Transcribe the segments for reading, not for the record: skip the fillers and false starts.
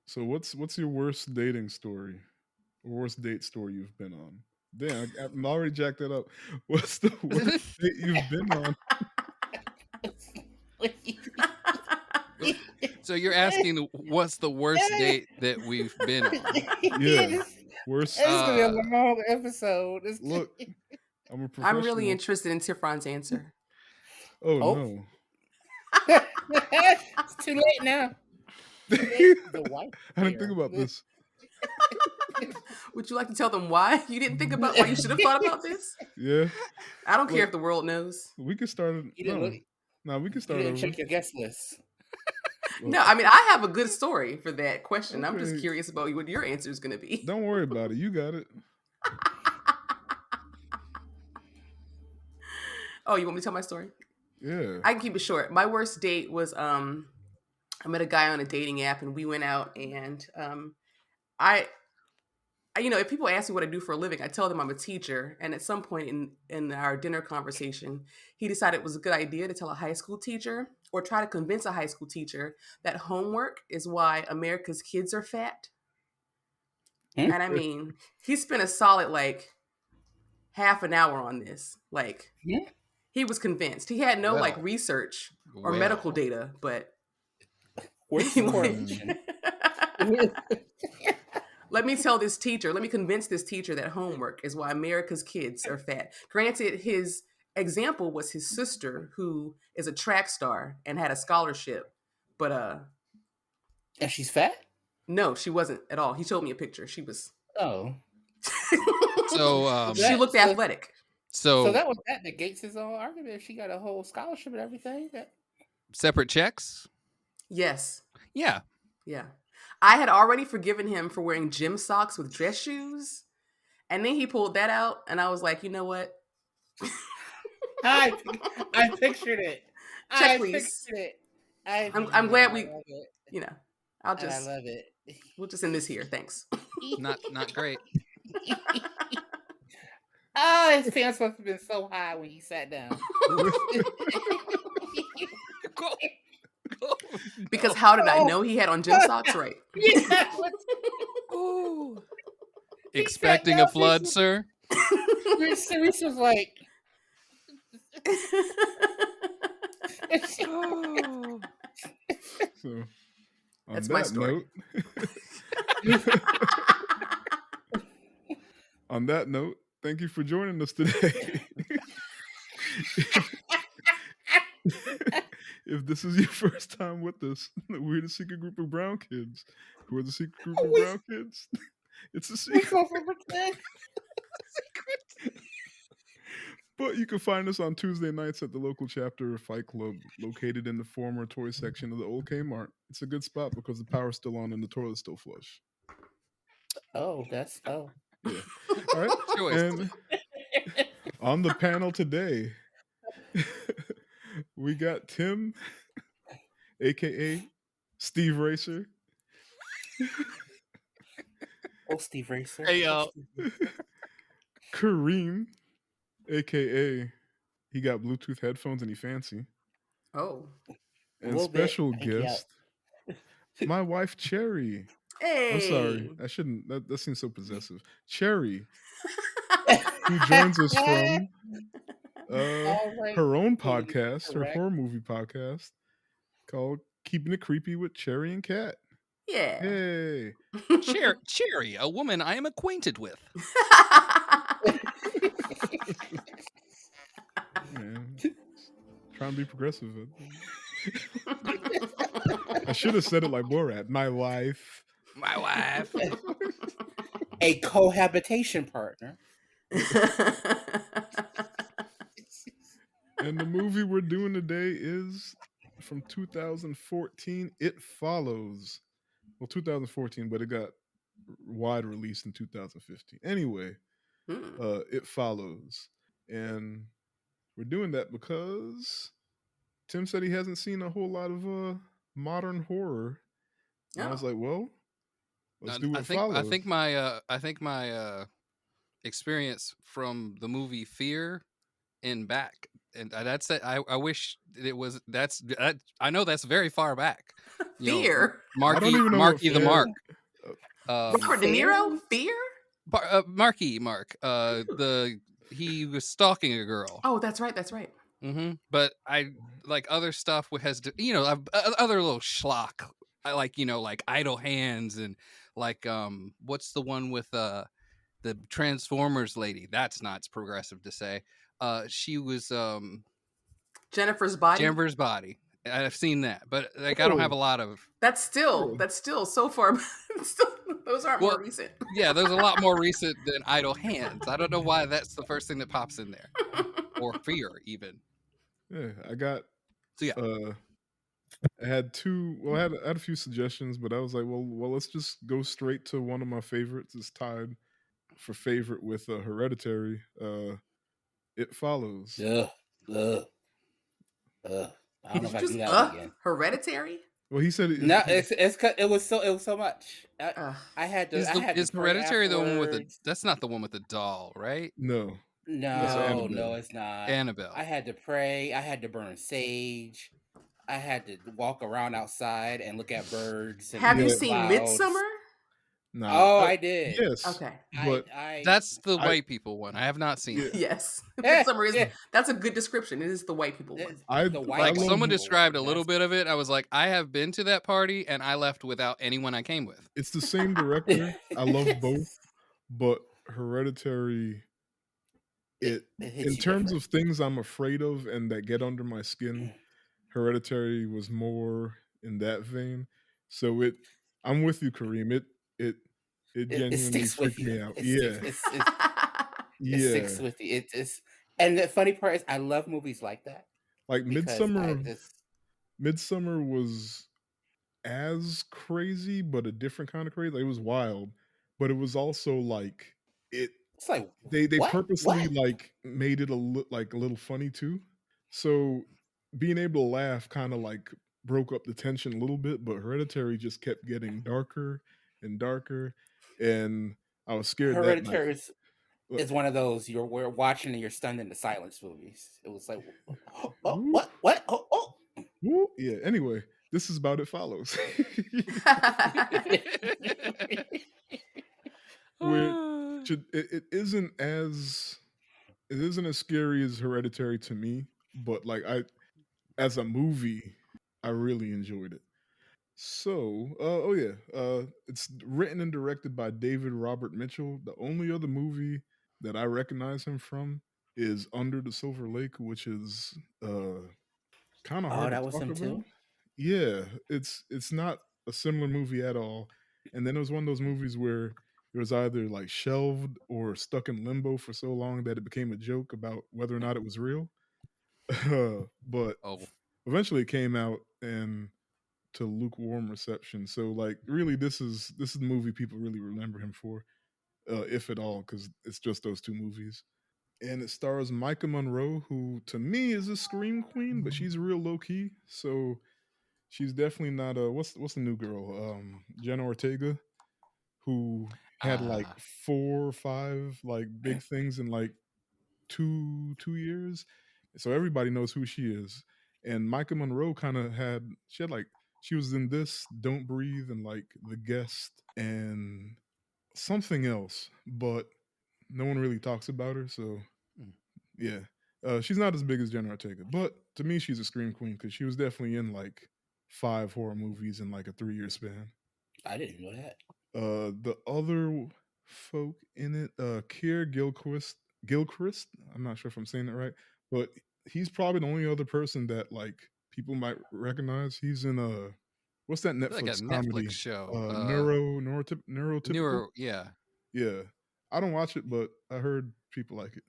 So what's your worst dating story or worst date story you've been on? Damn, I'm already jacked that up. What's the worst date you've been on? So you're asking what's the worst date that we've been on? Yeah, This worst. is gonna be a Uh, long episode. Look, I'm a I'm really professional. interested in Tiffron's answer. Oh Oh. no. It's too late now. Too late. The white I didn't think hair. about this. Would you like to tell them why you didn't think about why you should have thought about this? Yeah, I don't care look, if the world knows. we could start it. You didn't look. No, we can You start didn't over. check your guest list. No, I mean I have a good story for that question. I'm just Okay. curious about what your answer is going to be. Don't worry about it. You got it. Oh, you want me to tell my story? Yeah. I can keep it short. My worst date was I met a guy on a dating app and we went out and I if people ask me what I do for a living, I tell them I'm a teacher. And at some point in our dinner conversation, he decided it was a good idea to tell a high school teacher or try to convince a high school teacher that homework is why America's kids are fat. And I mean, he spent a solid like half an hour on this. Like he was convinced. He had no like Well. research or medical data, but Where's the correlation? let me convince this teacher that homework is why America's kids are fat. Granted, his example was his sister, who is a track star and had a scholarship, but And she's fat? no, she wasn't at all. He showed me a picture. She was Oh. So she looked athletic. So that negates his own argument. If she got a whole scholarship and everything. separate checks? Yes. Yeah. Yeah. I had already forgiven him for wearing gym socks with dress shoes. And then he pulled that out and I was like, you know what? I pictured it. Check, please. Pictured it. I'm glad we, love it. I'll I just, love it. we'll just end this here. Thanks. Not great. Oh, his pants must have been so high when he sat down. Because how did I know he had on gym socks? Right. Ooh. Expecting a flood, sir? Reese was like, So, on That's my that story. On that note, thank you for joining us today. If this is your first time with us, we're the secret group of brown kids. Who are the secret group of brown kids? It's a secret. But you can find us on Tuesday nights at the local chapter of Fight Club, located in the former toy section of the old Kmart. It's a good spot because the power's still on and the toilet's still flush. Oh, that's Yeah. All right. Choice. And on the panel today, we got Tim, aka Steve Racer. Oh, Steve Racer. Hey, y'all. Karreem, aka he got Bluetooth headphones and he fancy. Oh. And special guest, my wife Cherry. Hey. I'm sorry, I shouldn't. That seems so possessive. Cherry, who joins us from her own podcast, her horror movie podcast called "Keeping It Creepy with Cherry and Cat." Yeah. Hey. Cherry, a woman I am acquainted with. Man, trying to be progressive. I should have said it like Borat. My wife. My wife. A cohabitation partner. And the movie we're doing today is from 2014. It Follows. Well, 2014, but it got wide released in 2015. Anyway, It Follows. And we're doing that because Tim said he hasn't seen a whole lot of modern horror. And I was like, well, let's do It Follows. I think my experience from the movie Fear and back and that's it. I wish it was. I know that's very far back. You know, Fear. I don't Marky even know what the Fear. Mark. Robert De Niro. Fear. Marky Mark. He was stalking a girl. Oh, that's right. That's right. But I like other stuff has other little schlock. I like like Idle Hands and like what's the one with the Transformers lady? That's not progressive to say. She was Jennifer's Body. Jennifer's Body. I've seen that, but like I don't have a lot of. That's still so far. Those aren't more recent. Yeah, those are a lot more recent than Idle Hands. I don't know why that's the first thing that pops in there, or Fear even. Yeah, I got. So yeah, I had two. Well, I had a few suggestions, but I was like, well, let's just go straight to one of my favorites. It's tied for favorite with Hereditary. It Follows. I don't know if I do that one again. Hereditary. Well, he said no. It was so much. I had to. Is Hereditary the one with the? That's not the one with the doll, right? No. No, it's not. Annabelle. I had to pray. I had to burn sage. I had to walk around outside and look at birds. And have you seen Midsommar? No. Oh, I did. Yes. Okay. But that's the white people one. I have not seen it. Yes. Midsommar is that's a good description. It is the white people one. Someone described a little bit of it. I was like, I have been to that party and I left without anyone I came with. It's the same director. I love both, but Hereditary in terms of things I'm afraid of and that get under my skin, Hereditary was more in that vein. So I'm with you, Karreem. It genuinely freaked me out. It sticks with you. And the funny part is, I love movies like that. Like Midsommar was as crazy, but a different kind of crazy. Like, it was wild, but it was also like it. It's like they purposely like made it a little funny too. So being able to laugh kind of like broke up the tension a little bit, but Hereditary just kept getting darker and darker, and I was scared. Hereditary is one of those we're watching and you're stunned into silence movies. It was like, what? Ooh, yeah. Anyway, this is about It Follows. It isn't as scary as Hereditary to me, but like as a movie, I really enjoyed it. So, it's written and directed by David Robert Mitchell. The only other movie that I recognize him from is Under the Silver Lake, which is kind of hard to talk about. Too? Yeah, it's not a similar movie at all. And then it was one of those movies where it was either like shelved or stuck in limbo for so long that it became a joke about whether or not it was real. But eventually it came out and to lukewarm reception. So like really this is the movie people really remember him for, if at all, because it's just those two movies. And it stars Micah Monroe, who to me is a scream queen, but she's real low key. So she's definitely not what's the new girl? Jenna Ortega, who had like 4 or 5 like big things in like 2 years. So everybody knows who she is. And Micah Monroe she was in this, Don't Breathe, and like The Guest and something else, but no one really talks about her. So yeah, she's not as big as Jenna Ortega, but to me she's a scream queen because she was definitely in like 5 horror movies in like a 3-year span. I didn't know that. The other folk in it, Keir Gilchrist, I'm not sure if I'm saying that right, but he's probably the only other person that like people might recognize. He's in what's that Netflix comedy show? Neurotypical. Yeah. I don't watch it, but I heard people like it.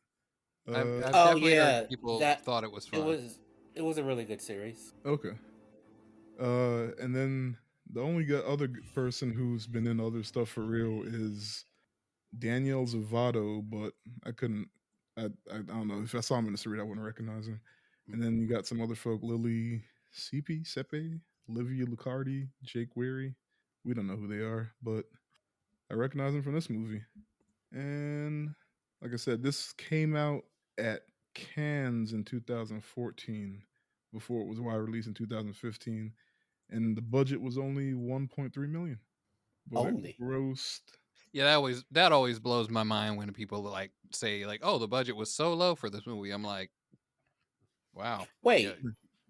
I've definitely heard people thought it was fun. It was a really good series. Okay. And then the only other person who's been in other stuff for real is Daniel Zavato, but I don't know. If I saw him in the street, I wouldn't recognize him. And then you got some other folk, Lily Sepe, Olivia Lucardi, Jake Weary. We don't know who they are, but I recognize them from this movie. And like I said, this came out at Cannes in 2014 before it was wide release in 2015, and the budget was only 1.3 million, but it Only. grossed. Yeah, that always blows my mind when people like say like, "Oh, the budget was so low for this movie." I'm like, "Wow, yeah, Wait,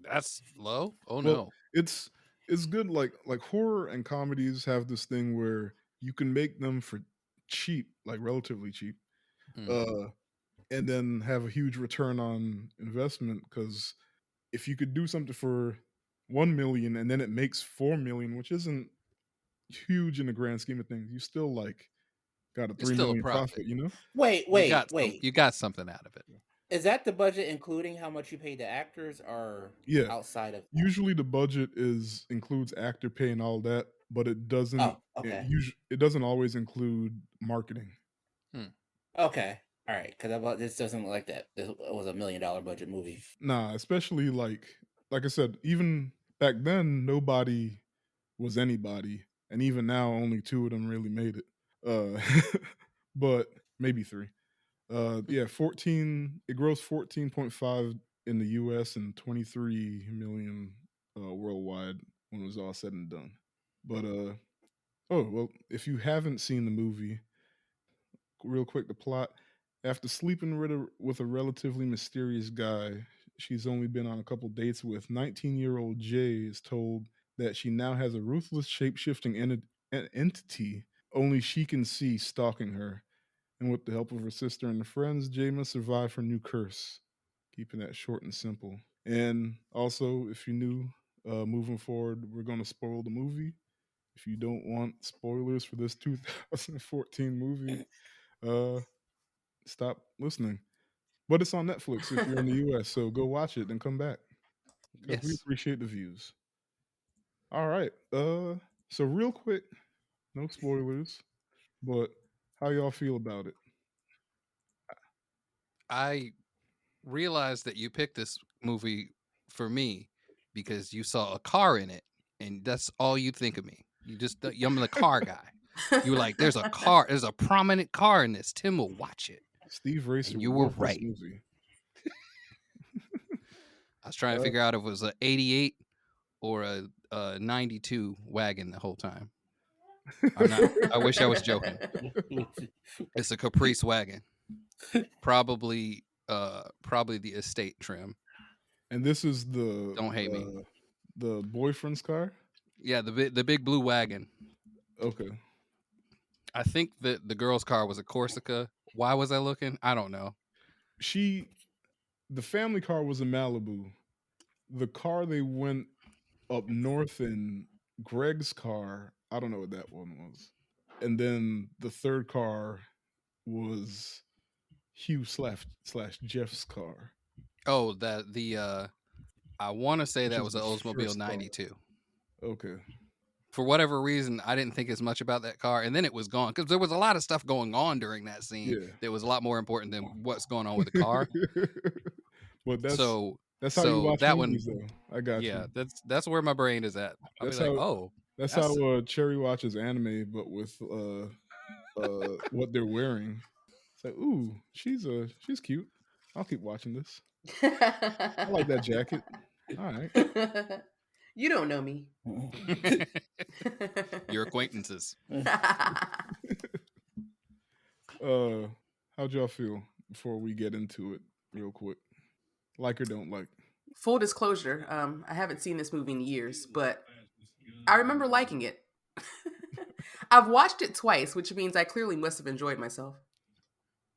that's low." Oh Well, no. it's good. Like horror and comedies have this thing where you can make them for cheap, like relatively cheap, Mm. uh, and then have a huge return on investment. Because if you could do something for 1 million and then it makes 4 million, which isn't huge in the grand scheme of things, you still like got a It's three still a million profit. profit. You know? wait, wait, wait. You got something out of it. Is that the budget including how much you paid the actors, or Yeah. outside of that? Usually the budget includes actor pay and all that, but it doesn't. Oh, okay. It doesn't always include marketing. Okay. All right. Because this doesn't look like that. This was $1 million budget movie. Nah, especially like I said, even back then nobody was anybody, and even now only two of them really made it. But maybe three. Yeah, 14. It grossed 14.5 in the U.S. and 23 million worldwide when it was all said and done. But oh well, if you haven't seen the movie, real quick, the plot. After sleeping with a relatively mysterious guy she's only been on a couple dates with, 19-year-old Jay is told that she now has a ruthless shape-shifting entity only she can see stalking her. And with the help of her sister and her friends, Jay must survive her new curse. Keeping that short and simple. And also, if you knew, moving forward, we're going to spoil the movie. If you don't want spoilers for this 2014 movie, stop listening. But it's on Netflix if you're in the US, so go watch it and come back because we Yes. appreciate the views. All right. So real quick, no spoilers, but how y'all feel about it? I realized that you picked this movie for me because you saw a car in it, and that's all you think of me. I'm the car guy. You were like, "There's a car. There's a prominent car in this. Tim will watch it." Steve Racer And you would were love this right. movie. I was trying to figure out if it was a 88 or a 92 wagon the whole time. I'm not. I wish I was joking. It's a Caprice wagon. Probably the estate trim. And this is the Don't hate me. The boyfriend's car. Yeah, the big blue wagon. Okay. I think that the girl's car was a Corsica. Why was I looking? I don't know. The family car was a Malibu. The car they went up north in, Greg's car, I don't know what that one was. And then the third car was Hugh slash Jeff's car. Oh, I want to say Which that is was the an Oldsmobile first car. 92. Okay. For whatever reason, I didn't think as much about that car, and then it was gone because there was a lot of stuff going on during that scene Yeah. that was a lot more important than what's going on with the car. But that's how you so watch that movies, one, though. I got yeah, you. that's where my brain is at. I'll That's be like, how oh, that's that's- how Cherry watches anime, but with what they're wearing. It's like, ooh, she's cute. I'll keep watching this. I like that jacket. All right. You don't know me. your acquaintances. How'd y'all feel before we get into it real quick? Like or don't like? Full disclosure, I haven't seen this movie in years, but I remember liking it. I've watched it twice, which means I clearly must have enjoyed myself.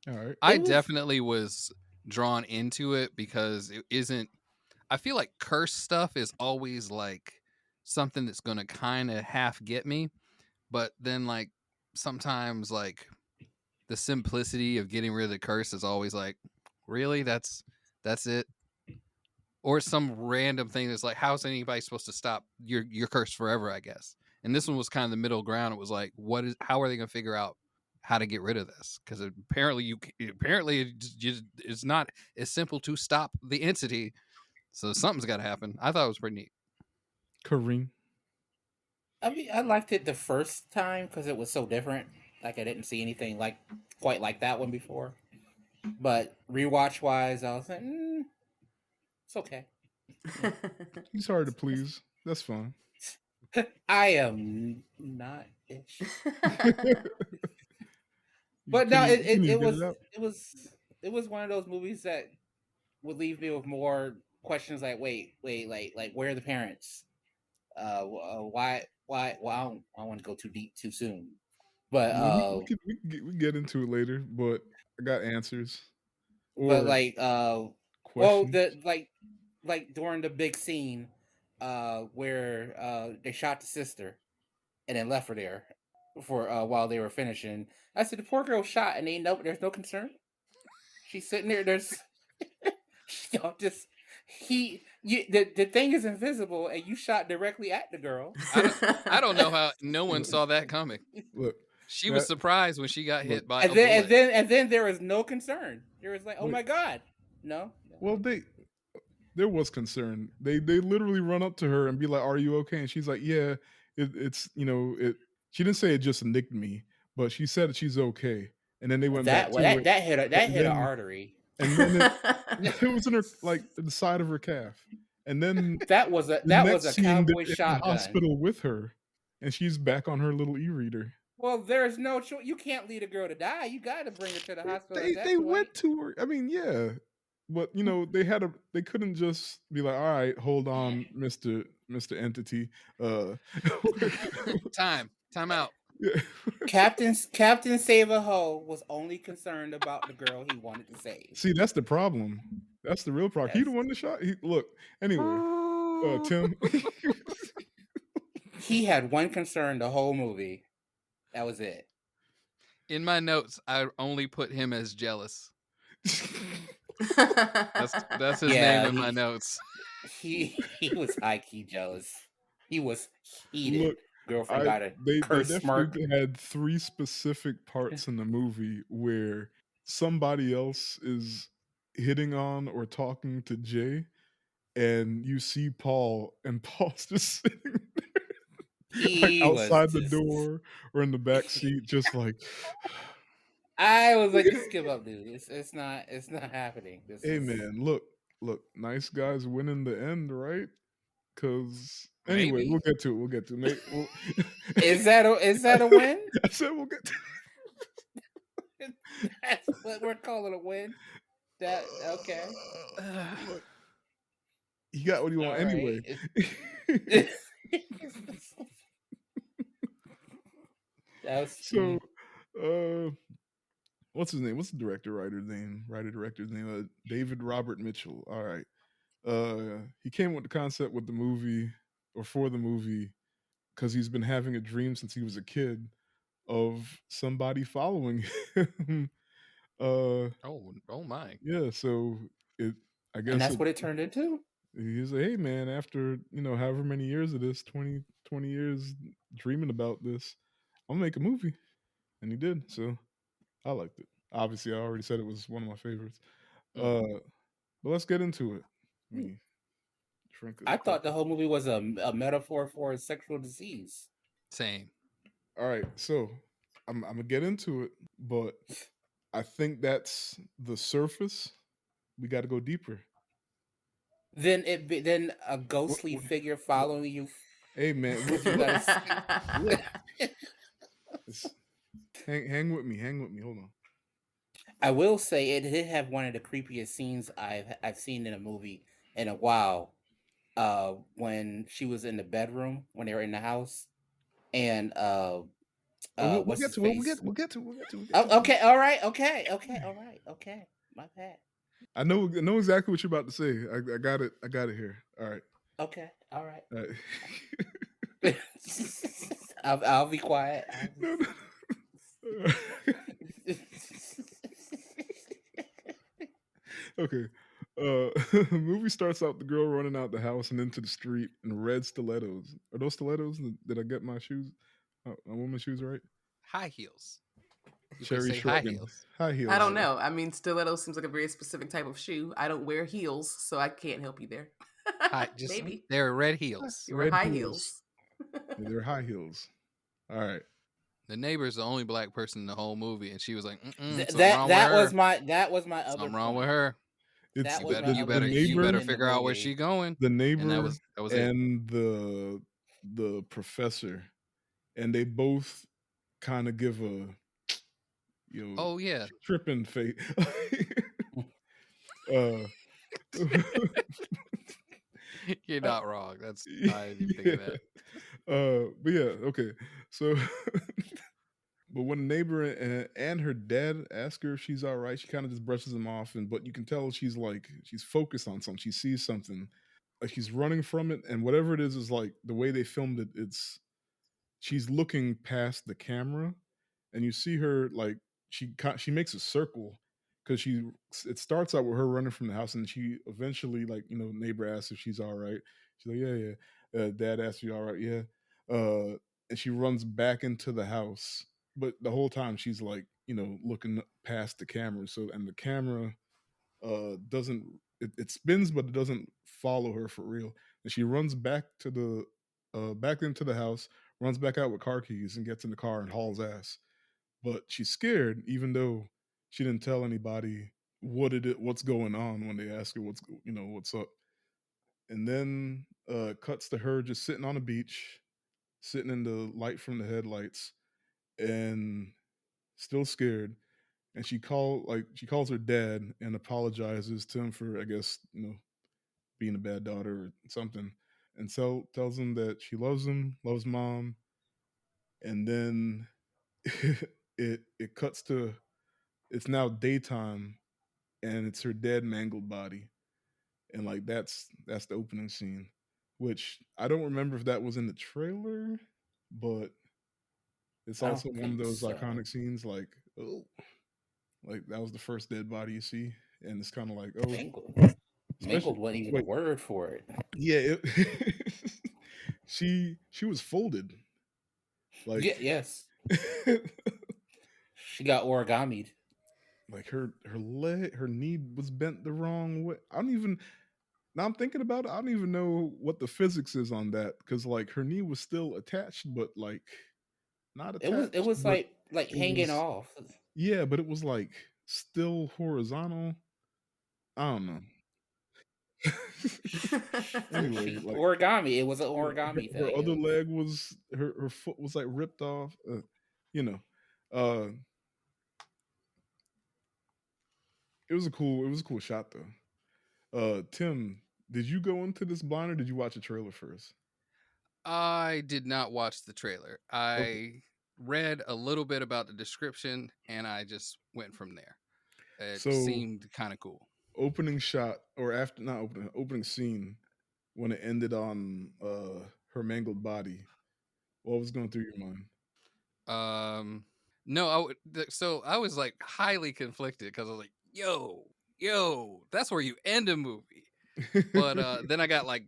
All right. I definitely was drawn into it because it isn't. I feel like curse stuff is always like something that's going to kind of half get me, but then like sometimes like the simplicity of getting rid of the curse is always like, really, that's it. Or some random thing that's like, how's anybody supposed to stop your curse forever? I guess. And this one was kind of the middle ground. It was like, how are they going to figure out how to get rid of this? Because apparently it's not as simple to stop the entity. So something's got to happen. I thought it was pretty neat. Karreem. I mean, I liked it the first time because it was so different. Like I didn't see anything quite like that one before. But rewatch wise, I was like, it's okay. He's hard to please. That's fine. I am not ish. You But no, couldn't even it get was it out. it was one of those movies that would leave me with more questions like, wait, like where are the parents? Why? Well, I don't want to go too deep too soon, but I mean, we get into it later, but I got answers or like well, questions. the like during the big scene, where they shot the sister and then left her there for while they were finishing. I said the poor girl shot and there's no concern. She's sitting there. There's just the thing is invisible and you shot directly at the girl. I don't know how no one saw that coming. Look, She was that surprised when she got hit look, by And a then bullet. and then there was no concern. There was like, oh wait. my god, no. Well, there was concern. They literally run up to her and be like, "Are you okay?" And she's like, "Yeah, it's it." She didn't say it just nicked me, but she said that she's okay. And then they went back to it, That hit and an then artery. it was in her like the side of her calf. And then That was the a next scene, they're cowboy in the shotgun. hospital with her, and she's back on her little e-reader. Well, there's no choice. You can't leave a girl to die. You got to bring her to the hospital. At that They point. went to her. I mean, yeah, but they couldn't just be like, all right, hold on, Mister Entity. Time out. Yeah. Captain Save a Ho was only concerned about the girl he wanted to save. See, that's the problem. That's the real problem. He the one that shot. Look. Anyway, Tim. He had one concern the whole movie. That was it. In my notes, I only put him as jealous. That's his name in my notes. He was high key jealous. He was heated. Look, girlfriend got a they curse smirk. definitely had 3 specific parts in the movie where somebody else is hitting on or talking to Jay, and you see Paul, and Paul's just sitting there, like outside the door or in the back seat, just like. I was like, just give up, dude. It's not happening. Man, look, nice guys win in the end, right? Because anyway, Maybe. we'll get to it. Is that a win? I said we'll get to it. That's what we're calling a win. That okay. Look, he got what he wanted anyway. So, what's his name? What's the director's name? David Robert Mitchell. All right. He came with the concept with the movie, or for the movie, because he's been having a dream since he was a kid of somebody following him. Oh my. Yeah, so I guess and that's what it turned into. He's like, hey man, after however many years of this, 20 years dreaming about this, I'll make a movie. And he did, so I liked it. Obviously, I already said it was one of my favorites. But let's get into it. I thought the whole movie was a metaphor for a sexual disease. Same. All right, so I'm gonna get into it, but I think that's the surface. We got to go deeper. Then a ghostly figure following you. Hey man, hang with me. Hold on. I will say it did have one of the creepiest scenes I've seen in a movie in a while. When she was in the bedroom when they were in the house, and we'll get to it. Okay, all right, okay. My bad. I know exactly what you're about to say. I got it here. All right. Okay. All right. I'll be quiet. Okay. Movie starts out the girl running out the house and into the street in red stilettos. Are those stilettos? Did I get my shoes, my woman's shoes right? High heels. Cherry high heels. High heels. I don't know. I mean, stiletto seems like a very specific type of shoe. I don't wear heels, so I can't help you there. Maybe they're red heels. Red high heels. They're high heels. All right. The neighbor's the only black person in the whole movie, and she was like, something That wrong with her. that was my other Something wrong point. with her. It's That was my You other better issue neighbor, in the figure out where movie. she going. the And that neighbor, was it. and the professor, and they both kind of give a Oh yeah. tripping face. uh, You're not wrong. That's I didn't think of yeah. that. But yeah, okay. So, but when the neighbor and her dad ask her if she's all right, she kind of just brushes him off, but you can tell she's focused on something. She sees something, like she's running from it, and whatever it is like the way they filmed it. She's looking past the camera, and you see her like she makes a circle because it starts out with her running from the house, and she eventually neighbor asks if she's all right. She's like yeah. Dad asks you all right, yeah. And she runs back into the house, but the whole time she's looking past the camera. So and the camera doesn't it spins, but it doesn't follow her for real. And she runs back into the house, runs back out with car keys, and gets in the car and hauls ass. But she's scared, even though she didn't tell anybody what's going on when they ask her what's up. And then cuts to her just sitting on a beach, sitting in the light from the headlights, and still scared. And she calls her dad and apologizes to him for, I guess, being a bad daughter or something, and tells him that she loves him, loves mom. And then it cuts to, it's now daytime, and it's her dead mangled body, and that's the opening scene, which I don't remember if that was in the trailer, but it's I don't also one of think those so. iconic scenes, like, oh, like that was the first dead body you see, and it's kind of like, oh, Mangled wasn't even a wait, word for it. yeah, she was folded, like, Yes. She got origamied. like her knee was bent the wrong way. I don't even, now I'm thinking about it, I don't even know what the physics is on that, because like her knee was still attached, but like not attached, It was but like it hanging was, off. yeah, but it was like still horizontal. I don't know. Anyway, like Origami. It was an origami her other thing. leg was, her foot was like ripped off. You know, uh, it was a cool shot though. Tim, did you go into this blind, or did you watch a trailer first? I did not watch the trailer. Okay, I read a little bit about the description, and I just went from there. It so seemed kind of cool. opening shot, or after, not opening scene, when it ended on her mangled body, what was going through your mind? No, so I was like highly conflicted because I was like, yo, that's where you end a movie. But then I got like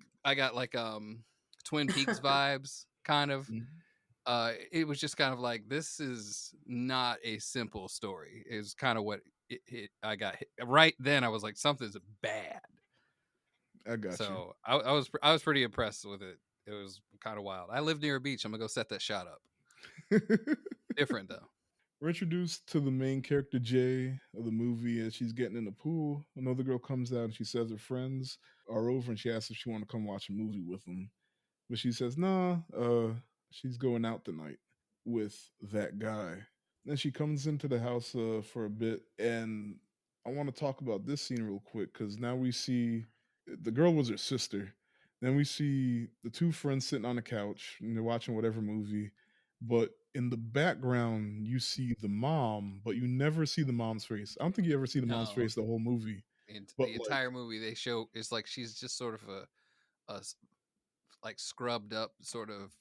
Twin Peaks vibes, kind of. It was just kind of like, this is not a simple story. Is kind of what I got hit. Right then. I was like, something's bad. I got you. So I was pretty impressed with it. It was kind of wild. I live near a beach. I'm gonna go set that shot up. Different though. We're introduced to the main character, Jay, of the movie, as she's getting in the pool. Another girl comes out and she says her friends are over, and she asks if she want to come watch a movie with them. But she says, nah, she's going out tonight with that guy. Then she comes into the house for a bit, and I want to talk about this scene real quick, because now we see the girl was her sister. Then we see the two friends sitting on the couch and they're watching whatever movie. But in the background, you see the mom, but you never see the mom's face. I don't think you ever see the mom's No, face the whole movie. But the like, entire movie they show is like she's just sort of like scrubbed up, sort of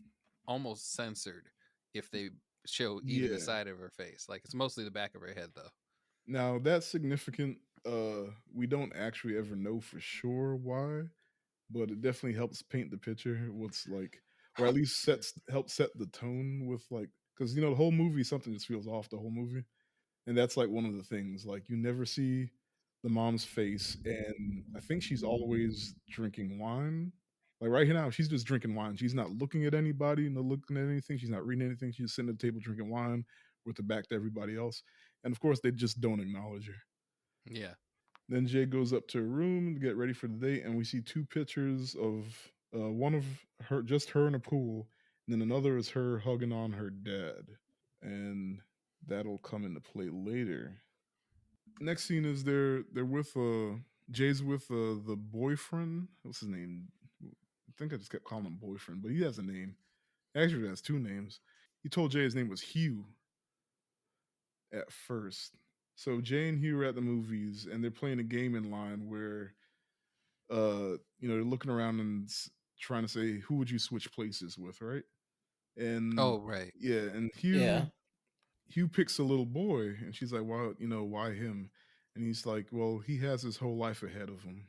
almost censored. If they show even the yeah. side of her face, like it's mostly the back of her head though. Now that's significant. We don't actually ever know for sure why, but it definitely helps paint the picture. What's like, or at least helps set the tone with, like, because the whole movie, something just feels off the whole movie, and that's like one of the things. Like, you never see the mom's face, and I think she's always drinking wine. Like right now, she's just drinking wine. She's not looking at anybody, no looking at anything. She's not reading anything. She's just sitting at the table drinking wine with her back to everybody else. And of course, they just don't acknowledge her. Yeah. Then Jay goes up to her room to get ready for the date, and we see two pictures of one of her, just her in a pool, and then another is her hugging on her dad. And that'll come into play later. Next scene is they're with Jay's with the boyfriend. What's his name? I think I just kept calling him boyfriend, but he has a name. Actually, has two names. He told Jay his name was Hugh at first. So Jay and Hugh are at the movies, and they're playing a game in line where, they're looking around and trying to say who would you switch places with, right? And Oh, right. yeah, and Yeah. Hugh picks a little boy, and she's like, why him? And he's like, well, he has his whole life ahead of him.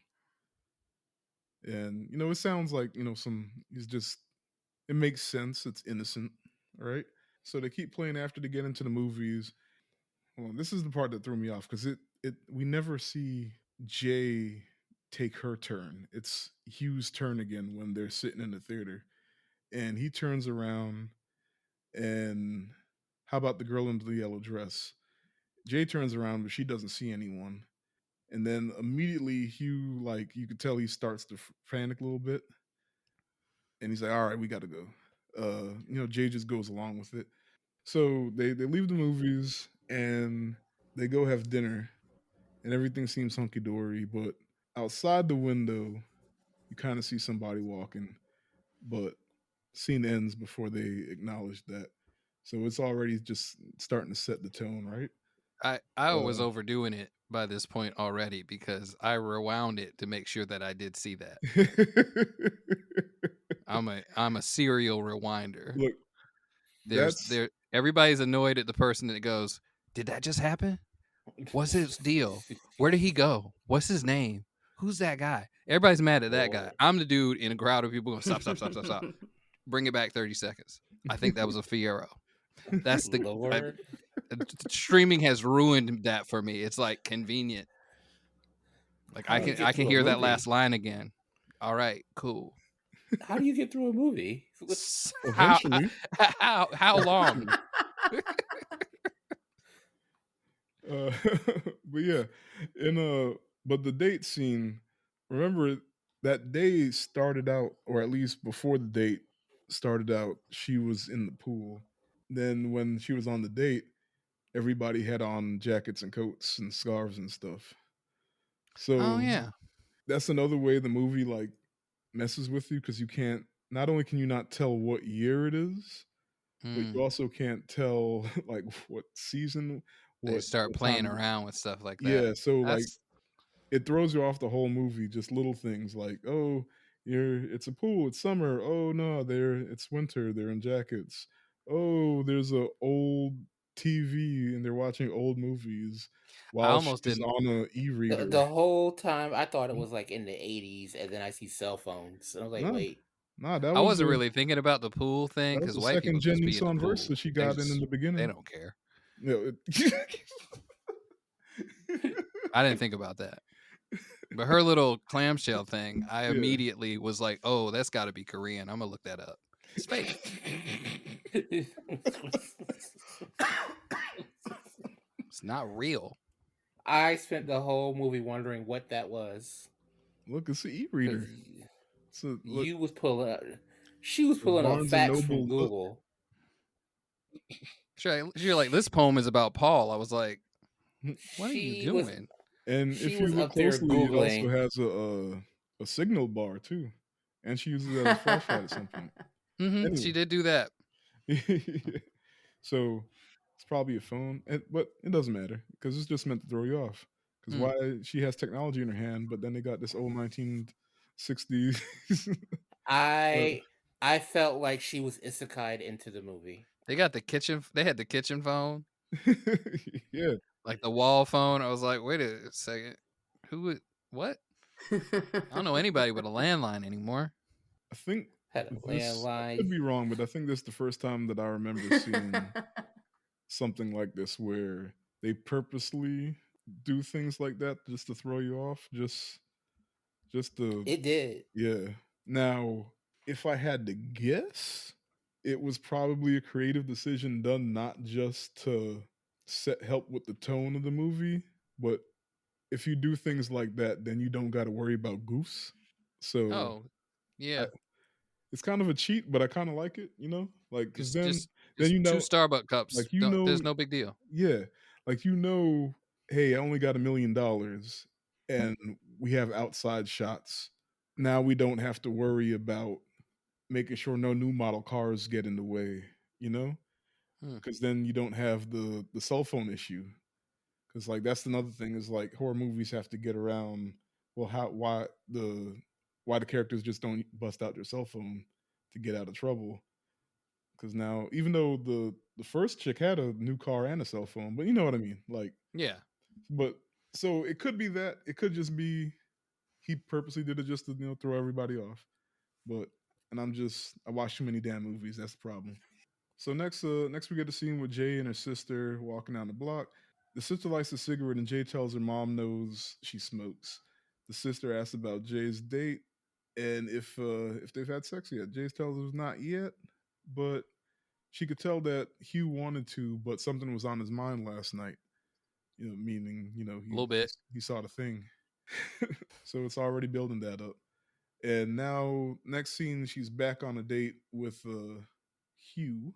And it sounds like it makes sense. It's innocent, right? So they keep playing after they get into the movies. Well, this is the part that threw me off because we never see Jay take her turn. It's Hugh's turn again when they're sitting in the theater, and he turns around, and how about the girl in the yellow dress? Jay turns around, but she doesn't see anyone. And then immediately Hugh, like, you could tell he starts to panic a little bit, and he's like, "All right, we got to go." Jay just goes along with it. So they leave the movies and they go have dinner, and everything seems hunky dory. But outside the window, you kind of see somebody walking, but scene ends before they acknowledge that. So it's already just starting to set the tone, right? I was overdoing it by this point already because I rewound it to make sure that I did see that. I'm a serial rewinder. Look, everybody's annoyed at the person that goes, "Did that just happen? What's his deal? Where did he go? What's his name? Who's that guy?" Everybody's mad at that guy. I'm the dude in a crowd of people going, stop. Bring it back 30 seconds. I think that was a Fiero. That's the Lord. Streaming has ruined that for me. It's like convenient. Like How do you I get can through a hear that movie? last line again. All right, cool. How do you get through a movie? Eventually. How long? But yeah, but the date scene, remember that day started out, or at least before the date started out, she was in the pool. Then when she was on the date, everybody had on jackets and coats and scarves and stuff. So Oh yeah. that's another way the movie like messes with you, because you can't, not only can you not tell what year it is, but you also can't tell like what season, They start what playing time. around with stuff like that. Yeah, so like That's it throws you off the whole movie. Just little things like, oh, it's a pool, it's summer. Oh no, it's winter. They're in jackets. Oh, there's a old TV and they're watching old movies I while almost she's didn't. on a e-reader. The whole time I thought it was like in the 80s, and then I see cell phones. And I was like, Nah, wait. nah, I wasn't really thinking about the pool thing that was because the white people second gen just be in the Nissan pool. Versa she They got in the beginning. They don't care. You I didn't think about that. But her little clamshell thing, I immediately was like, "Oh, that's got to be Korean. I'm gonna look that up. It's fake. It's not real." I spent the whole movie wondering what that was. Look, it's an e-reader. So look, You was pulling. She was pulling up Barnes and facts from Noble Google. You're like, this poem is about Paul. I was like, what are you She was- doing? And She if you was look up there closely, it also Googling. has a signal bar too, and she uses it as a flashlight at some point. Mm-hmm. Anyway. She did do that. So it's probably a phone, but it doesn't matter because it's just meant to throw you off. Because why she has technology in her hand, but then they got this old 1960s. I felt like she was isekai'd into the movie. They got the kitchen. They had the kitchen phone. Yeah, like the wall phone. I was like, wait a second, who would what? I don't know anybody with a landline anymore. I think Had a landline. I could be wrong, but I think this is the first time that I remember seeing something like this where they purposely do things like that just to throw you off. Just to It did. Yeah. Now, if I had to guess, it was probably a creative decision done not just to help with the tone of the movie, but if you do things like that, then you don't got to worry about goofs. So Oh, I, yeah. it's kind of a cheat, but I kind of like it, like because Just then just then just two Starbucks cups. like There's no big deal. yeah, like hey, I only got $1 million, and we have outside shots. Now we don't have to worry about making sure no new model cars get in the way, you know, Hmm. because then you don't have the cell phone issue. Because like that's another thing is like horror movies have to get around. Well, why the characters just don't bust out their cell phone to get out of trouble? Because now, even though the first chick had a new car and a cell phone, but you know what I mean, like, Yeah. but so it could be that it could just be he purposely did it just to throw everybody off. But and I watch too many damn movies. That's the problem. So next we get a scene with Jay and her sister walking down the block. The sister lights a cigarette and Jay tells her mom knows she smokes. The sister asks about Jay's date and if they've had sex yet. Jay tells her not yet, but she could tell that Hugh wanted to, but something was on his mind last night. Meaning A little bit. he saw the thing, so it's already building that up. And now, next scene, she's back on a date with Hugh,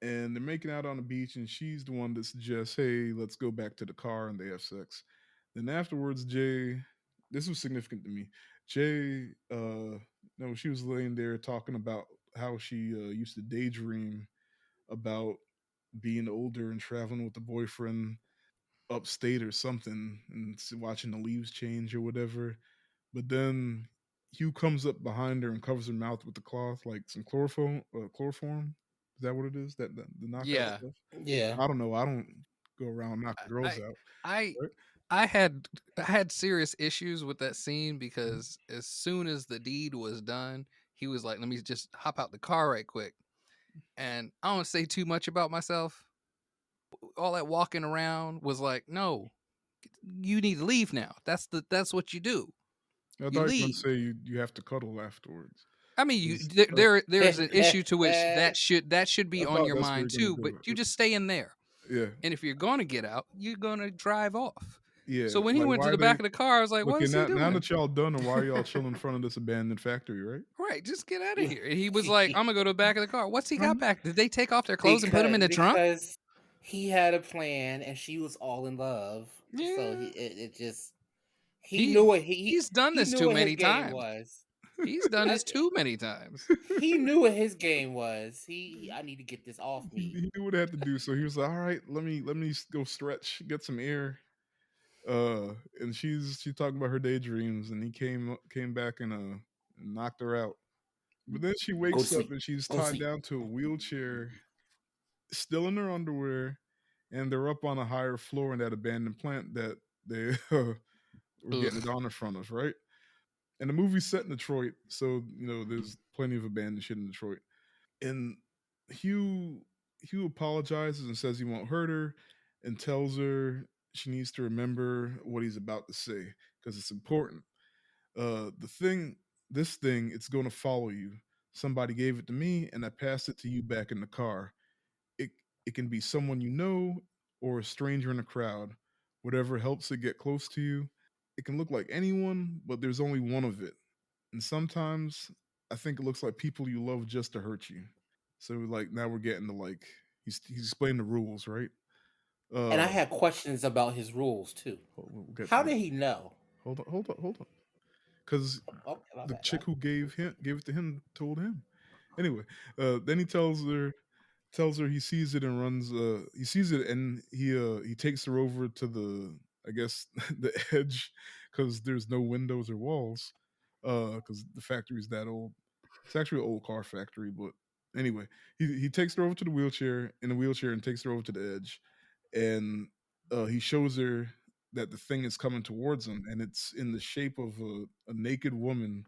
and they're making out on the beach, and she's the one that suggests, "Hey, let's go back to the car," and they have sex. Then afterwards, Jay, this was significant to me. Jay, no, she was laying there talking about how she used to daydream about being older and traveling with the boyfriend upstate or something, and watching the leaves change or whatever. But then Hugh comes up behind her and covers her mouth with the cloth, like some chloroform. Chloroform is that what it is? That the knockout Yeah. stuff. Yeah. I don't know. I don't go around knocking girls I out. I Right? I had serious issues with that scene because as soon as the deed was done, he was like, "Let me just hop out the car right quick." And I don't say too much about myself. All that walking around was like, "No, you need to leave now. That's what you do. I thought You you were going to leave." say you have to cuddle afterwards. I mean, 'Cause there's an issue to which that should be I on thought your that's where mind you're going too, to but you go. just stay in there. Yeah, And if you're gonna get out, you're gonna drive off. yeah. So when he Like went to why are the they? back of the car, I was like, "What Okay, is he now doing?" that y'all done, why are y'all chilling in front of this abandoned factory? Right? Right, just get out of here. And he was like, "I'm gonna go to the back of the car." What's he got Mhm. back? Did they take off their clothes and put him in the trunk? Because he had a plan and she was all in love. So Yeah, it just he he knew what he's done he this knew too what his many game times. was. He's done I, this too many times. he knew what his game was. I need to get this off me. He knew what he had to do, so he was like, "All right, let me go stretch, get some air." And she's talking about her daydreams, and he came back and knocked her out. But then she Go to wakes up sleep. and she's Go to tied sleep. down to a wheelchair, still in her underwear, and they're up on a higher floor in that abandoned plant that they were getting it Ugh. on in front of, right? And the movie's set in Detroit, so there's plenty of abandoned shit in Detroit. And Hugh Hugh apologizes and says he won't hurt her, and tells her she needs to remember what he's about to say because it's important. This thing, it's going to follow you. Somebody gave it to me, and I passed it to you back in the car. It it can be someone you know or a stranger in a crowd. Whatever helps it get close to you. It can look like anyone, but there's only one of it. And sometimes I think it looks like people you love just to hurt you. So like now we're getting to like he's explaining the rules, right? And I Uh, had questions about his rules too. we'll get to How that. did he know? Hold on. Because Okay, my the bad. chick who gave it to him told him. Anyway, then he tells her he sees it and runs. He sees it and he takes her over to the, I guess, the edge because there's no windows or walls. Because the factory's that old. It's actually an old car factory, but anyway, he takes her over to the wheelchair in a wheelchair and takes her over to the edge, and he shows her that the thing is coming towards him, and it's in the shape of a naked woman,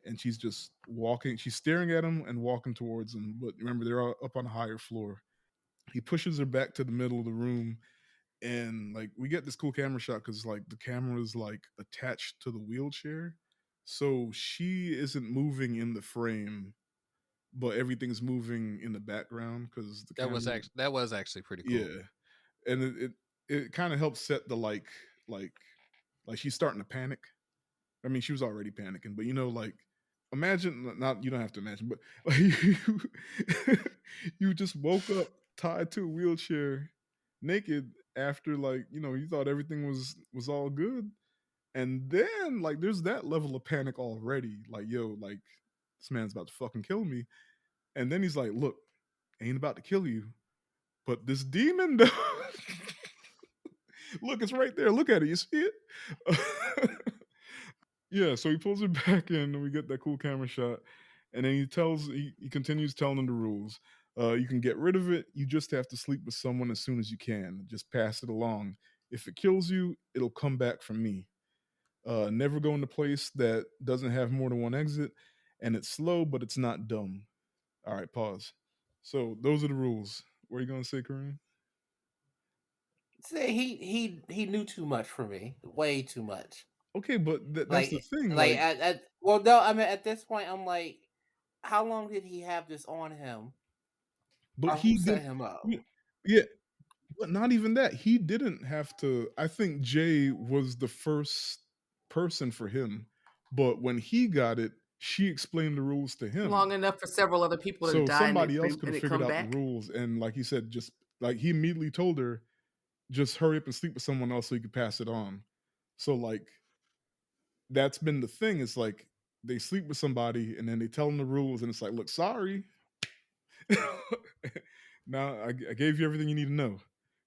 and she's just walking. She's staring at him and walking towards him. But remember, they're all up on a higher floor. He pushes her back to the middle of the room, and like we get this cool camera shot because like the camera is like attached to the wheelchair, So she isn't moving in the frame, but everything's moving in the background because the camera. That was actually pretty cool. Yeah, and it kind of helps set the like she's starting to panic. I mean, she was already panicking, but like imagine not you don't have to imagine, but like you just woke up tied to a wheelchair, naked after you thought everything was all good, and then like there's that level of panic already. Like yo, like this man's about to fucking kill me, and then he's like, look, I ain't about to kill you, but this demon though. Look, it's right there. Look at it. You see it? Yeah, so he pulls it back in, and we get that cool camera shot. And then he continues telling them the rules. You can get rid of it. You just have to sleep with someone as soon as you can. Just pass it along. If it kills you, it'll come back from me. Never go in a place that doesn't have more than one exit. And it's slow, but it's not dumb. All right, pause. So those are the rules. What are you going to say, Kareem? Say he knew too much for me, way too much. Okay, but that's the thing. Well, no, I mean at this point, I'm like, how long did he have this on him? But he set him up. Yeah, but not even that. He didn't have to. I think Jay was the first person for him, but when he got it, she explained the rules to him long enough for several other people to so die. somebody else could have figured out the rules. And like he said, just like he immediately told her, just hurry up and sleep with someone else so you could pass it on. So like that's been the thing. It's like they sleep with somebody and then they tell them the rules, and it's like, look, sorry. Now I gave you everything you need to know.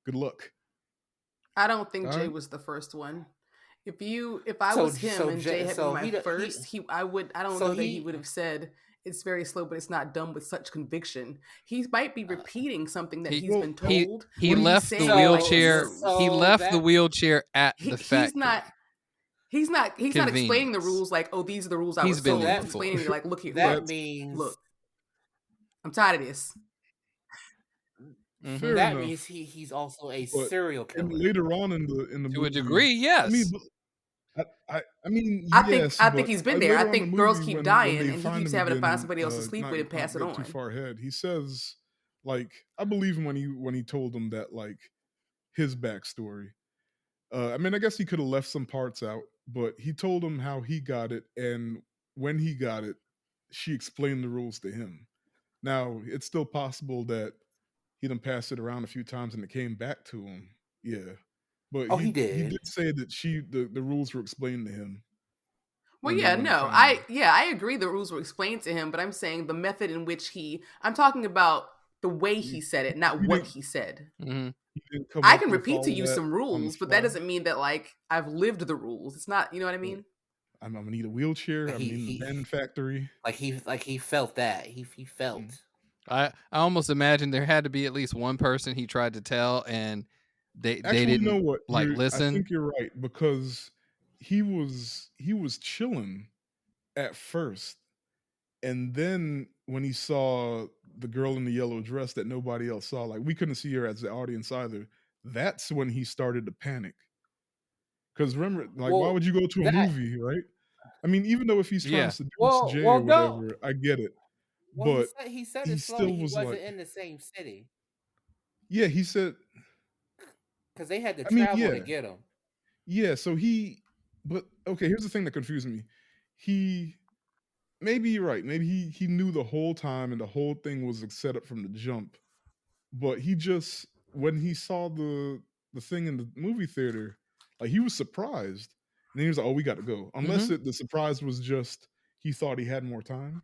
Good luck. I don't think Jay was the first one. If I was him and Jay had been my first, I don't know that he would have said it's very slow, but it's not done with such conviction. He might be repeating something that he's been told. He left the wheelchair. He left the wheelchair at the factory. He's not explaining the rules like, oh, these are the rules I was told. He's explaining like, look here, look. I'm tired of this. Mm-hmm. That means he's also a serial killer. Later on in the to movie, a degree, yes. I think he's been there. I think girls keep dying, and he keeps having to find somebody else to sleep with and pass it on. Too far ahead. He says, like, I believe him when he told them that, like, his backstory. I mean, I guess he could have left some parts out, but he told him how he got it, and when he got it, she explained the rules to him. Now, it's still possible that he done passed it around a few times and it came back to him. Yeah. But he did. He did say that the rules were explained to him. Well, I agree the rules were explained to him, but I'm saying the method in which I'm talking about the way he said it, not what he said. Mm-hmm. I can repeat to you some rules, but that doesn't mean that like I've lived the rules. It's not, you know what I mean? I'm gonna need a wheelchair. I'm in the pen factory. Like he felt that. He felt. I almost imagine there had to be at least one person he tried to tell, and they didn't know what listen. I think you're right, because he was chilling at first, and then when he saw the girl in the yellow dress that nobody else saw, like we couldn't see her as the audience either, that's when he started to panic. Because remember, like, why would you go to a movie, right? I mean, even though if he's trying to seduce Jay or whatever, I get it. Well, but he said it still he wasn't in the same city. Yeah, he said because they had to travel to get him. Yeah, so but okay, here's the thing that confused me. Maybe you're right. Maybe he knew the whole time and the whole thing was set up from the jump. But he just, when he saw the thing in the movie theater, like he was surprised. And he was like, oh, we got to go. Unless the surprise was just he thought he had more time.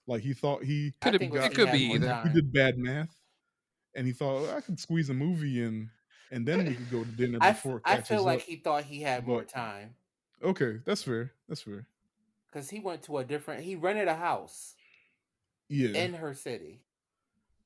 Like he thought it could be either. He did bad math, and he thought I could squeeze a movie in, and then we could go to dinner before. I feel like he thought he had more time. Okay, that's fair. That's fair. Because he went to he rented a house. Yeah. In her city.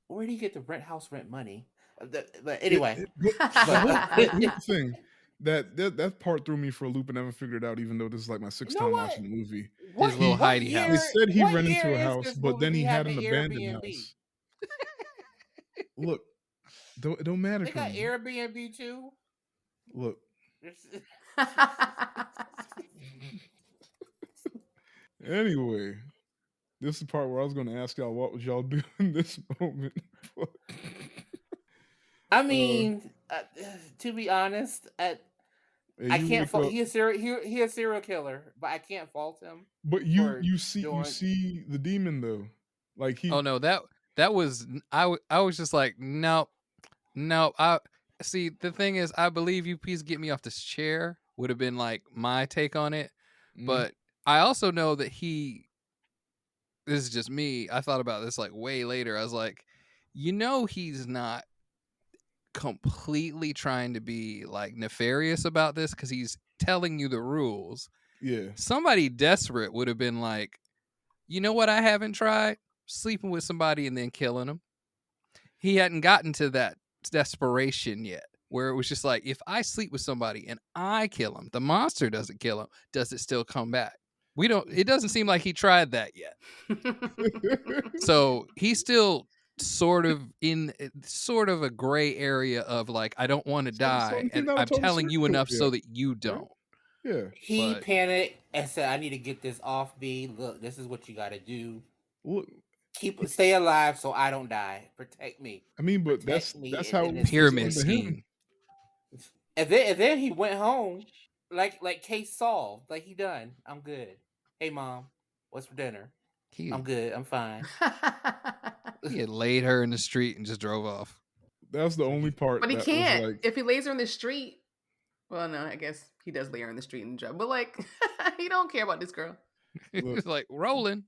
Where did he get the rent money? But anyway, here's the thing. That part threw me for a loop and never figured it out, even though this is like my sixth time watching the movie. His little hidey house. They said he rented into a house, but then he had an abandoned house. Look, it don't matter. They got Airbnb too. Look. Anyway, this is the part where I was going to ask y'all what would y'all do in this moment. But, I mean, to be honest, hey, I you can't wake fault. up, He a serial killer, but I can't fault him but you for you see you doing. see the demon though, like Oh he no, that was I was just like, no, no. I see. The thing is, I believe you. Please get me off this chair. Would have been like my take on it, mm, but I also know that he. This is just me. I thought about this like way later. I was like, he's not completely trying to be like nefarious about this because he's telling you the rules. yeah. Somebody desperate would have been like, you know what? I haven't tried sleeping with somebody and then killing them. He hadn't gotten to that desperation yet, where it was just like, if I sleep with somebody and I kill him, the monster doesn't kill him. Does it still come back? We don't. It doesn't seem like he tried that yet. So he's still sort of in sort of a gray area of like, I don't want to So die, he's and not a I'm total telling serial you killer enough so yet, that you right? don't. Yeah. He But panicked and said, "I need to get this off me. Look, this is what you got to do. Look, Stay alive, so I don't die. Protect me. I mean, but Protect that's me how in it this was presented pyramid to situation." him. scheme. And then he went home, like case solved. Like he done. I'm good. Hey mom, what's for dinner? I'm He good. I'm fine. he had laid her in the street and just drove off. That's the only part But he that was can't. like, If he lays her in the street, well, no, I guess he does lay her in the street and jump. But like, he don't care about this girl. He look. was like rolling.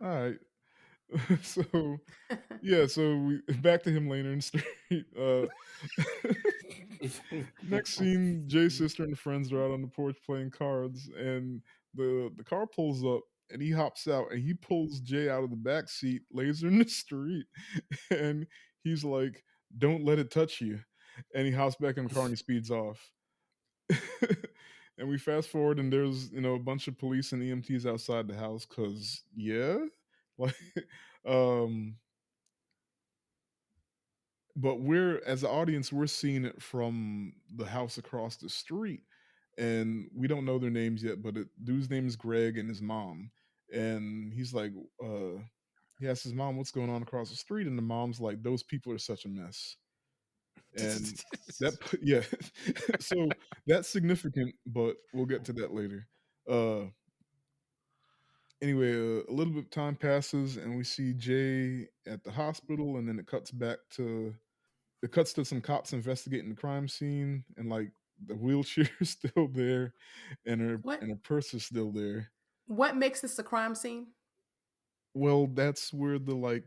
All right. So yeah, so we back to him laying in the street. Next scene, Jay's sister and friends are out on the porch playing cards, and the car pulls up, and he hops out, and he pulls Jay out of the back seat, lays her in the street, and he's like, "Don't let it touch you," and he hops back in the car and he speeds off. And we fast forward, and there's a bunch of police and EMTs outside the house, cause yeah, like, um, but we're as an audience we're seeing it from the house across the street, and we don't know their names yet, but dude's name is Greg and his mom, and he's like, he asks his mom what's going on across the street, and the mom's like, those people are such a mess, and yeah. So that's significant, but we'll get to that later. uh Anyway, a little bit of time passes, and we see Jay at the hospital, and then it cuts to some cops investigating the crime scene, and like the wheelchair is still there, and her What? and her purse is still there. What makes this a crime scene? Well, that's where the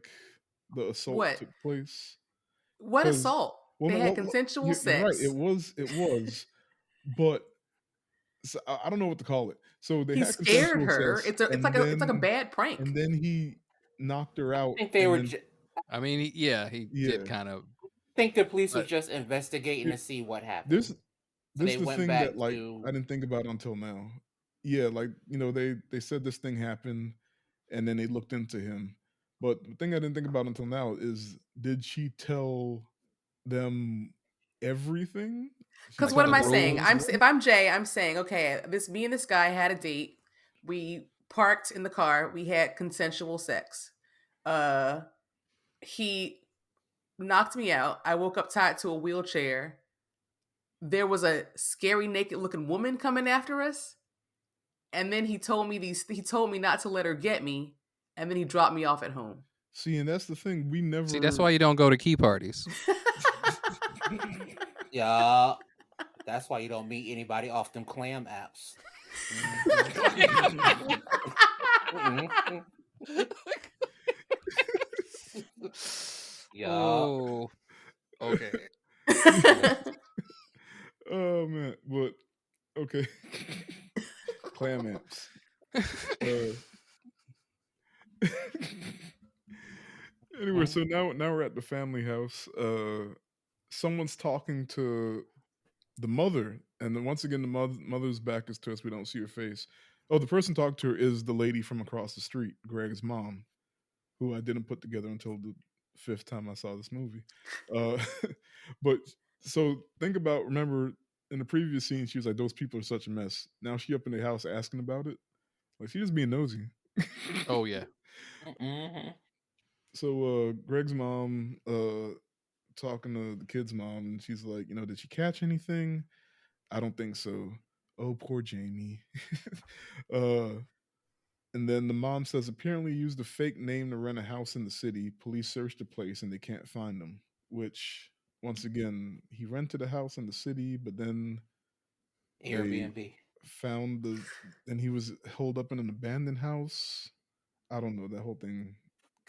assault What? took place. What Because assault? well, They no, had well, consensual you're right. sex. It was, but so, I don't know what to call it. So they He had scared consensual her. sex, It's like a bad prank. and then he knocked her I out, think they and were. then I mean, he did yeah, kind of, I think the police was but just investigating Here- to see what happened. this So this they is the went thing that back like I to. didn't think about until now. Yeah, like they said this thing happened, and then they looked into him. But the thing I didn't think about until now is, did she tell them everything? Because like what the am I Like saying? rules. If I'm Jay, I'm saying, okay, me and this guy had a date. We parked in the car. We had consensual sex. Uh, he knocked me out. I woke up tied to a wheelchair. There was a scary naked looking woman coming after us. And then he told me not to let her get me. And then he dropped me off at home. see, and that's the thing. We See, that's never. why you don't go to key parties. Yeah, that's why you don't meet anybody off them clam apps. Mhm. Yeah. Oh, okay. Oh man, but okay. Clam amps. Anyway, so now we're at the family house. Someone's talking to the mother, and then once again the mother's back is to us. We don't see her face. Oh, the person talking to her is the lady from across the street, Greg's mom, who I didn't put together until the fifth time I saw this movie. Uh, but so remember, in the previous scene, she was like, "Those people are such a mess." Now she up in the house asking about it. Like she just being nosy. Oh yeah. Mm-hmm. So Greg's mom talking to the kid's mom, and she's like, did she catch anything? I don't think so. Oh, poor Jamie. uh and then the mom says apparently used a fake name to rent a house in the city. Police searched the place and they can't find him. Which once again, he rented a house in the city, but then they Airbnb. found and he was holed up in an abandoned house. I don't know. That whole thing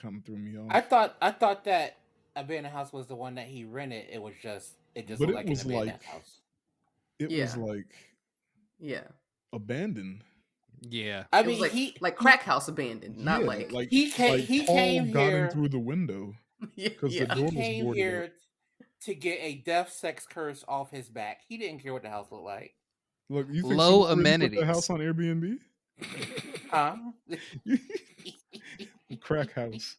kind of threw me I off. thought that abandoned house was the one that he rented. It just But looked like an abandoned house. it was Yeah. like Yeah. abandoned. Yeah. I It was mean, like crack house abandoned, not Yeah, like like he Paul came got in here. through the window because the yeah. He door was came boarded up. here to get a death sex curse off his back. He didn't care what the house looked like. Look, you think Low someone really put the house amenities. on Airbnb? Huh? Crack house.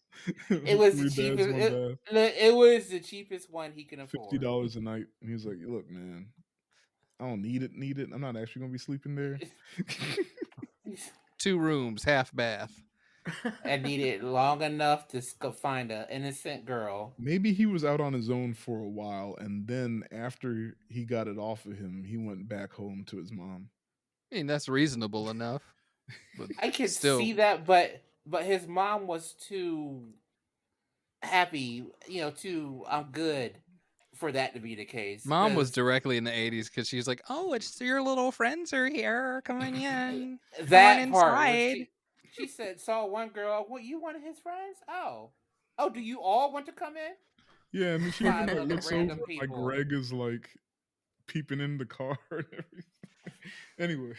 It was the 3 beds, cheapest. 1 bath, It was the cheapest one he can afford. $50 a night. And he was like, "Look, man, I don't need it. I'm not actually gonna be sleeping there." 2 rooms, half bath. I needed long enough to go find an innocent girl. Maybe he was out on his own for a while, and then after he got it off of him, he went back home to his mom. I mean, that's reasonable enough. But I could still, see that, but his mom was too happy, too good for that to be the case. Mom was 'cause directly in the 80s because she's like, "Oh, it's your little friends are here. Come on in. Come on that part when inside." she saw one girl. What, you one of his friends? Oh, do you all want to come in? Yeah, and then she even 5 like other looks over, random and, like people. Greg is like peeping in the car and everything. Anyway,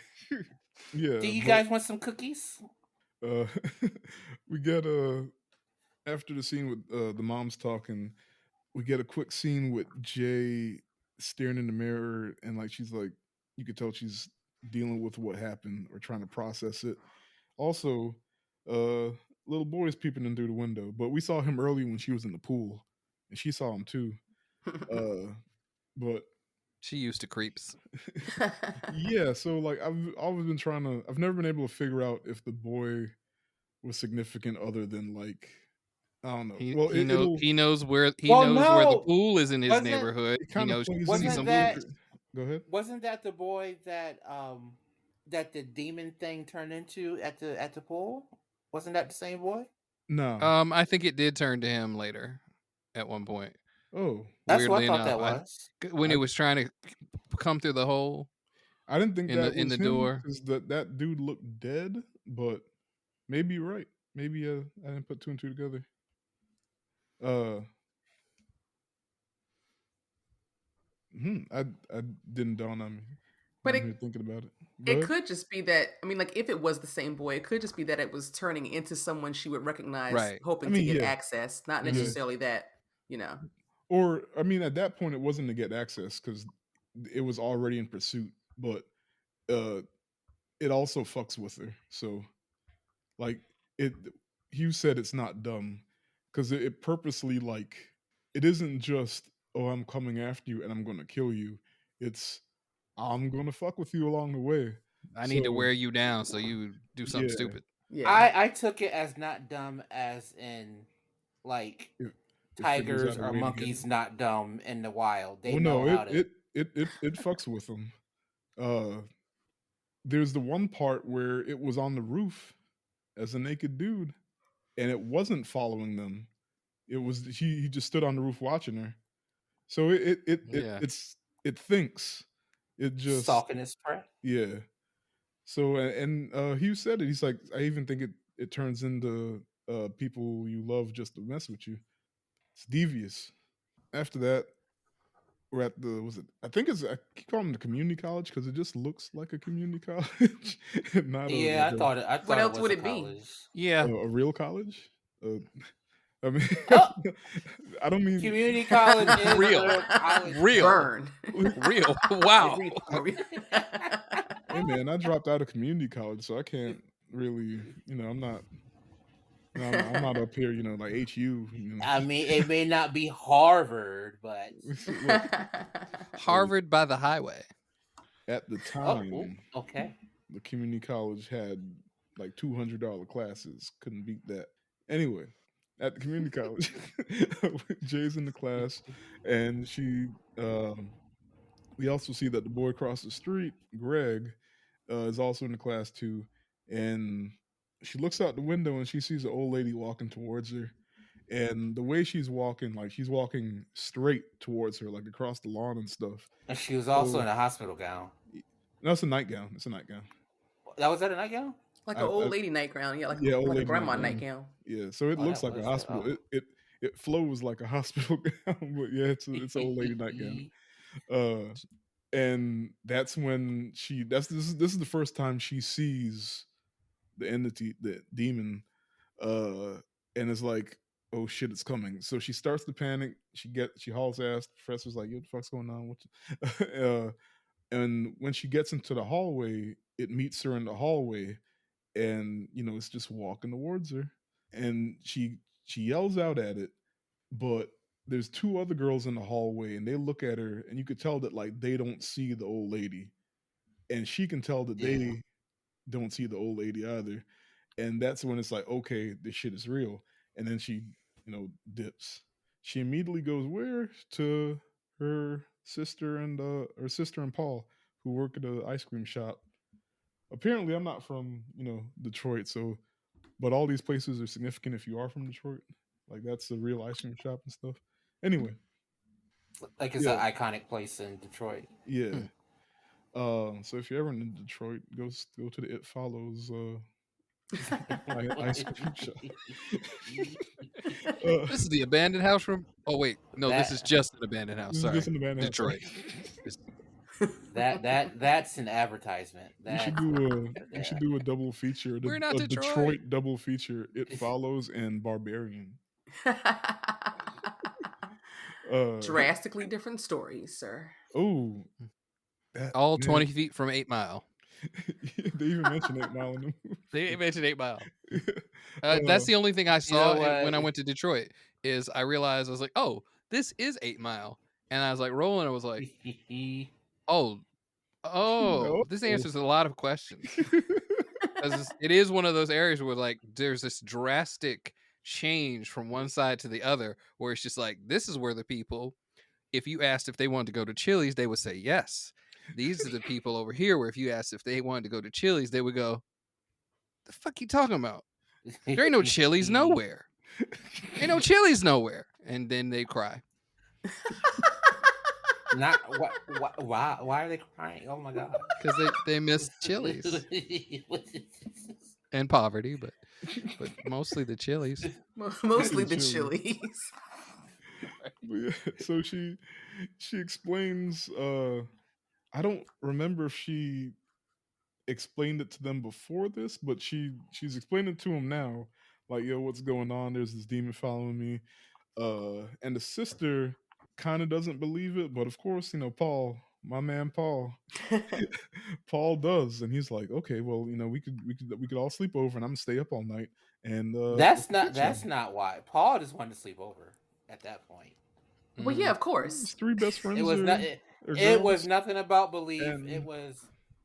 yeah. Do you but, guys want some cookies? we get after the scene with the moms talking, we get a quick scene with Jay staring in the mirror, and like she's like, you could tell she's dealing with what happened or trying to process it. Also, little boy's peeping in through the window, but we saw him early when she was in the pool, and she saw him too. But She used to creeps. yeah, so like I've never been able to figure out if the boy was significant other than like I don't know. He Well, he knows it'll he knows where Well, the no, pool is in his wasn't neighborhood. it He kind of knows plays she sees into wasn't some that boogers. Go ahead. wasn't that the boy that that the demon thing turned into at the pool? Wasn't that the same boy? No. I think it did turn to him later at one point. Oh, That's what I Weirdly thought enough, that was. when I he was trying to come through the hole I didn't think that in was the him door. because that dude looked dead, but maybe you're right. Maybe I didn't put two and two together. I didn't dawn on me. But I'm here thinking about it. Go it ahead. could just be that, I mean, like if it was the same boy, it could just be that it was turning into someone she would recognize, Right. I hoping to mean, get yeah, access, not Mhm. necessarily that, or I mean, at that point, it wasn't to get access because it was already in pursuit, but uh, it also fucks with her. So, like, it. Hugh said it's not dumb because it purposely like it isn't just oh I'm coming after you and I'm gonna kill you. It's I'm gonna fuck with you along the way. I need to So wear you down so you do something yeah, stupid. yeah. I took it as not dumb as in like it figures tigers out a or way to get monkeys him. not dumb in the wild. They Oh know no, how to. it fucks with them. There's the one part where it was on the roof as a naked dude, and it wasn't following them. It was he just stood on the roof watching her. So Yeah. it thinks. It just Soften his prey. yeah. So Hugh said it. He's like, I even think it turns into people you love just to mess with you. It's devious. After that, we're at I think I keep calling it the community college because it just looks like a community college, not Yeah, I What thought it else was would a it be? college. Yeah. a real college. I mean, Oh, I don't mean community college is Real. where college. Real. Burn. Real. Wow. hey man, I dropped out of community college, so I can't really, I'm not. No, I'm not up here, like HU. I mean, it may not be Harvard, but Look, Harvard by the highway. At the Oh, time, okay. the community college had like $200 classes. Couldn't beat that. Anyway, at the community college, Jay's in the class, and we also see that the boy across the street, Greg, is also in the class too, and she looks out the window and she sees an old lady walking towards her, and the way she's walking, like she's walking straight towards her, like across the lawn and stuff. And she was also So in a hospital gown. no, it's a nightgown. It's a nightgown. Was that a nightgown? Like I, an old I lady nightgown. Yeah, yeah, old like a lady grandma nightgown. nightgown. Yeah, so it Oh, looks that like a was hospital. oh. It flows like a hospital gown, but yeah, it's an old lady nightgown. Uh, and that's when this is the first time she sees the entity, the demon, uh, and it's like, oh shit, it's coming. So she starts to panic. She hauls ass. The professor's like, yo, what the fuck's going on? And when she gets into the hallway, it meets her in the hallway, and it's just walking towards her, and she yells out at it, but there's two other girls in the hallway, and they look at her, and you could tell that like they don't see the old lady, and she can tell that Yeah. they don't see the old lady either, and that's when it's like, okay, this shit is real. And then she dips. She immediately goes where? To her sister and Paul, who work at an ice cream shop. Apparently I'm not from Detroit, so but all these places are significant if you are from Detroit. Like that's the real ice cream shop and stuff. Anyway, Like it's yeah, an iconic place in Detroit. yeah. So if you're ever in Detroit, go to the It Follows ice cream shop. This is the abandoned house from. Oh wait, no, this is just an abandoned house. This is Sorry, just an abandoned Detroit. That's an advertisement. You should do a double feature. We're not a Detroit. double feature. It Follows and Barbarian. Drastically different stories, sir. Oh, All 20 feet from 8 Mile. They even mentioned 8 Mile in the movie. They mentioned 8 Mile. That's the only thing I saw when I went to Detroit. Is I realized I was like, oh, this is 8 Mile, and I was like, rolling. I was like, oh, this answers a lot of questions. It is one of those areas where like there's this drastic change from one side to the other, where it's just like, this is where the people, if you asked if they wanted to go to Chili's, they would say yes. These are the people over here where if you asked if they wanted to go to Chili's, they would go, the fuck you talking about? There ain't no Chili's nowhere. Ain't no Chili's nowhere. And then they cry. Not why are they crying? Oh my god! Because they miss Chili's and poverty, but mostly the Chili's. Mostly the Chili's. Yeah, so she explains. I don't remember if she explained it to them before this, but she's explained it to him now. Like, yo, what's going on? There's this demon following me. And the sister kind of doesn't believe it, but of course, Paul, my man Paul, Paul does, and he's like, okay, well, we could all sleep over, and I'm gonna stay up all night. And that's not why Paul just wanted to sleep over at that point. Well, yeah, of course. His three best friends. It was nothing about belief.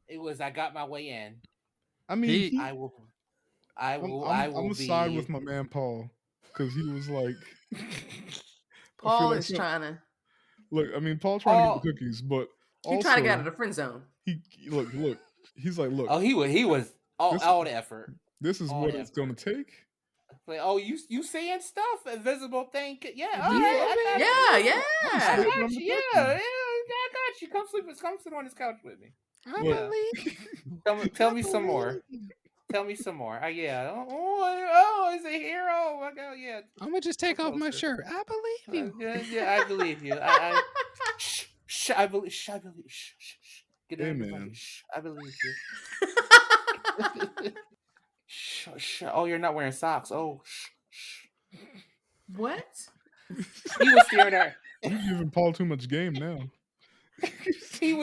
It was I got my way in. I mean, I'm gonna side with my man Paul, because he was like, Paul is trying to look. I mean, Paul trying to get the cookies, but he's trying to get out of the friend zone. He look. He's like, look. Oh, he was all the effort. This is what it's gonna take. Like, oh, you saying stuff, invisible thing? Yeah, I got you. Yeah, I got you. Come sit on this couch with me. I believe. Tell me some more. Tell me some more. Yeah. Oh, is it here? Oh my god, yeah. I'm gonna just take off my shirt. I believe you. Yeah, I believe you. Shh, I believe. Shh. Get in, man. Shh, I believe you. Shh. Oh, you're not wearing socks. Oh, shh. What? He was staring at her. You're giving Paul too much game now. There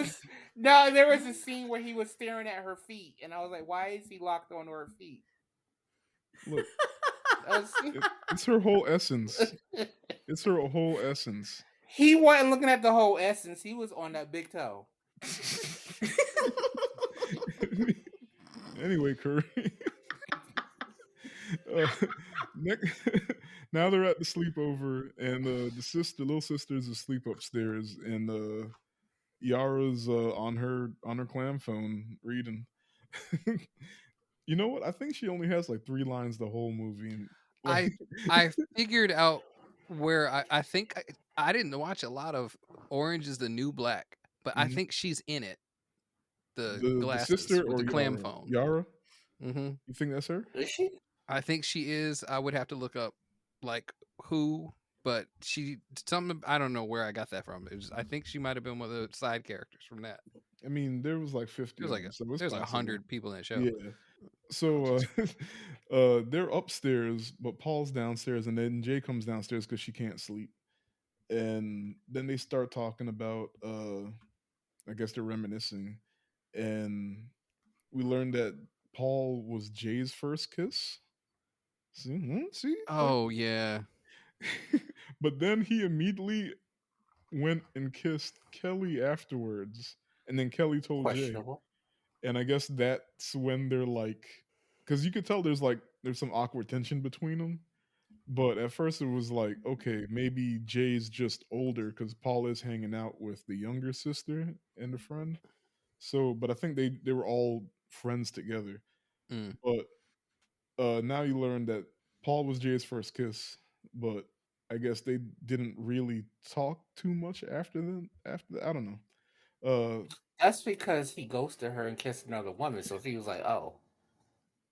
was a scene where he was staring at her feet, and I was like, why is he locked onto her feet? Look, it's her whole essence. It's her whole essence. He wasn't looking at the whole essence. He was on that big toe. Anyway, Curry. uh, now they're at the sleepover, and little sister's asleep upstairs, and Yara's on her clam phone reading. You know what? I think she only has like 3 lines the whole movie. And, like, I figured out where I think I didn't watch a lot of Orange is the New Black, but I Mhm. think she's in it. The the glasses sister with or the clam Yara? phone. Yara? Mm-hmm. You think that's her? Is she? I think she is. I would have to look up like who, but she something. I don't know where I got that from. I think she might have been one of the side characters from that. I mean, there was like 50 There's of like them, so it's there's like possible. 100 people in that show. Yeah. So they're upstairs, but Paul's downstairs, and then Jay comes downstairs because she can't sleep. And then they start talking about I guess they're reminiscing, and we learned that Paul was Jay's first kiss. See, like, Oh yeah. but then he immediately went and kissed Kelly afterwards, and then Kelly told Jay, Questionable. and I guess that's when they're like, because you could tell there's some awkward tension between them. But at first it was like, okay, maybe Jay's just older because Paul is hanging out with the younger sister and a friend. So, but I think they were all friends together. Mm. But now you learn that Paul was Jay's first kiss, but I guess they didn't really talk too much after then. After that, I don't know. That's because he ghosted her and kissed another woman, so he was like, "Oh,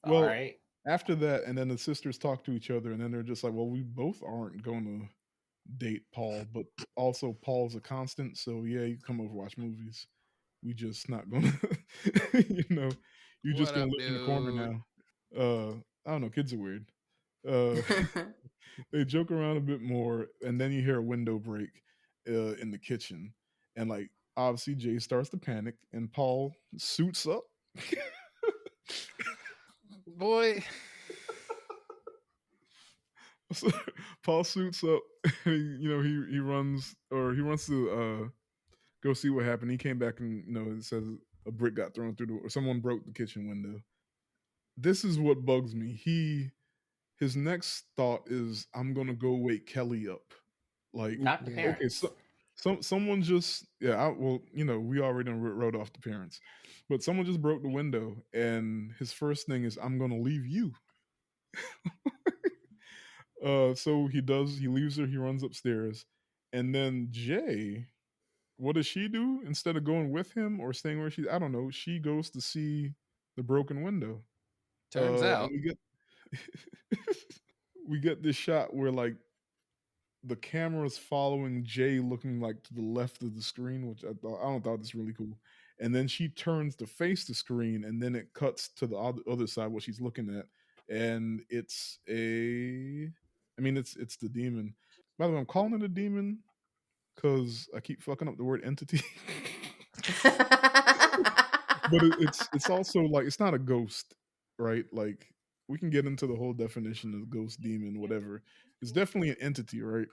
all Well, right." after that, and then the sisters talk to each other, and then they're just like, "Well, we both aren't going to date Paul, but also Paul's a constant, so yeah, you come over watch movies. We just not gonna, you know, you're just What gonna up, live in the corner dude? now." I don't know, kids are weird. Uh, they joke around a bit more, and then you hear a window break in the kitchen, and like obviously Jay starts to panic, and Paul suits up. Boy. So, Paul suits up. He runs, or he wants to go see what happened. He came back and it says a brick got thrown through the, or someone broke the kitchen window. This is what bugs me. His next thought is, I'm gonna go wake Kelly up. Like, Not the Yeah. okay, parents. someone just, we already done wrote off the parents, but someone just broke the window, and his first thing is, I'm gonna leave you. So he does. He leaves her. He runs upstairs, and then Jay, what does she do instead of going with him or staying where she? I don't know. She goes to see the broken window. Turns And out. we get we get this shot where like the camera's following Jay, looking like to the left of the screen, which I don't thought this really cool. And then she turns to face the screen, and then it cuts to the other side what she's looking at, and it's it's the demon. By the way, I'm calling it a demon because I keep fucking up the word entity. But it's also like, it's not a ghost, right? Like, we can get into the whole definition of ghost, demon, whatever. It's definitely an entity, right?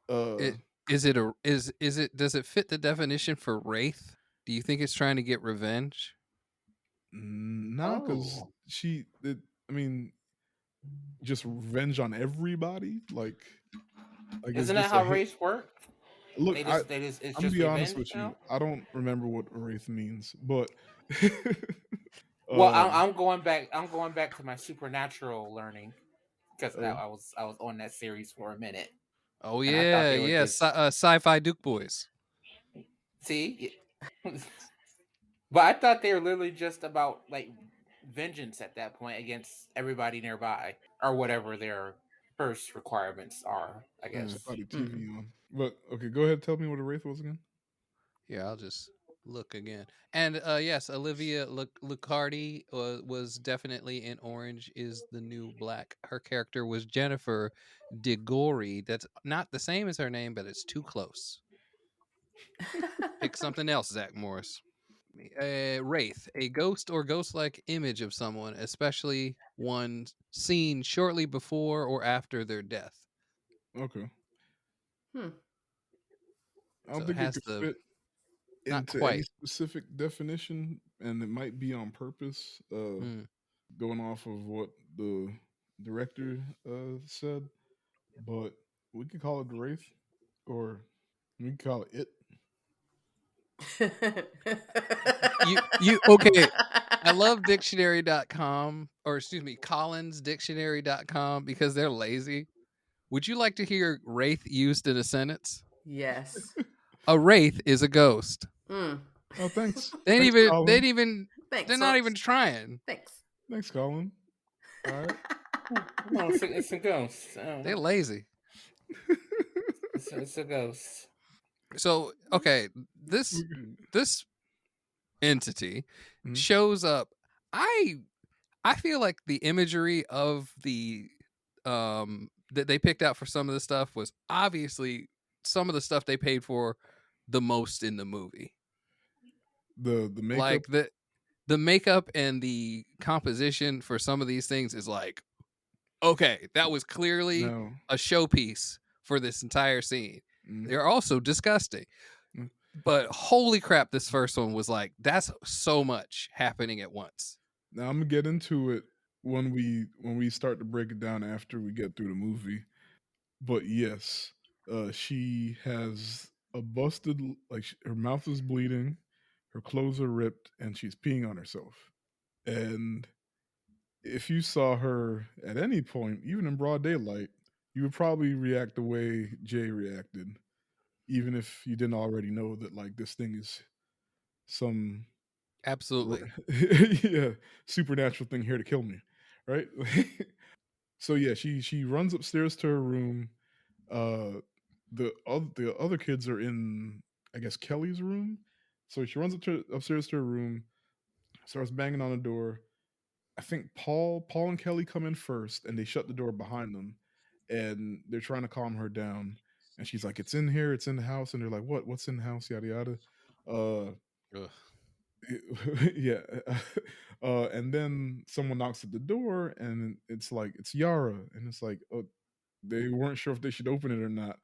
It is it does it fit the definition for wraith? Do you think it's trying to get revenge? Nah, because Oh, I mean, just revenge on everybody. Like it's isn't that just a how hit. race work? Look, It's I'm gonna just be honest revenge with you. now. I don't remember what wraith means, but Well, uh, I'm going back. I'm going back to my supernatural learning because oh, I was on that series for a minute, Oh and I thought yeah, they were yeah. just Sci-fi Duke boys. see. But I thought they were literally just about like vengeance at that point against everybody nearby or whatever their first requirements are. I Mm. I guess. thought the Mm. TV on. But okay, go ahead. Tell me what a wraith was again. Yeah, I'll just look again. And yes, Olivia Lucardi was definitely in Orange is the New Black. Her character was Jennifer DeGory. That's not the same as her name, but it's too close. Pick something else, Zach Morris. A wraith, a ghost or ghost-like image of someone, especially one seen shortly before or after their death. Okay, Hmm. I don't So it think it has could the fit Not into any quite. specific definition, and it might be on purpose, Mm. going off of what the director said. But we could call it the Wraith, or we could call it. You okay. I love dictionary.com, or excuse me, collinsdictionary.com, because they're lazy. Would you like to hear wraith used in a sentence? Yes. A wraith is a ghost. Mm. Oh, thanks. They ain't Thanks, even Colin. they ain't even Thanks. they're not folks. even trying. Thanks. Thanks, Colin. All right. No, it's a ghost. They're lazy. It's a ghost. So okay, this entity shows up. I feel like the imagery of the that they picked out for some of the stuff was obviously some of the stuff they paid for the most in the movie. The makeup, like the makeup and the composition for some of these things is like, okay, that was clearly a showpiece for this entire scene. They're also disgusting. But holy crap, this first one was like, that's so much happening at once. Now I'm gonna get into it when we start to break it down after we get through the movie. But yes, she has a busted, like her mouth is bleeding, her clothes are ripped, and she's peeing on herself. And if you saw her at any point, even in broad daylight, you would probably react the way Jay reacted, even if you didn't already know that like this thing is some absolutely yeah, supernatural thing here to kill me, right? So yeah, she runs upstairs to her room. The other kids are in, I guess, Kelly's room. So she runs upstairs to her room, starts banging on the door. I think Paul and Kelly come in first, and they shut the door behind them, and they're trying to calm her down. And she's like, "It's in here, it's in the house," and they're like, "What's in the house?" Yada yada. Yeah. And then someone knocks at the door, and it's like it's Yara, and it's like, oh, they weren't sure if they should open it or not,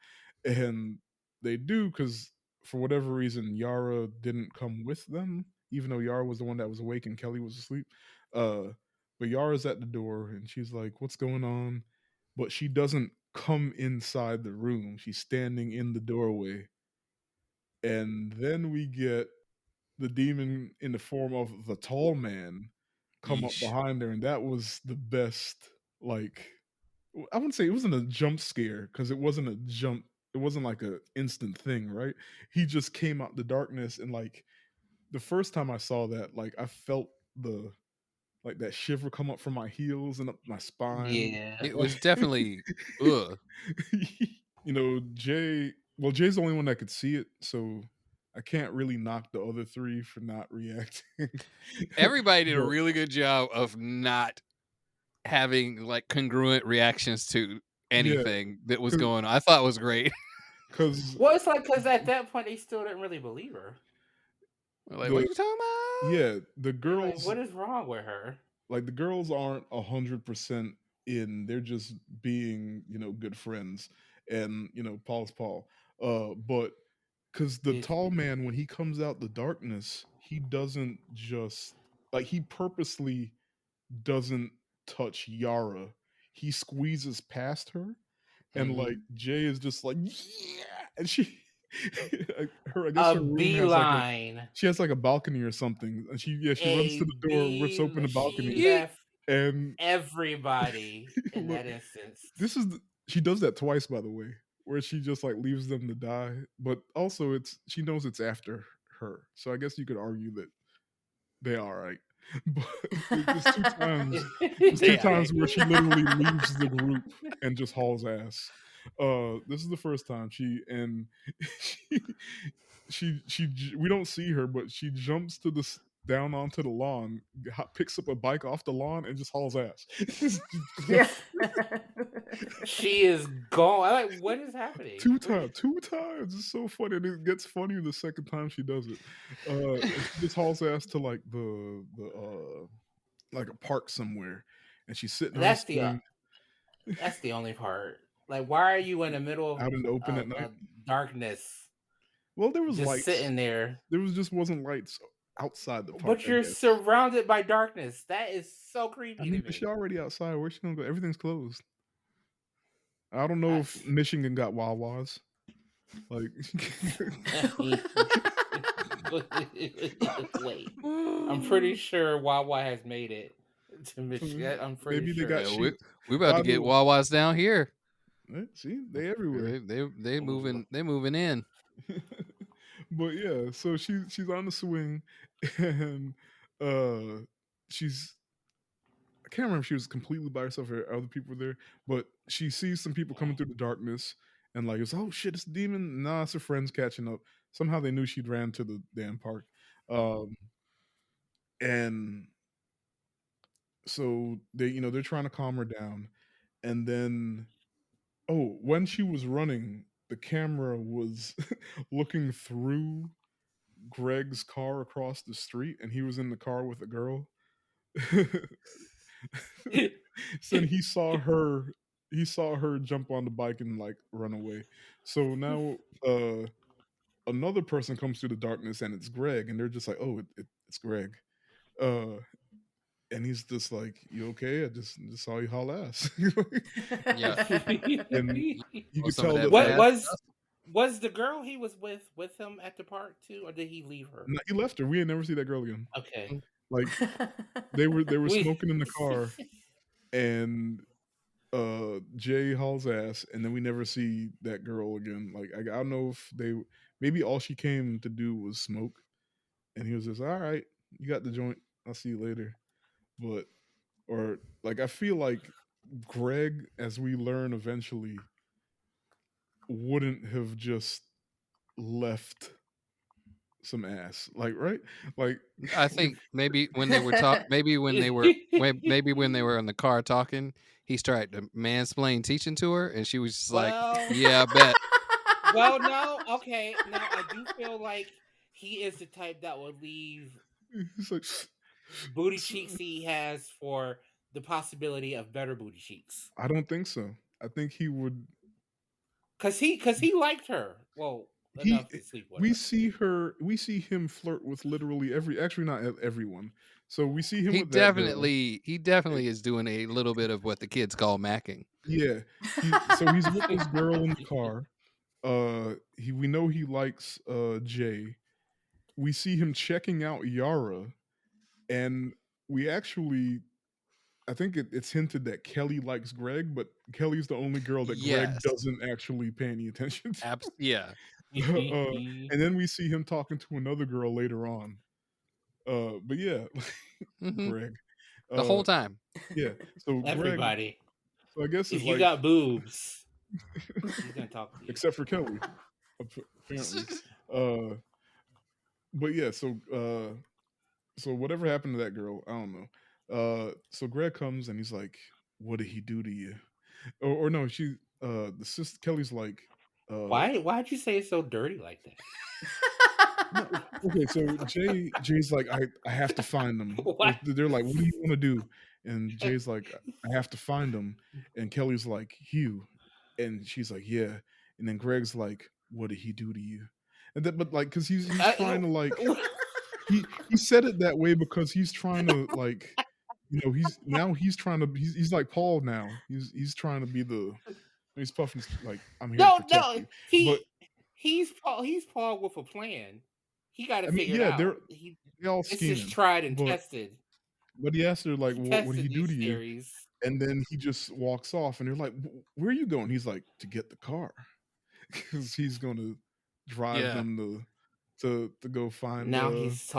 and they do because for whatever reason Yara didn't come with them, even though Yara was the one that was awake and Kelly was asleep. But Yara's at the door, and she's like, "What's going on?" But she doesn't come inside the room. She's standing in the doorway, and then we get the demon in the form of the tall man come up behind her, and that was the best. Like, I wouldn't say it wasn't a jump scare because it wasn't a jump. It wasn't like a instant thing, right? He just came out the darkness, and like the first time I saw that, like I felt the like that shiver come up from my heels and up my spine. Yeah, it was definitely ugh. You know, Jay's the only one that could see it, so I can't really knock the other three for not reacting. Everybody did a really good job of not having like congruent reactions to anything that was going on. I thought it was great. Because it's like at that point they still didn't really believe her. Like, what are you talking about? Yeah, the girls. Like, what is wrong with her? Like the girls aren't 100% in. They're just being, good friends, and Paul's Paul. But because the tall man, when he comes out the darkness, he doesn't just like he purposely doesn't touch Yara. He squeezes past her, and like Jay is just like, yeah, and she. I guess her room beeline. she has like a balcony or something, and she runs to the door, rips open the balcony, and everybody in that instance. She does that twice, by the way, where she just like leaves them to die, but also she knows it's after her, so I guess you could argue that they are right. But there's two times where she literally leaves the group and just hauls ass. This is the first time she we don't see her, but she jumps down onto the lawn, picks up a bike off the lawn, and just hauls ass. Yeah. She is gone. I'm like, what is happening? Two times. It's so funny, and it gets funnier the second time she does it. She just hauls ass to like the like a park somewhere, and she's sitting. That's the only part. Like, why are you in the middle of out in the open at night? Darkness? Well, there was just lights. sitting there. There wasn't lights outside the park. But you're surrounded by darkness. That is so creepy to me. She's already outside. Where's she gonna go? Everything's closed. I don't know if Michigan got Wawas. Like, wait, I'm pretty sure Wawa has made it to Michigan. I'm pretty maybe sure. they got sheep. We're about to get Wawas down here. See, they everywhere. They moving in. But yeah, so she's on the swing, and she's, I can't remember if she was completely by herself or other people were there, but she sees some people coming through the darkness, and like, it's, oh shit, it's a demon. Nah, it's her friends catching up. Somehow they knew she'd ran to the damn park, and so they're trying to calm her down, and then when she was running, the camera was looking through Greg's car across the street, and he was in the car with a girl. So he saw her jump on the bike and like run away. So now another person comes through the darkness, and it's Greg, and they're just like, oh, it's Greg. And he's just like, you okay? I just saw you haul ass. Yeah. And you could tell that what was the girl he was with him at the park too, or did he leave her? No, he left her. We ain't never see that girl again. Okay. Like, they were smoking in the car, and Jay hauls ass, and then we never see that girl again. Like, I don't know if maybe all she came to do was smoke, and he was just, all right, you got the joint, I'll see you later. But, or like, I feel like Greg, as we learn eventually, wouldn't have just left some ass, like, right? Like, I think maybe when they were maybe when they were in the car talking, he started to mansplain teaching to her, and she was just like, yeah, I bet. Well, no, okay. Now I do feel like he is the type that would leave he's like, booty cheeks he has for the possibility of better booty cheeks. I don't think so. I think he would, cause he liked her. Well, enough to sleep with. We see him flirt with literally actually not everyone. So we see him. He definitely is doing a little bit of what the kids call macking. Yeah. So he's with this girl in the car. We know he likes Jay. We see him checking out Yara, and we actually, I think it's hinted that Kelly likes Greg, but Kelly's the only girl that Greg doesn't actually pay any attention to. Yeah. And then we see him talking to another girl later on. But yeah, Greg. The whole time. Yeah. So everybody. Greg, so I guess if you got boobs, he's gonna talk to you. Except for Kelly, apparently. But yeah, so whatever happened to that girl, I don't know. So Greg comes and he's like, "What did he do to you?" Or no, the sister Kelly's like, why'd you say it so dirty like that? No, okay, so Jay's like, I have to find them. They're like, what do you want to do? And Jay's like, I have to find them. And Kelly's like, Hugh. And she's like, yeah. And then Greg's like, what did he do to you? And then, but like, because he's trying to like, he said it that way because he's trying to like, he's trying to, he's like Paul now. He's trying to be he's puffing like, I'm here to protect you. He's Paul with a plan. He got to figure it out. They all scheming. This is tried and tested. But he asked her like, "What did he do to you?" And then he just walks off, and they're like, "Where are you going?" He's like, "To get the car," because he's going to drive them to go find. Now he's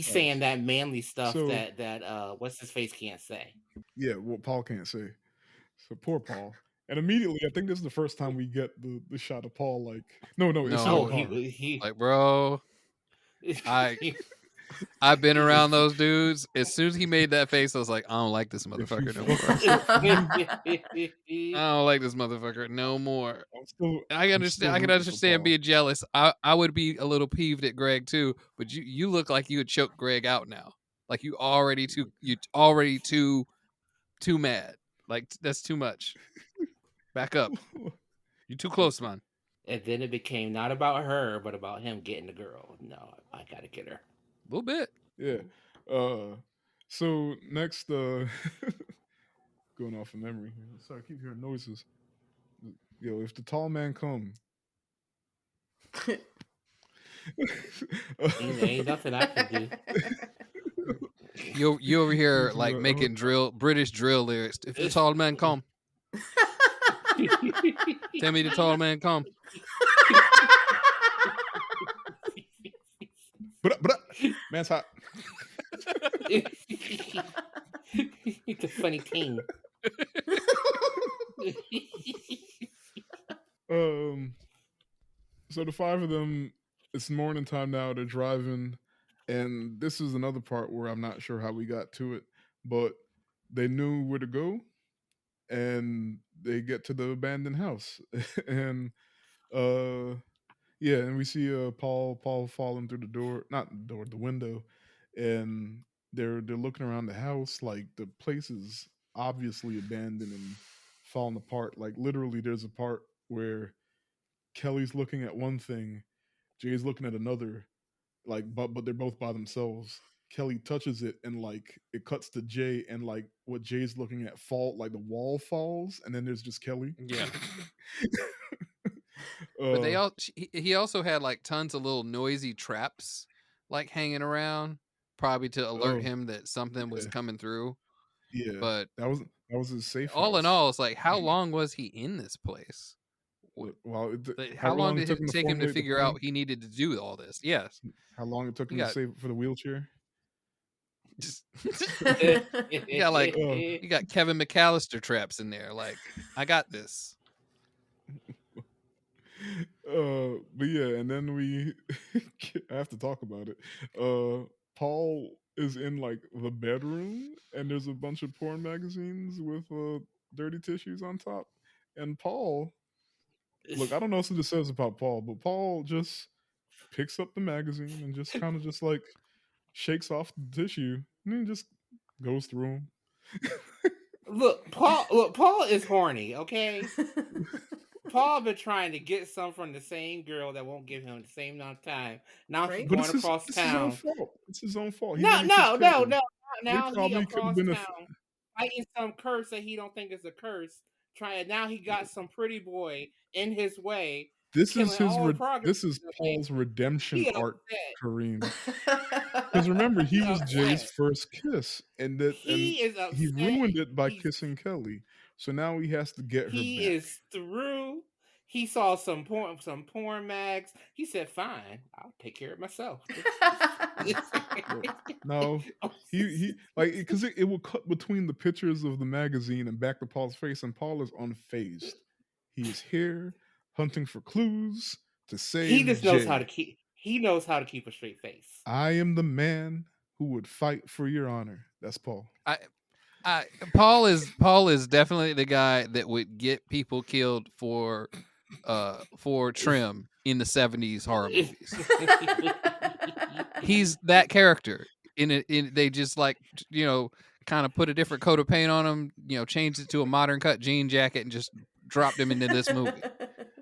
saying that manly stuff that what's his face can't say. Yeah, what Paul can't say. So poor Paul. And immediately, I think this is the first time we get the shot of Paul. Like, no, it's not he like, bro, I've been around those dudes. As soon as he made that face, I was like, I don't like this motherfucker no more. I don't like this motherfucker no more. I can understand being jealous. I would be a little peeved at Greg too, but you look like you would choke Greg out now. Like you already too mad. Like that's too much. Back up. You're too close, man. And then it became not about her, but about him getting the girl. No, I gotta get her. A little bit. Yeah. So next, going off of memory here. Sorry, I keep hearing noises. Yo, if the tall man come, Ain't nothing I can do. You over here This is like making British drill lyrics. If the tall man come, tell me the tall man come. man's hot. It's a funny thing. So the five of them, it's morning time now. They're driving, and this is another part where I'm not sure how we got to it, but they knew where to go, and they get to the abandoned house, and uh, yeah, and we see Paul falling through the door, not the door, the window, and they're looking around the house like the place is obviously abandoned and falling apart. Like literally, there's a part where Kelly's looking at one thing, Jay's looking at another, like but they're both by themselves. Kelly touches it and like it cuts to Jay and like what Jay's looking at fall like the wall falls and then there's just Kelly. Yeah. But they all he also had like tons of little noisy traps like hanging around, probably to alert him that something was coming through. Yeah, but that was his safe all house. in all, it's like how long was he in this place? Well, how long did it take him to figure out he needed to do all this? Yes. How long it took him to save for the wheelchair? You got like you got Kevin McAllister traps in there. Like, I got this. But yeah, and then I have to talk about it. Paul is in like the bedroom, and there's a bunch of porn magazines with dirty tissues on top. And Paul, look, I don't know what this says about Paul, but Paul just picks up the magazine and just kind of just like shakes off the tissue, and then just goes through them. Look, Paul is horny. Okay. Paul been trying to get some from the same girl that won't give him the same amount of time. Now he's going across town. It's his own fault. No. Now he across town fighting some curse that he don't think is a curse. Now he got some pretty boy in his way. This is Paul's redemption arc, Karreem. Because remember, he was Jay's first kiss, and he ruined it by kissing Kelly. So now he has to get her back. He is through. He saw some porn mags. He said, "Fine, I'll take care of myself." No, he like because it will cut between the pictures of the magazine and back to Paul's face, and Paul is unfazed. He is here hunting for clues to save. He just knows how to keep. He knows how to keep a straight face. I am the man who would fight for your honor. That's Paul. Paul is definitely the guy that would get people killed for trim in the 70s horror movies. He's that character. They just like, kind of put a different coat of paint on him, changed it to a modern cut jean jacket and just dropped him into this movie.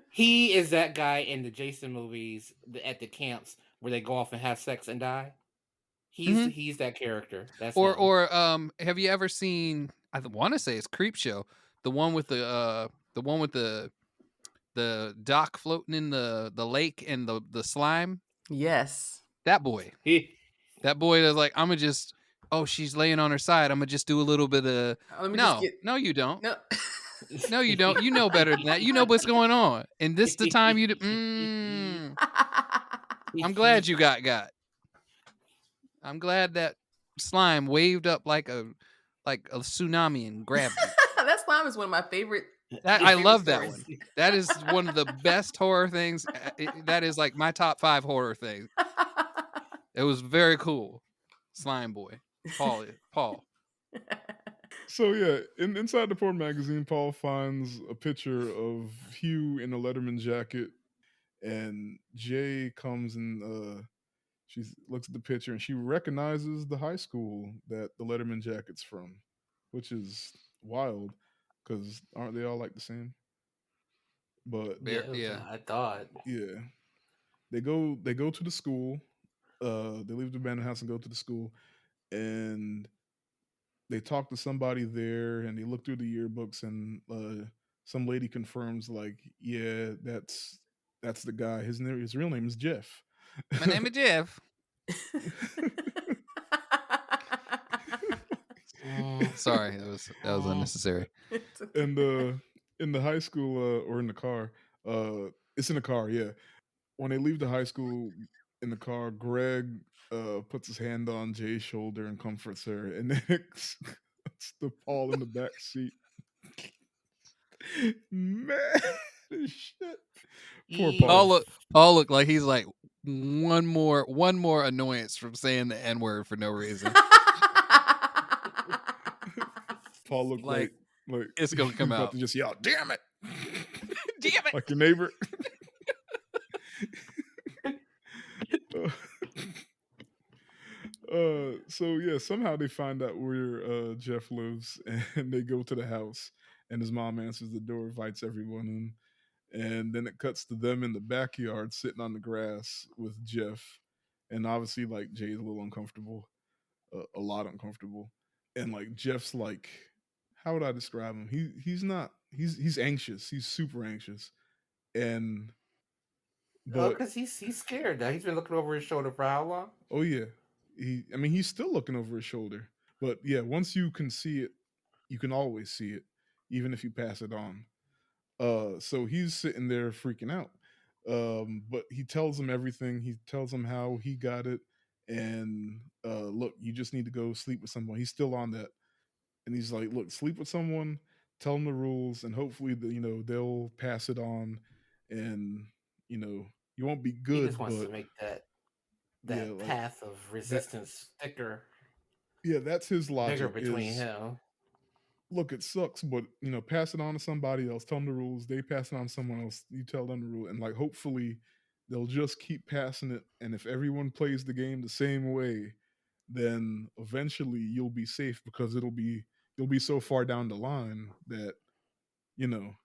He is that guy in the Jason movies at the camps where they go off and have sex and die. He's that character. That's or have you ever seen? I want to say it's Creepshow, the one with the dock floating in the lake and the slime. Yes, that boy. That boy is like, I'm gonna just. Oh, she's laying on her side. I'm gonna just do a little bit of. No, you don't. No. No, you don't. You know better than that. You know what's going on. And this the time you. I'm glad you got. I'm glad that slime waved up like a tsunami and grabbed me. That slime is one of my favorite. I love that one. That is one of the best horror things. That is like my top 5 horror things. It was very cool. Slime boy, Paul. So yeah, inside the porn magazine, Paul finds a picture of Hugh in a Letterman jacket, and Jay comes and she looks at the picture and she recognizes the high school that the Letterman jacket's from, which is wild because aren't they all like the same? But Yeah, Yeah. I thought. yeah, they go to the school. They leave the abandoned house and go to the school, and they talk to somebody there, and they look through the yearbooks, and some lady confirms, like, yeah, that's the guy. His real name is Jeff. My name is Jeff. Sorry, that was unnecessary. It's okay. And in the high school, or in the car, it's in the car, yeah. When they leave the high school in the car, Greg puts his hand on Jay's shoulder and comforts her, and then it's the Paul in the back seat. Man, shit. Poor Paul. Paul look like he's like one more annoyance from saying the N word for no reason. Paul looked like it's gonna he come was about out. to just yell, "Damn it!" Damn it! Like your neighbor. So yeah, somehow they find out where Jeff lives, and they go to the house, and his mom answers the door, invites everyone in, and then it cuts to them in the backyard sitting on the grass with Jeff, and obviously like Jay's a little uncomfortable, a lot uncomfortable, and like Jeff's like, how would I describe him? He's not he's anxious, he's super anxious, and Oh, but because he's scared now. He's been looking over his shoulder for how long? oh yeah, I mean he's still looking over his shoulder, but yeah, once you can see it, you can always see it, even if you pass it on. So he's sitting there freaking out. But he tells him everything. He tells him how he got it, and look, you just need to go sleep with someone. He's still on that, and he's like, look, sleep with someone, tell them the rules, and hopefully, they'll pass it on, and you know, you won't be He just good, wants to but make yeah, that like path of that. resistance thicker Yeah, that's his bigger logic. between Is him. look, it sucks, but pass it on to somebody else. Tell them the rules. They pass it on to someone else. You tell them the rule, and like hopefully they'll just keep passing it. And if everyone plays the game the same way, then eventually you'll be safe because you'll be so far down the line that you know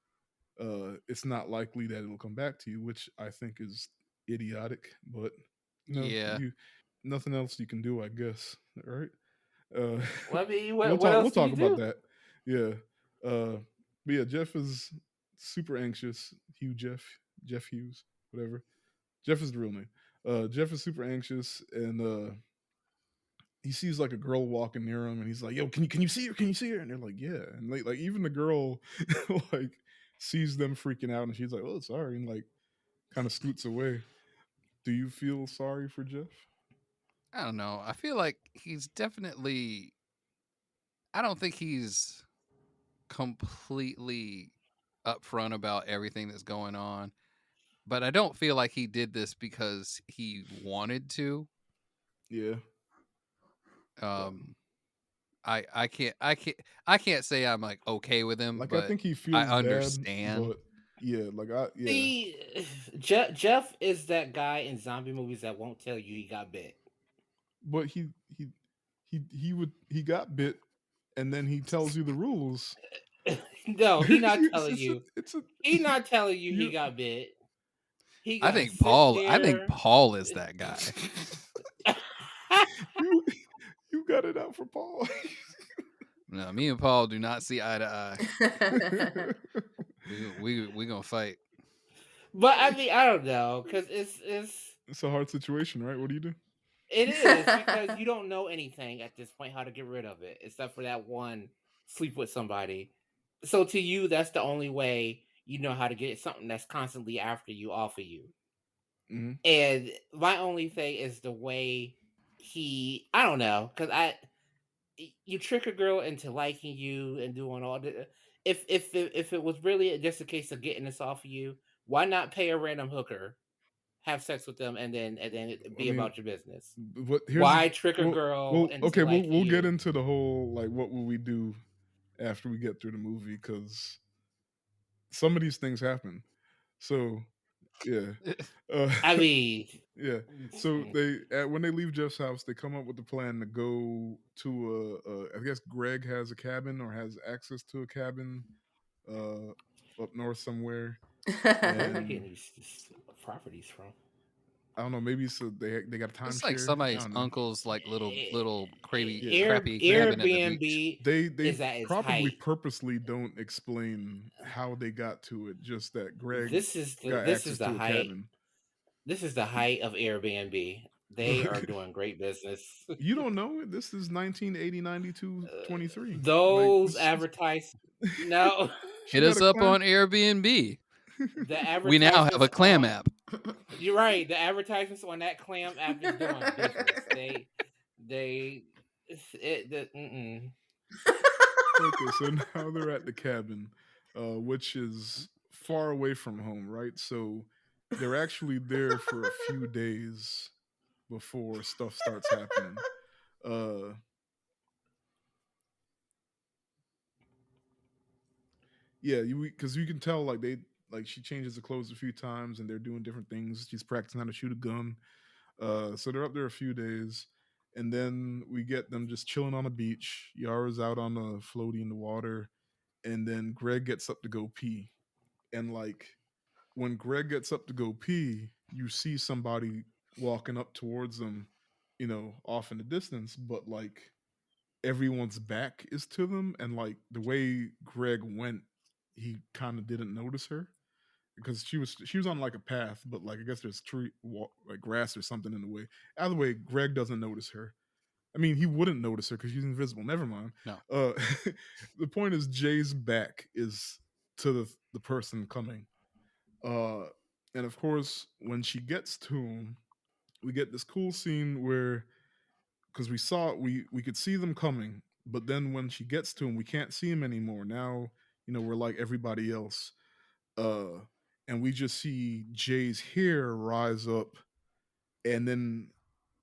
it's not likely that it'll come back to you, which I think is idiotic. But Yeah. you nothing else you can do, I guess. All right. Well, I mean, we'll what talk. We'll else do talk you about do? that. Yeah. But yeah, Jeff is super anxious. Jeff Hughes, whatever. Jeff is the real name. Jeff is super anxious, and he sees like a girl walking near him, and he's like, "Yo, can you see her? Can you see her?" And they're like, "Yeah." And like even the girl like sees them freaking out, and she's like, "Oh, sorry," and like kind of scoots away. Do you feel sorry for Jeff? I don't know. I feel like he's definitely. I don't think he's completely upfront about everything that's going on, but I don't feel like he did this because he wanted to. Yeah. Um, I can't say I'm like okay with him, Like I but think he I feels bad, understand. but yeah, like yeah. See, Jeff is that guy in zombie movies that won't tell you he got bit. But he got bit, and then he tells you the rules. No, he not telling it's a, you. it's a He not telling you he you got bit. He I gotta think sit Paul. I think there. Paul is that guy. you you got it out for Paul. No, me and Paul do not see eye to eye. We gonna fight. But I mean, I don't know, because It's a hard situation, right? What do you do? it is because you don't know anything at this point how to get rid of it, except for that one sleep with somebody. So to you, that's the only way you know how to get something that's constantly after you off of you. Hmm. And my only thing is the way I don't know, because you trick a girl into liking you and doing all the. If it was really just a case of getting this off of you, why not pay a random hooker, have sex with them, and then I be mean, about your business? but here's Why trick a girl well into okay, liking we'll get you? into the whole like what will we do after we get through the movie, because some of these things happen. So yeah. Uh, I mean, yeah. So when they leave Jeff's house, they come up with the plan to go to I guess Greg has a cabin or has access to a cabin up north somewhere. Where are they And getting these properties from? I don't know, maybe so they got a timeshare. It's like I somebody's don't know. uncle's like little crappy cabin at the beach. Airbnb They is at its probably height. purposely don't explain how they got to it. Just that Greg This is got access to a height. cabin. This is the height of Airbnb. They are doing great business. You don't know it. This is 1980, 92, 23. Those Like, advertise no. Hit us up on Airbnb. The We now have a clam app. You're right. The advertisements on that clam app is doing business. Okay, so now they're at the cabin, which is far away from home, right? So they're actually there for a few days before stuff starts happening. Yeah, because you can tell like she changes the clothes a few times and they're doing different things. She's practicing how to shoot a gun. So they're up there a few days, and then we get them just chilling on a beach. Yara's out on a floaty in the water, and then Greg gets up to go pee. And like when Greg gets up to go pee, you see somebody walking up towards them, off in the distance, but like everyone's back is to them, and like the way Greg went, he kind of didn't notice her because she was on like a path, but like I guess there's like grass or something in the way. Either way, Greg doesn't notice her. I mean, he wouldn't notice her because she's invisible. Never mind. No. The point is Jay's back is to the person coming. And of course, when she gets to him, we get this cool scene where, because we could see them coming, but then when she gets to him, we can't see him anymore. Now, we're like everybody else. And we just see Jay's hair rise up, and then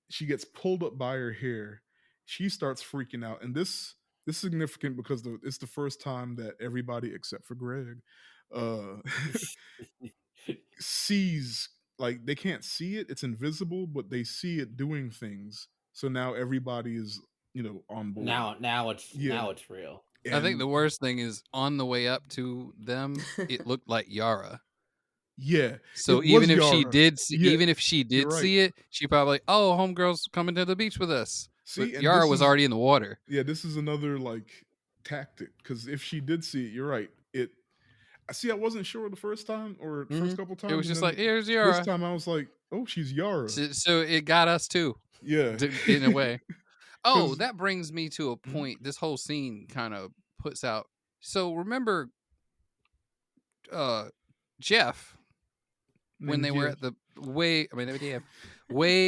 she gets pulled up by her hair. She starts freaking out, and this is significant because it's the first time that everybody except for Greg sees, like, they can't see it; it's invisible, but they see it doing things. So now everybody is, on board. Now it's real. I think the worst thing is on the way up to them, it looked like Yara. Yeah. So even if she did see it, she probably, homegirl's coming to the beach with us. See, but Yara was already in the water. Yeah, this is another like tactic, because if she did see it, you're right. I wasn't sure the first time or first couple times. It was just like, here's Yara. This time I was like, oh, she's Yara. So it got us too. Yeah. In a way. Oh, that brings me to a point. This whole scene kind of puts out. So remember Jeff, when they were at the way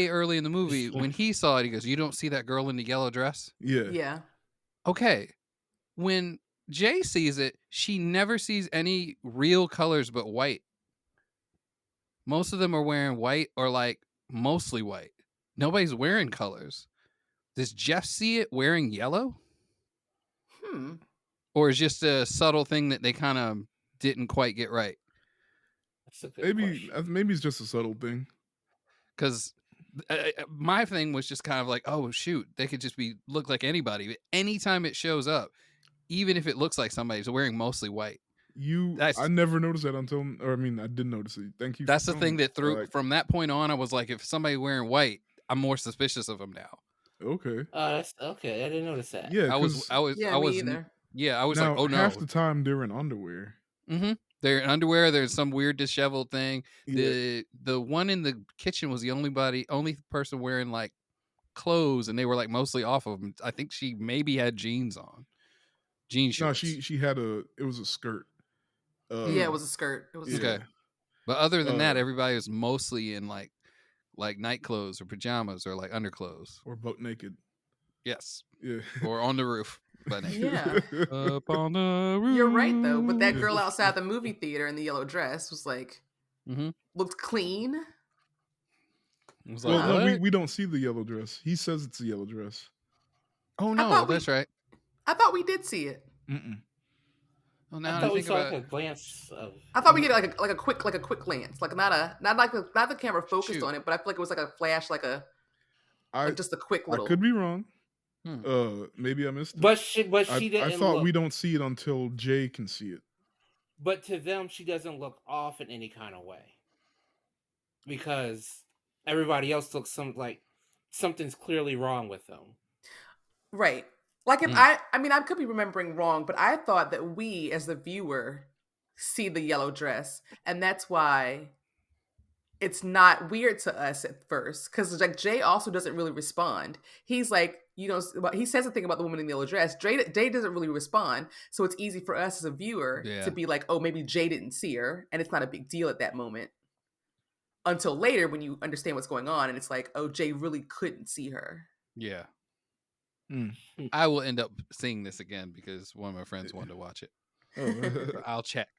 early in the movie, when he saw it, he goes, "You don't see that girl in the yellow dress?" Yeah. Yeah. Okay. When Jay sees it, she never sees any real colors but white. Most of them are wearing white or like mostly white. Nobody's wearing colors. Does Jeff see it wearing yellow? Or is just a subtle thing that they kind of didn't quite get right? Maybe it's just a subtle thing. Because my thing was just kind of like, oh shoot, they could just look like anybody. But anytime it shows up, even if it looks like somebody's wearing mostly white, I never noticed that I did notice it. Thank you. That's the thing that from that point on, I was like, if somebody wearing white, I'm more suspicious of them now. Okay. That's okay. I didn't notice that. Yeah, I was either. Yeah, I was now, like, oh no. Half the time they're in underwear. Mm-hmm. They're in underwear. There's some weird disheveled thing. Yeah. The one in the kitchen was the only person wearing like clothes, and they were like mostly off of them. I think she maybe had jeans on. Jean shorts. No, she had it was a skirt. Yeah, it was a skirt. It was okay. But other than that, everybody was mostly in like night clothes or pajamas or like underclothes. Or butt naked. Yes. Yeah. Or on the roof. Yeah. Up on the roof. You're right though, but that girl outside the movie theater in the yellow dress was like looked clean. Was well, like, no, we don't see the yellow dress. He says it's a yellow dress. Oh no, that's right. I thought we did see it. Well, now I thought we saw like a glance of. I thought we get like a quick glance, like not the camera focused on it, but I feel like it was like a flash, like just a quick little. I could be wrong. Maybe I missed it. But she didn't. I thought we don't see it until Jay can see it. But to them, she doesn't look off in any kind of way because everybody else looks like something's clearly wrong with them. Right. Like if Mm. I mean I could be remembering wrong, but I thought that we as the viewer see the yellow dress, and that's why it's not weird to us at first, because like Jay also doesn't really respond. He's like, he says a thing about the woman in the yellow dress. Jay doesn't really respond, so it's easy for us as a viewer Yeah. to be like, oh, maybe Jay didn't see her, and it's not a big deal at that moment. Until later, when you understand what's going on, and it's like, oh, Jay really couldn't see her. Yeah. Mm. I will end up seeing this again because one of my friends wanted to watch it. Oh, I'll check.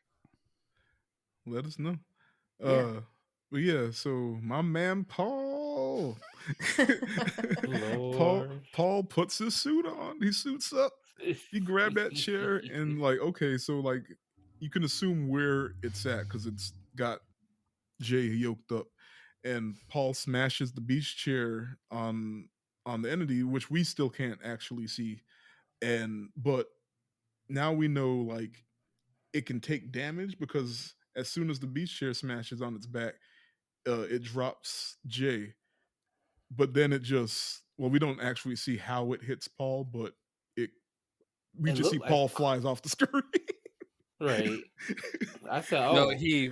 let us know. Yeah. But yeah, so my man Paul, Lord. Paul puts his suit on. He suits up. He grabbed that chair and like, okay, so like you can assume where it's at because it's got Jay yoked up, and Paul smashes the beach chair on the entity, which we still can't actually see. But now we know like it can take damage because as soon as the beach chair smashes on its back, it drops Jay. But then it just we don't actually see how it hits Paul, but it we It just see looked like Paul flies off the screen. right. I said, No, oh, he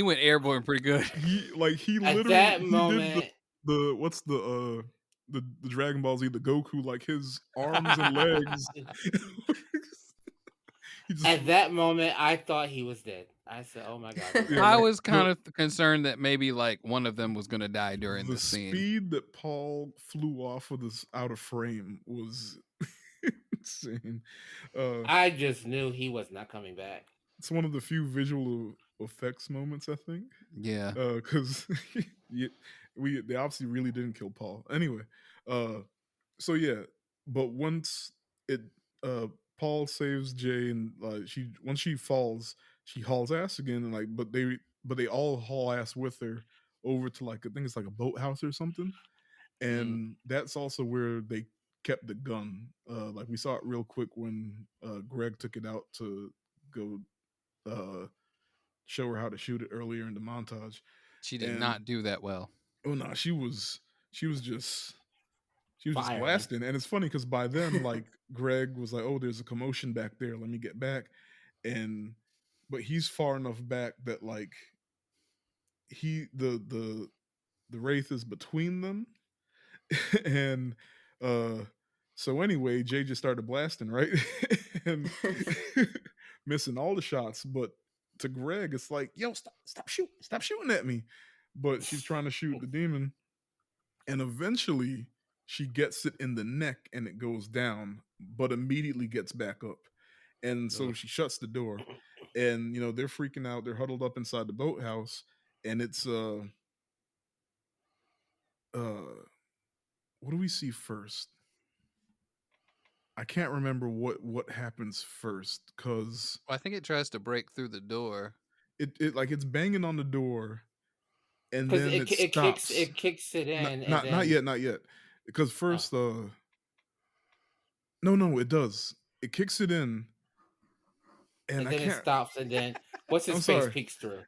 went airborne pretty good. he at literally that he did moment. the what's the Dragon Ball Z, the Goku, like his arms and legs. He just At that moment, I thought he was dead. I said, "Oh my god!" he's Yeah, not I dead." was kind of concerned that maybe like one of them was going to die during the this scene. speed that Paul flew off of this out of frame was insane. I just knew he was not coming back. It's one of the few visual effects moments, I think. Yeah. Because they obviously really didn't kill Paul. Anyway, so yeah, but once it uh Paul saves Jay and once she falls, she hauls ass again, and like but they all haul ass with her over to like I think it's like a boathouse or something, and that's also where they kept the gun. Like we saw it real quick when Greg took it out to go show her how to shoot it earlier in the montage. She did And not do that well. oh no, she was just Firing. blasting. And it's funny because by then, like Greg was like, "Oh, there's a commotion back there. Let me get back." But he's far enough back that like the wraith is between them, and so anyway, Jay just started blasting, right, and missing all the shots. But to Greg, it's like, "Yo, stop shooting at me!" But she's trying to shoot the demon, and eventually she gets it in the neck and it goes down, but immediately gets back up. And so Ugh. she shuts the door, and they're freaking out. They're huddled up inside the boathouse, and it's what do we see first? I can't remember what happens first because I think it tries to break through the door. it like it's banging on the door, and Because then it stops. it kicks it in, and Not then not yet, because first no, it does. It kicks it in, and I then it can't. stops, and then what's I'm his face sorry, peeks through.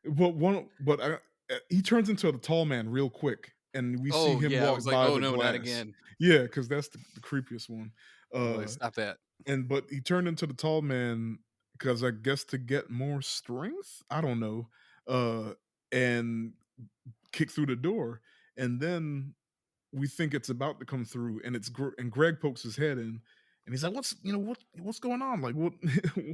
but he turns into a tall man real quick, and we see Oh him yeah, I walk was like, by oh the no, not glass. again. Yeah, because that's the creepiest one. Boy, stop that. But he turned into the tall man because I guess to get more strength. I don't know. And kick through the door, and then we think it's about to come through, and and Greg pokes his head in, and he's like, what's going on? Like, what?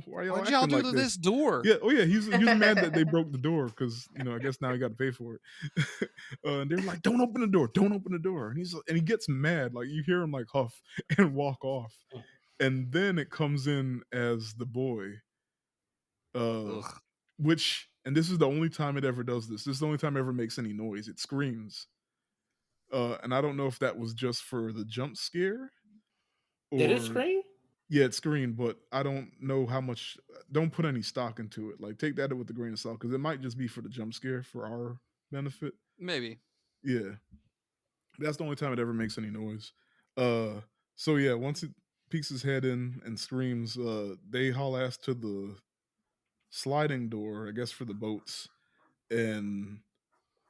Why y'all What'd y'all acting do like to this? this door? Yeah, oh yeah, he's mad that they broke the door because I guess now he got to pay for it. And they're like, don't open the door, and he gets mad, like you hear him like huff and walk off, and then it comes in as the boy, Ugh. and this is the only time it ever does this. This is the only time it ever makes any noise. It screams. And I don't know if that was just for the jump scare. Did it scream? Yeah, it screamed, but I don't know how much. Don't put any stock into it. Like, take that with a grain of salt because it might just be for the jump scare for our benefit. Maybe. Yeah, that's the only time it ever makes any noise. So yeah, once it peeks his head in and screams, they haul ass to sliding door, I guess, for the boats, and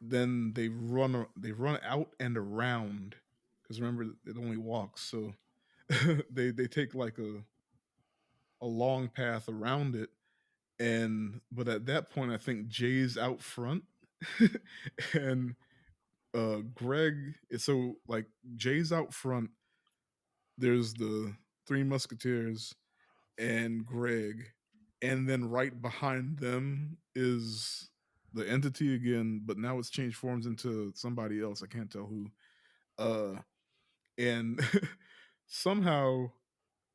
then they run out and around because remember it only walks, so they take like a long path around it, and but at that point I think Jay's out front, and Greg. So like Jay's out front. There's the Three Musketeers and Greg, and then right behind them is the entity again, but now it's changed forms into somebody else. I can't tell who. And somehow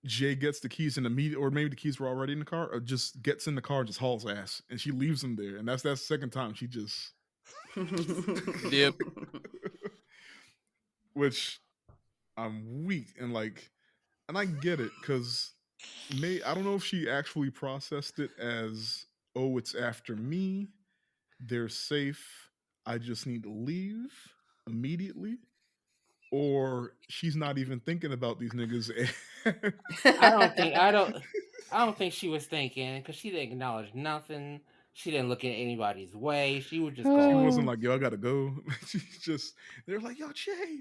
Jay gets the keys and immediately, or maybe the keys were already in the car, or just gets in the car and just hauls ass, and she leaves him there, and that's the second time she just. Yep. Which I'm weak and like, and I get it because I don't know if she actually processed it as, oh, it's after me, they're safe, I just need to leave immediately, or she's not even thinking about these niggas. I don't think she was thinking, because she didn't acknowledge nothing. She didn't look in anybody's way. She was just She going. wasn't like, yo, I gotta go. She's just, they're like, yo, Jay.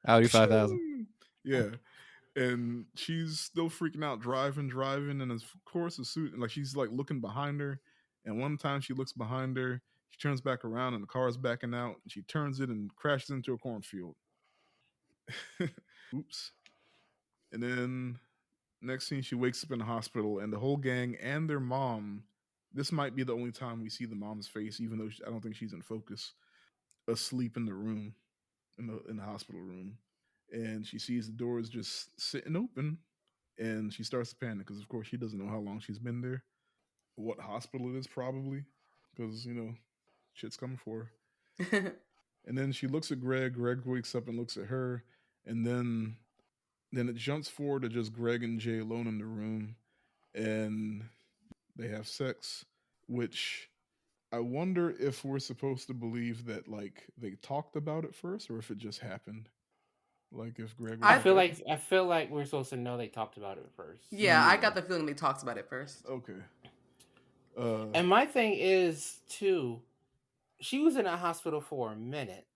Audi 5000. Yeah. And she's still freaking out, driving, and of course, like she's like looking behind her. And one time she looks behind her, she turns back around, and the car is backing out. And she turns it and crashes into a cornfield. Oops. And then next scene, she wakes up in the hospital, and the whole gang and their mom. This might be the only time we see the mom's face, even though I don't think she's in focus. Asleep in the room, in the hospital room, and she sees the doors just sitting open, and she starts to panic because, of course, she doesn't know how long she's been there, what hospital it is, probably, because shit's coming for her. And then she looks at Greg. Greg wakes up and looks at her, and then it jumps forward to just Greg and Jay alone in the room, and they have sex, which I wonder if we're supposed to believe that like they talked about it first, or if it just happened. Like if Greg was I feel like we're supposed to know they talked about it first. Yeah, I got the feeling they talked about it first. Okay. And my thing is too, she was in a hospital for a minute,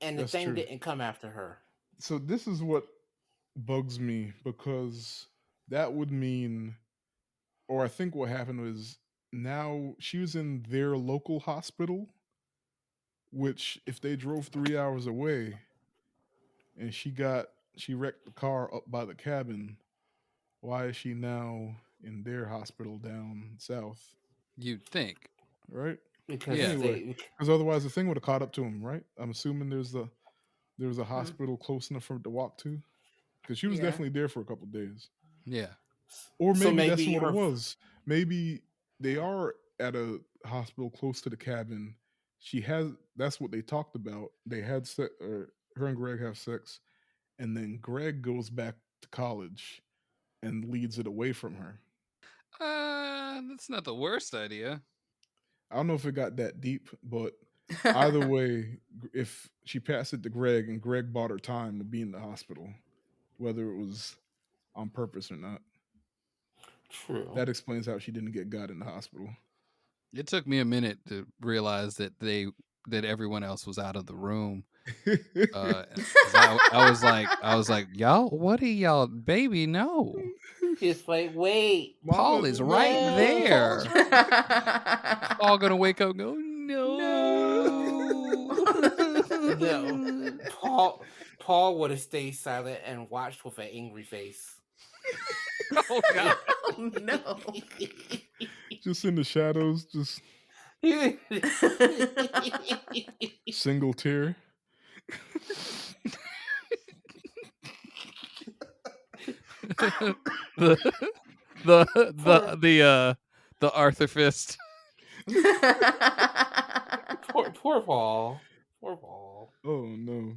and the thing didn't come after her. So this is what bugs me, because that would mean, or I think what happened was, now she was in their local hospital, which if they drove 3 hours away and she wrecked the car up by the cabin, why is she now in their hospital down south? You'd think. Right? Because because otherwise the thing would have caught up to him, right? I'm assuming there was a hospital close enough for him to walk to, because she was definitely there for a couple of days. Yeah. Or maybe that's what it was. Maybe they are at a hospital close to the cabin. That's what they talked about. They had sex, or her and Greg have sex, and then Greg goes back to college and leads it away from her. That's not the worst idea. I don't know if it got that deep, but either way, if she passed it to Greg and Greg bought her time to be in the hospital, whether it was on purpose or not. True. That explains how she didn't get got in the hospital. It took me a minute to realize that everyone else was out of the room. I was like, y'all, what are y'all, baby? No. He's like, wait, Paul is right there. Paul gonna wake up and go, no. Paul would have stayed silent and watched with an angry face. Oh God. Oh, no. Just in the shadows, just single tear. the Arthur fist. Poor Paul. Poor Paul. Oh no.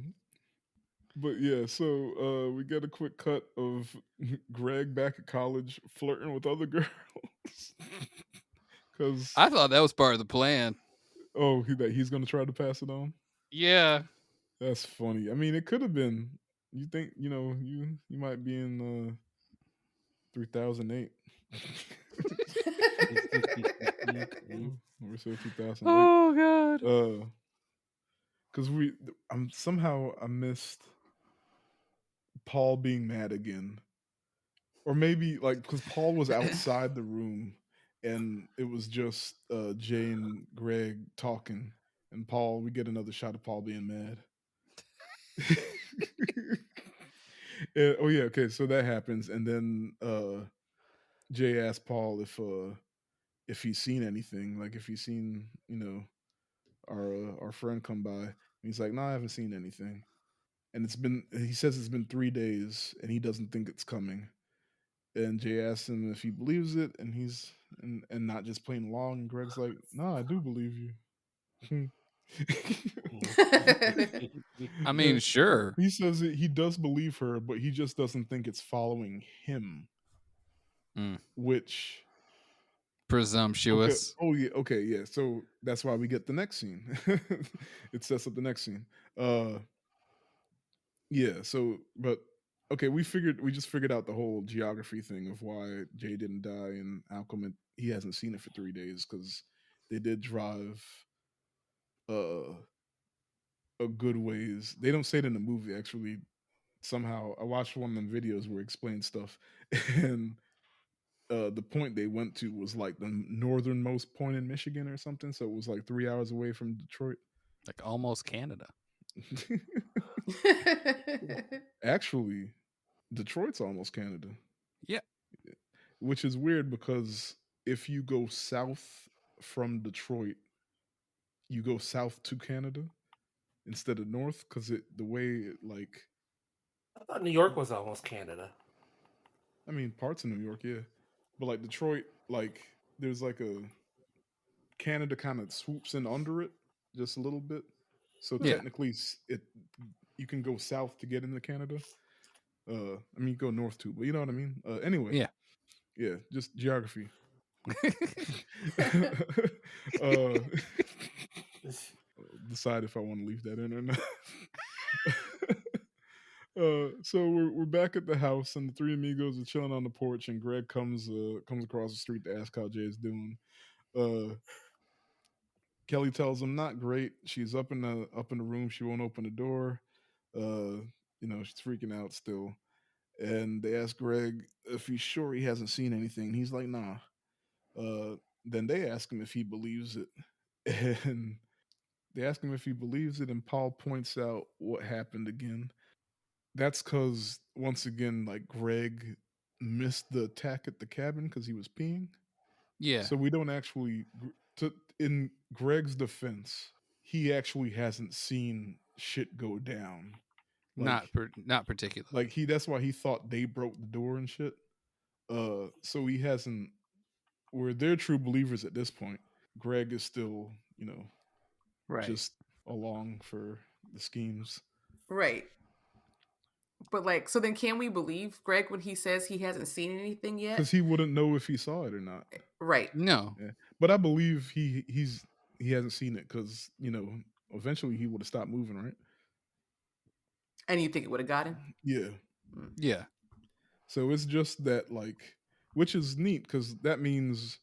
But yeah, so we get a quick cut of Greg back at college flirting with other girls. Because I thought that was part of the plan. Oh, he's gonna try to pass it on? Yeah. That's funny. I mean, it could have been. You think, you might be in 3008. We're so 2000 late. Oh God. Because somehow I missed Paul being mad again, or maybe like because Paul was outside the room, and it was just Jay and Greg talking, and Paul. We get another shot of Paul being mad. Oh yeah, okay. So that happens, and then Jay asked Paul if he's seen anything, like if he's seen our friend come by. And he's like, no, I haven't seen anything. And he says it's been 3 days, and he doesn't think it's coming. And Jay asks him if he believes it, and he's and not just playing along. And Greg's like, no, I do believe you. I mean, sure. He says he does believe her, but he just doesn't think it's following him. Which presumptuous. Okay. Oh yeah. Okay. Yeah. So that's why we get the next scene. It sets up the next scene. Yeah. So, but okay, we just figured out the whole geography thing of why Jay didn't die and Alchemy. He hasn't seen it for 3 days because they did drive a good ways. They don't say it in the movie actually. Somehow, I watched one of them videos where it explained stuff, and the point they went to was like the northernmost point in Michigan or something. So it was like 3 hours away from Detroit. Like almost Canada. Actually, Detroit's almost Canada. Yeah. Which is weird because if you go south from Detroit, you go south to Canada instead of north because the way it like. I thought New York was almost Canada. I mean, parts of New York, yeah. But like Detroit, like there's like a Canada kind of swoops in under it just a little bit. So technically, you can go south to get into Canada. I mean, you go north too, but you know what I mean. Anyway, yeah, just geography. Decide if I want to leave that in or not. So we're back at the house, and the three amigos are chilling on the porch, and Greg comes across the street to ask how Jay is doing. Kelly tells him not great. She's up in the room. She won't open the door. She's freaking out still. And they ask Greg if he's sure he hasn't seen anything. He's like, nah. Then they ask him if he believes it, and they ask him if he believes it, and Paul points out what happened again. That's because once again, like Greg missed the attack at the cabin because he was peeing. Yeah. So we don't actually, in Greg's defense, he actually hasn't seen shit go down. Like, not particularly. Like that's why he thought they broke the door and shit. So he hasn't. We're they're true believers at this point. Greg is still, right, just along for the schemes. Right. But like, so then can we believe Greg when he says he hasn't seen anything yet? Because he wouldn't know if he saw it or not. Right. No. Yeah. But I believe he hasn't seen it because, eventually he would have stopped moving, right? And you think it would have got him? Yeah. Yeah. So it's just that, like, which is neat because that means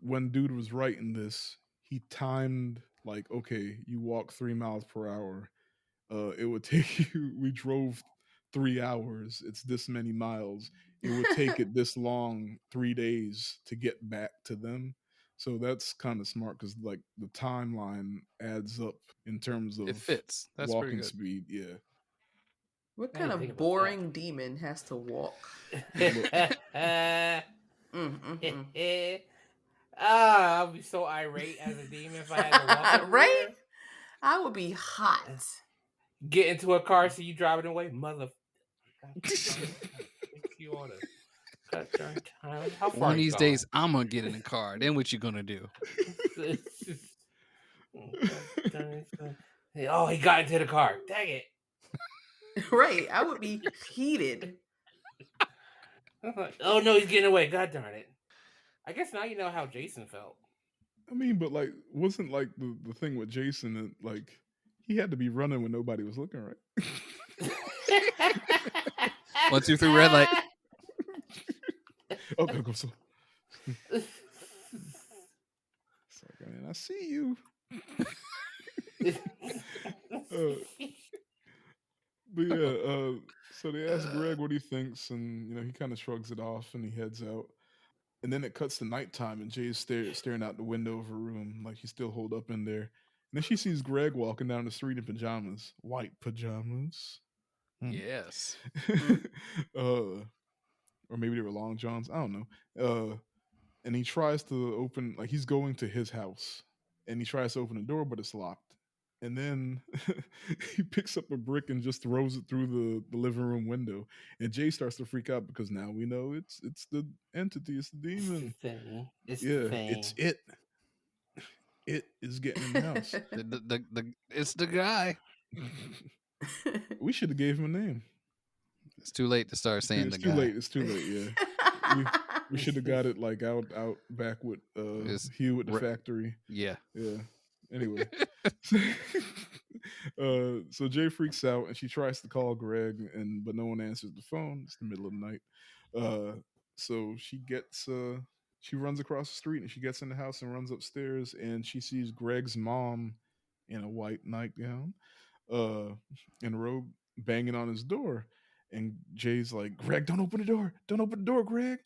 when dude was writing this, he timed like, okay, you walk 3 miles per hour. It would take you, we drove 3 hours. It's this many miles. It would take it this long, 3 days to get back to them. So that's kind of smart because like the timeline adds up in terms of it fits. That's walking speed. Yeah. What kind of boring demon has to walk? I'll be so irate as a demon if I had to walk. Right? I would be hot. Get into a car, so you driving away, mother. You ought to cut your time. How far? One of these days, I'm gonna get in the car. Then what you gonna do? Oh, he got into the car. Dang it! Right, I would be heated. Oh no, he's getting away. God darn it! I guess now you know how Jason felt. I mean, but like, wasn't like the thing with Jason that like he had to be running when nobody was looking, right? 1, 2, 3, red light. Okay, go so. And I see you. But yeah, so they ask Greg what he thinks, and he kind of shrugs it off, and he heads out. And then it cuts to nighttime, and Jay's staring out the window of her room, like he's still holed up in there. And then she sees Greg walking down the street in pajamas, white pajamas. Yes. Or maybe they were long johns. I don't know. And he tries to open, like he's going to his house, and he tries to open the door, but it's locked. And then he picks up a brick and just throws it through the living room window. And Jay starts to freak out because now we know it's the entity, it's the demon. It's the thing. It's Yeah, the thing. it's it. It is getting in the house. It's the guy. We should have gave him a name. It's too late to start saying It's the too guy. late. It's too late. Yeah, we should have got it like out back with Hugh at the factory. Yeah. Yeah. Anyway, so Jay freaks out and she tries to call Greg, but no one answers the phone. It's the middle of the night. So she runs across the street and she gets in the house and runs upstairs, and she sees Greg's mom in a white nightgown, in a robe, banging on his door. And Jay's like, Greg, don't open the door. Don't open the door, Greg.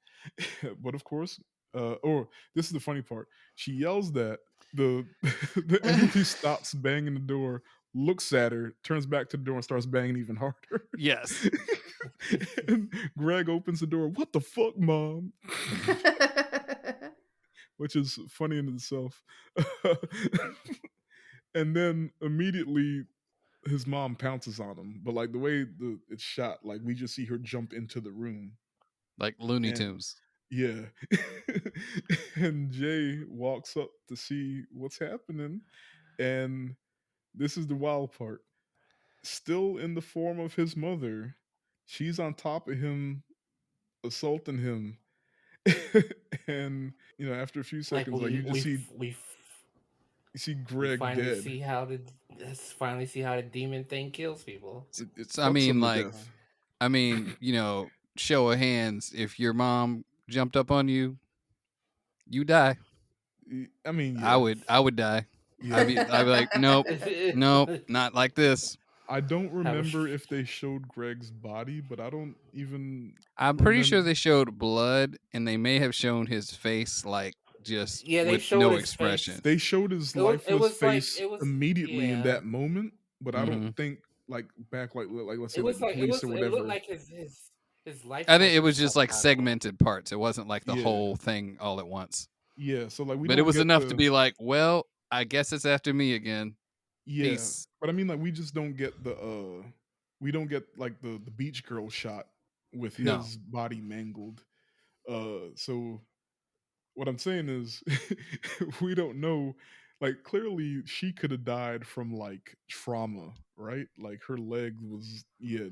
But of course, or this is the funny part. She yells that the entity stops banging the door, looks at her, turns back to the door, and starts banging even harder. Yes. And Greg opens the door. What the fuck, Mom? Which is funny in itself. And then immediately his mom pounces on him, but like the way it's shot, like we just see her jump into the room like Looney Tunes. Yeah. And Jay walks up to see what's happening, and this is the wild part. Still in the form of his mother, she's on top of him, assaulting him. And after a few seconds, you just see Greg finally dead. Finally see how the demon thing kills people. I mean, show of hands. If your mom jumped up on you, you die. I mean, yeah. I would die. Yeah. I'd be like, nope, not like this. I don't remember if they showed Greg's body, but I'm pretty sure they showed blood, and they may have shown his face, like just with no expression. They showed his lifeless face immediately in that moment, but I don't think back let's say the police or whatever. It looked like his life. I think it was just like segmented parts. It wasn't like the whole thing all at once. Yeah, so but it was enough to be like, well, I guess it's after me again. Yeah, peace. But I mean, we just don't get we don't get the beach girl shot with his body mangled. So what I'm saying is, we don't know. Like, clearly, she could have died from trauma, right? Like her leg was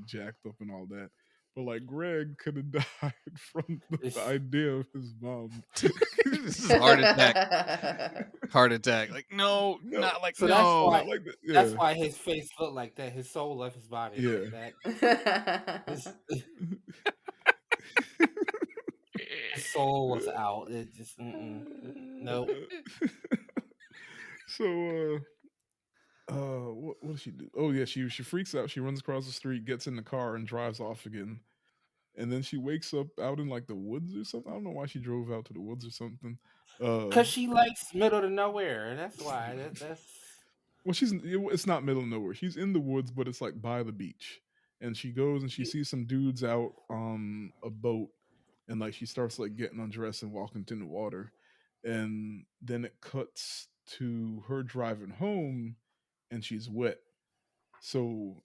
jacked up and all that. But Greg could have died from the idea of his mom. This is heart attack. Heart attack. Like, no, not like so no. That's why his face looked like that. His soul left his body. Yeah. His soul was out. It just nope. So what does she do? Oh yeah, she freaks out. She runs across the street, gets in the car, and drives off again. And then she wakes up out in the woods or something. I don't know why she drove out to the woods or something. Because she likes middle of nowhere. That's why. That's. Well, it's not middle of nowhere. She's in the woods, but it's by the beach. And she goes and she sees some dudes out on a boat, and she starts getting undressed and walking to the water. And then it cuts to her driving home, and she's wet. So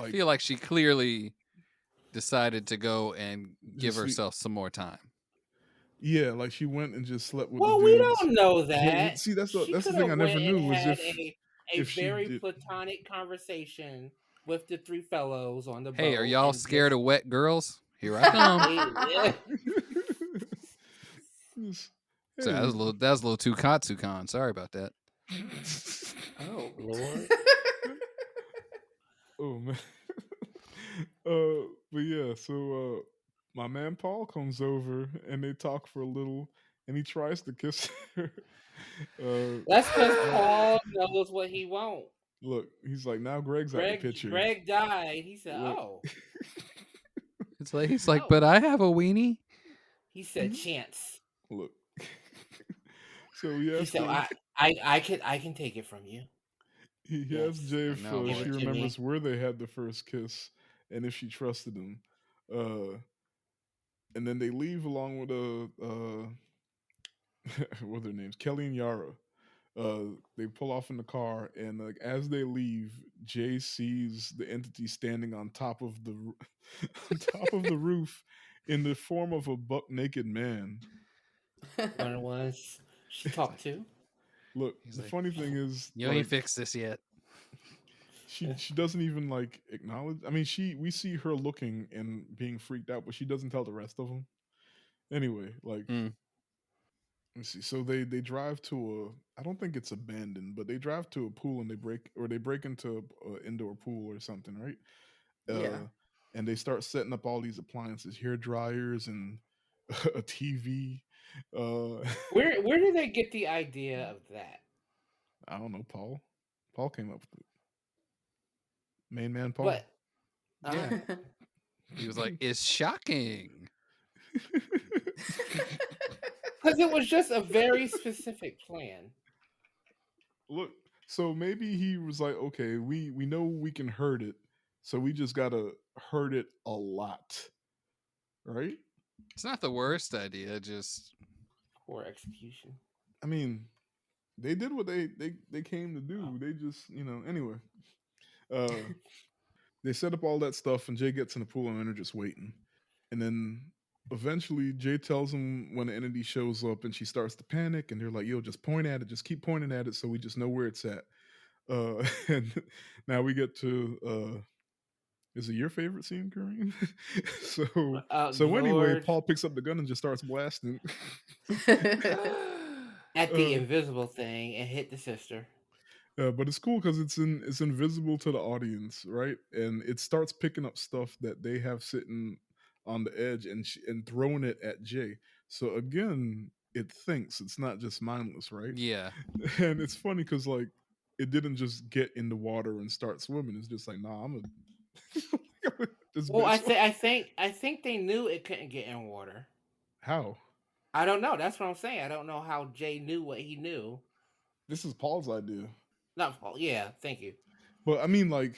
I feel like she clearly decided to go and give herself some more time. Yeah, she went and just slept with. Well, we don't know that. Well, see, that's the thing I never knew was if very platonic conversation with the three fellows on the boat. Hey, are y'all scared of wet girls? Here I come. So that was a little too Katsukan. Sorry about that. Oh Lord. Oh man. But yeah, so my man Paul comes over and they talk for a little, and he tries to kiss her. That's because uh, Paul knows what he wants. look, he's like, now Greg's out the picture. Greg died. He said, Look. "Oh." It's like he's like, Oh. but I have a weenie. He said, "Chance." Look. So he He has said, to. I can take it from you. He Yes. asks Jay if know, she boy. remembers where they had the first kiss and if she trusted him. And then they leave along with what are their names? Kelly and Yara. They pull off in the car, and like as they leave, Jay sees the entity standing on top of the on top of the roof in the form of a buck naked man. One of the ones she talked to. Look, He's the like, funny thing is, You ain't fixed this yet. she doesn't even like acknowledge. I mean, we see her looking and being freaked out, but she doesn't tell the rest of them. Anyway, like let's see. So they drive to a. I don't think it's abandoned, but they drive to a pool and they break into an indoor pool or something, right? Yeah. And they start setting up all these appliances, hair dryers and a TV. Where did they get the idea of that? I don't know. Paul came up with it. Main man Paul. But Yeah. He was like, it's shocking. because it was just a very specific plan. Look, so maybe he was like, okay, we know we can hurt it, so we just gotta hurt it a lot, right? It's not the worst idea, just Poor execution. I mean, they did what they came to do. They just, anyway. They set up all that stuff, and Jay gets in the pool, and they're just waiting. And then eventually, Jay tells him when the entity shows up, and she starts to panic, and they're like, "Yo, just point at it, just keep pointing at it, so we just know where it's at." And now we get to. Is it your favorite scene, Karreem? so anyway, Lord. Paul picks up the gun and just starts blasting. At the invisible thing and hit the sister. But it's cool because it's invisible to the audience, right? And it starts picking up stuff that they have sitting on the edge and throwing it at Jay. So again, it thinks it's not just mindless, right? yeah. And it's funny because like it didn't just get in the water and start swimming. It's just like, nah, I'm a. Well, I think they knew it couldn't get in water. How? I don't know. That's what I'm saying. I don't know how Jay knew what he knew. This is Paul's idea. Not Paul. Yeah, thank you. But I mean, like,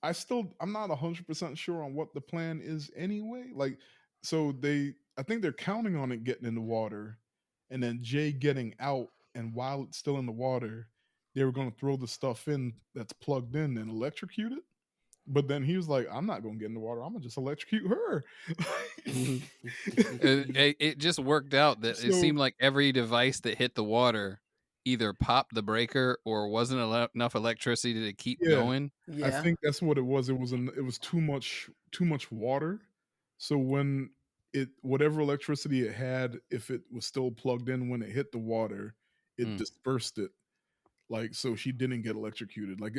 I'm not 100% sure on what the plan is anyway. Like, so I think they're counting on it getting in the water, and then Jay getting out, and while it's still in the water, they were going to throw the stuff in that's plugged in and electrocute it. But then he was like, I'm not going to get in the water. I'm going to just electrocute her. It just worked out that it seemed like every device that hit the water either popped the breaker or wasn't enough electricity to keep going. I think that's what it was. It was too much water. So when whatever electricity it had, if it was still plugged in when it hit the water, it dispersed it. Like, so she didn't get electrocuted. Like,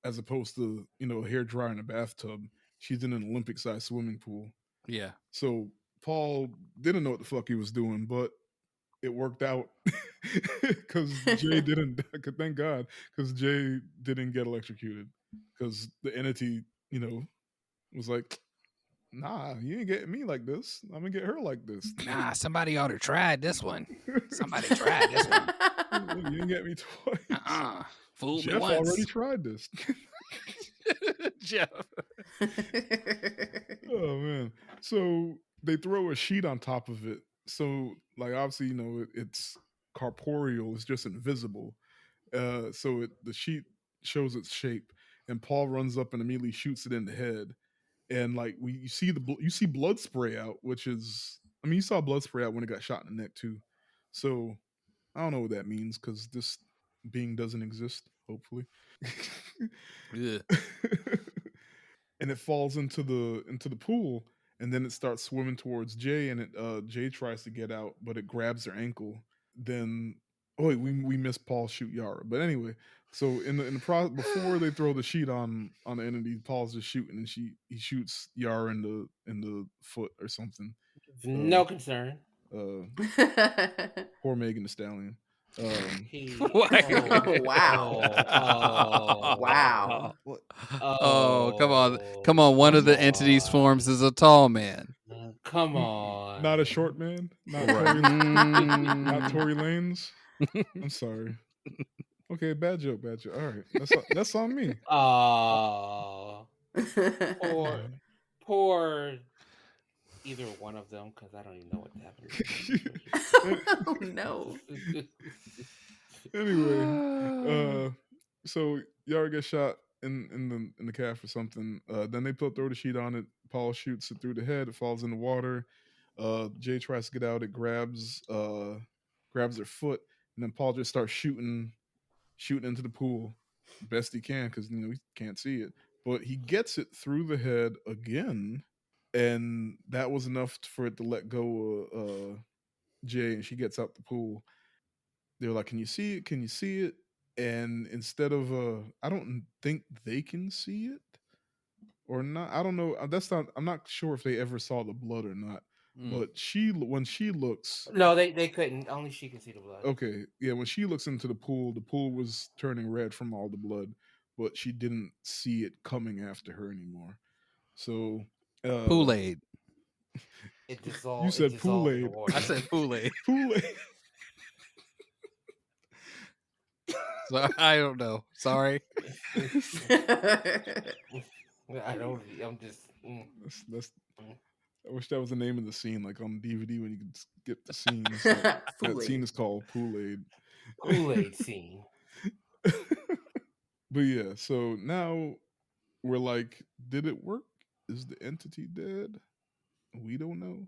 as opposed to a hair dryer in a bathtub, she's in an Olympic-sized swimming pool. Yeah. So Paul didn't know what the fuck he was doing, but it worked out because Jay didn't. Thank God, because Jay didn't get electrocuted because the entity, was like, "Nah, you ain't getting me like this. I'm gonna get her like this." Nah, somebody ought to try this one. Somebody tried this one. You didn't get me twice. Fooled Jeff me once. already tried this. Jeff. Oh man! So they throw a sheet on top of it. So like obviously it's corporeal. It's just invisible. So the sheet shows its shape, and Paul runs up and immediately shoots it in the head. And like you see blood spray out, which is you saw blood spray out when it got shot in the neck too. So I don't know what that means because this being doesn't exist. Hopefully. And it falls into the pool, and then it starts swimming towards Jay, and Jay tries to get out, but it grabs her ankle. Then we missed Paul shoot Yara, but anyway, so in the process before they throw the sheet on the entity, Paul's just shooting, and he shoots Yara in the foot or something. No concern. Poor Megan Thee Stallion. Wow. Oh, come on! One of the entities forms as a tall man. Come on. Not a short man. Not Right. Not Tory Lanez. I'm sorry. Okay, bad joke. All right, that's on me. Poor either one of them, because I don't even know what happened. Oh no. Anyway, so Yara gets shot in the calf or something. Then they throw the sheet on it. Paul shoots it through the head. It falls in the water. Jay tries to get out. It grabs their foot, and then Paul just starts shooting into the pool best he can because he can't see it. But he gets it through the head again, and that was enough for it to let go of Jay, and she gets out the pool. They're like, "Can you see it? Can you see it?" And instead of I don't think they can see it or not. I don't know. I'm not sure if they ever saw the blood or not. But when she looks, no, they couldn't. Only she can see the blood. Okay, yeah. When she looks into the pool was turning red from all the blood, but she didn't see it coming after her anymore. So Kool-Aid. It dissolved. You said Kool-Aid. I said Kool-Aid. Kool-Aid. So, I don't know. Sorry. I don't. I'm just. That's I wish that was the name of the scene, like on DVD when you could skip the scenes. That scene is called Kool-Aid. Kool-Aid scene. But yeah, so now we're like, did it work? Is the entity dead? We don't know.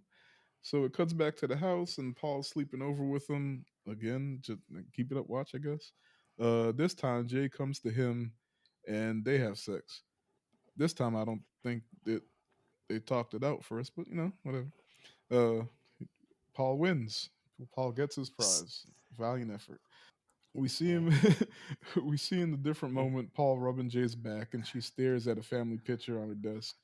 So it cuts back to the house, and Paul's sleeping over with them again. Just keep it up, watch, I guess. This time Jay comes to him, and they have sex. This time I don't think that they talked it out first, but whatever. Paul wins. Paul gets his prize. Valiant effort. We see him. We see in the different moment Paul rubbing Jay's back, and she stares at a family picture on her desk.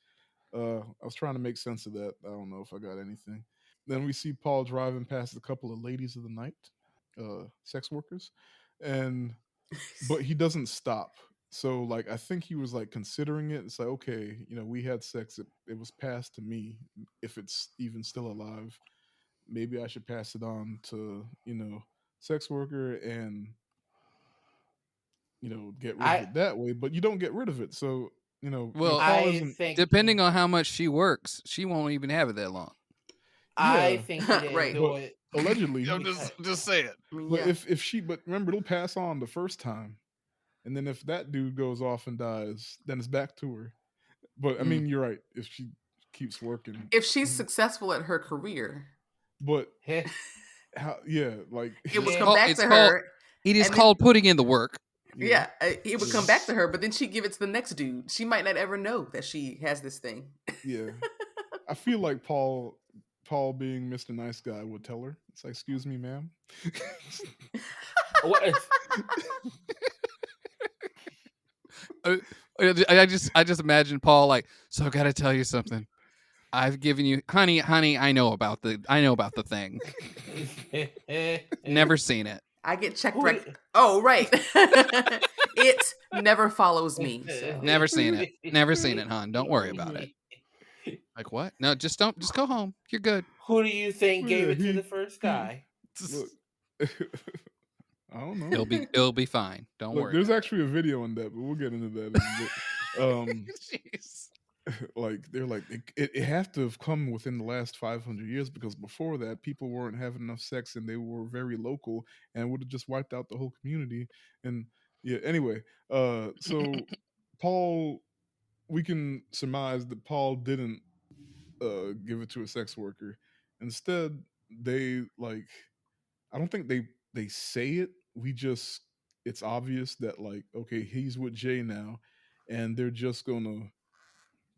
I was trying to make sense of that. I don't know if I got anything. Then we see Paul driving past a couple of ladies of the night, sex workers, but he doesn't stop. So like I think he was like considering it. It's like, okay, we had sex. It was passed to me. If it's even still alive, maybe I should pass it on to sex worker and get rid of it that way. But you don't get rid of it. So well, I think depending on how much she works, she won't even have it that long. I think he didn't Right. do it. Allegedly. I'm just saying. But if she, but remember, it'll pass on the first time, and then if that dude goes off and dies, then it's back to her. But I mean, you're right. If she keeps working, if she's successful at her career, but how? Yeah, like it would come back to her. It is called putting in the work. Yeah, it would come back to her, but then she'd give it to the next dude. She might not ever know that she has this thing. Yeah, I feel like Paul being Mr. Nice Guy would tell her. It's like, excuse me, ma'am. What? I just imagine Paul like, so I gotta tell you something. I've given you, honey. I know about the thing. Never seen it. I get checked. Oh, right. It never follows me. So. Never seen it, hon. Don't worry about it. Like what? No, just go home. You're good. Who do you think gave it to the first guy? Look, I don't know. It'll be fine. Don't worry. There's actually a video on that, but we'll get into that in a bit. Jeez. Like they're like it have to have come within the last 500 years because before that people weren't having enough sex and they were very local and would have just wiped out the whole community. And yeah, anyway, so Paul, we can surmise that Paul didn't give it to a sex worker. Instead, they like, I don't think they say it. It's obvious that like, okay, he's with Jay now, and they're just gonna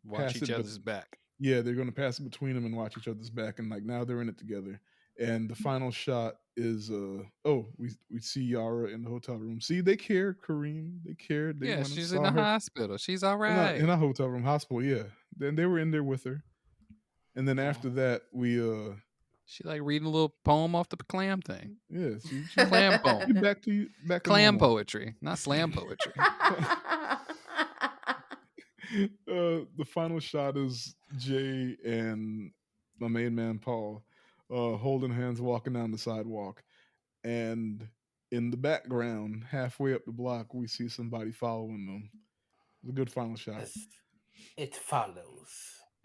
watch each other's back. Yeah, they're gonna pass it between them and watch each other's back, and like now they're in it together. And the final shot is we see Yara in the hotel room. See, they care, Karreem. They cared. They she's in the hospital. She's all right. In a hotel room, hospital. Yeah. Then they were in there with her. And then after that, She like reading a little poem off the clam thing. Yeah, she Clam poem. she back to Clam normal. poetry, not slam poetry. The final shot is Jay and my main man Paul holding hands walking down the sidewalk, and in the background, halfway up the block, we see somebody following them. It's a good final shot. It follows.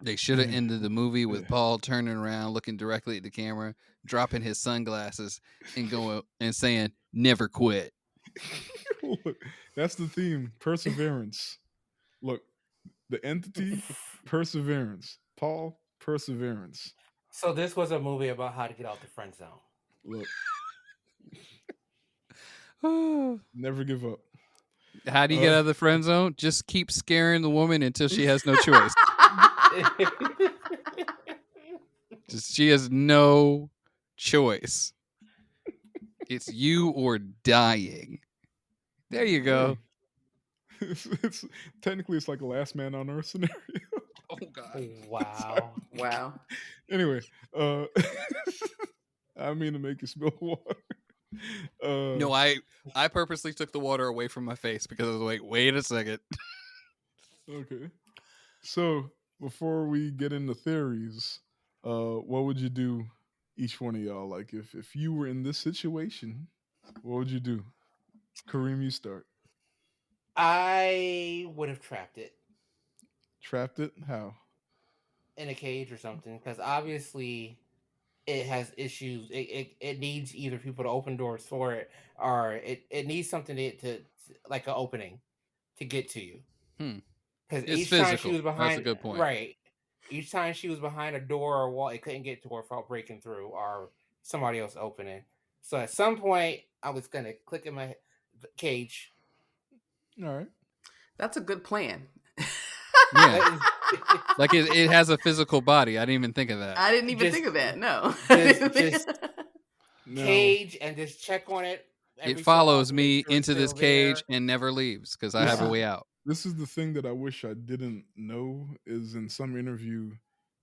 They should have Yeah. ended the movie with Yeah. Paul turning around, looking directly at the camera, dropping his sunglasses, and going and saying, "Never quit." Look, that's the theme. Perseverance. Look, the entity, perseverance. Paul, perseverance. So this was a movie about how to get out the friend zone. Look, never give up. How do you get out of the friend zone? Just keep scaring the woman until she has no choice. She has no choice. It's you or dying. There you go. It's technically it's like a last man on earth scenario. Oh God. Wow. Wow. Anyway, I mean to make you spill water. No, I purposely took the water away from my face because I was like, wait a second. Okay. So before we get into theories, what would you do, each one of y'all? Like if you were in this situation, what would you do? Kareem, you start. I would have trapped it Trapped it? How? in a cage or something, because obviously it has issues. It needs either people to open doors for it, or it needs something to like an opening to get to you. Because It's each time she physical. was behind, That's a good point. right? Each time she was behind a door or wall, it couldn't get to her without breaking through or somebody else opening. So at some point, I was gonna click in my cage. All right. That's a good plan. Yeah. Like it has a physical body. I didn't even think of that. I didn't even Just- think of that. No. just Now, cage and just check on it. every It so follows often, make me sure it's into this still cage there. and never leaves because I have a Yeah. way out. this is the thing that I wish I didn't know is in some interview,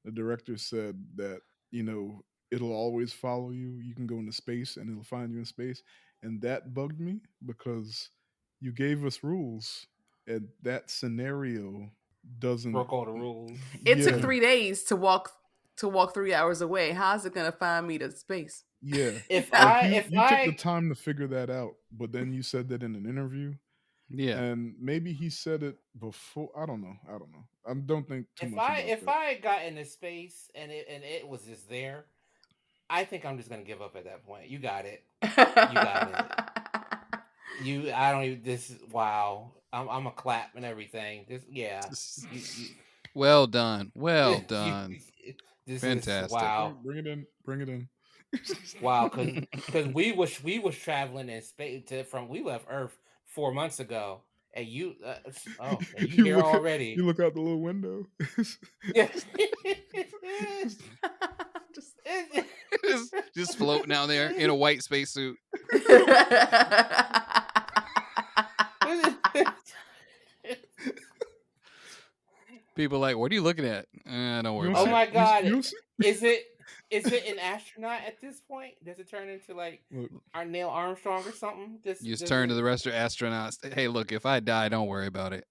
the director said that, it'll always follow you. You can go into space and it'll find you in space. And that bugged me because you gave us rules and that scenario doesn't Broke all the rules. It Yeah. took 3 days to walk 3 hours away. How's it gonna find me to space? Yeah. If Like I you if took I the time to figure that out, but then you said that in an interview. Yeah. And maybe he said it before. I don't know. I don't think too much about if that. I got into space and it was just there, I think I'm just gonna give up at that point. You got it. I don't even. This is wow. I'm a clap and everything. Well done. Well You- done. This Fantastic. is wow. Bring it in. Bring it in. Wow, because we was traveling in space we left Earth 4 months ago, and you and you here already. You look out the little window. Yes. just floating out there in a white spacesuit. People like, what are you looking at? Don't worry You about Oh it. my God! You see? Is it an astronaut at this point? Does it turn into like Look, our Neil Armstrong or something? You just turn to the rest of astronauts. Hey, look, if I die, don't worry about it.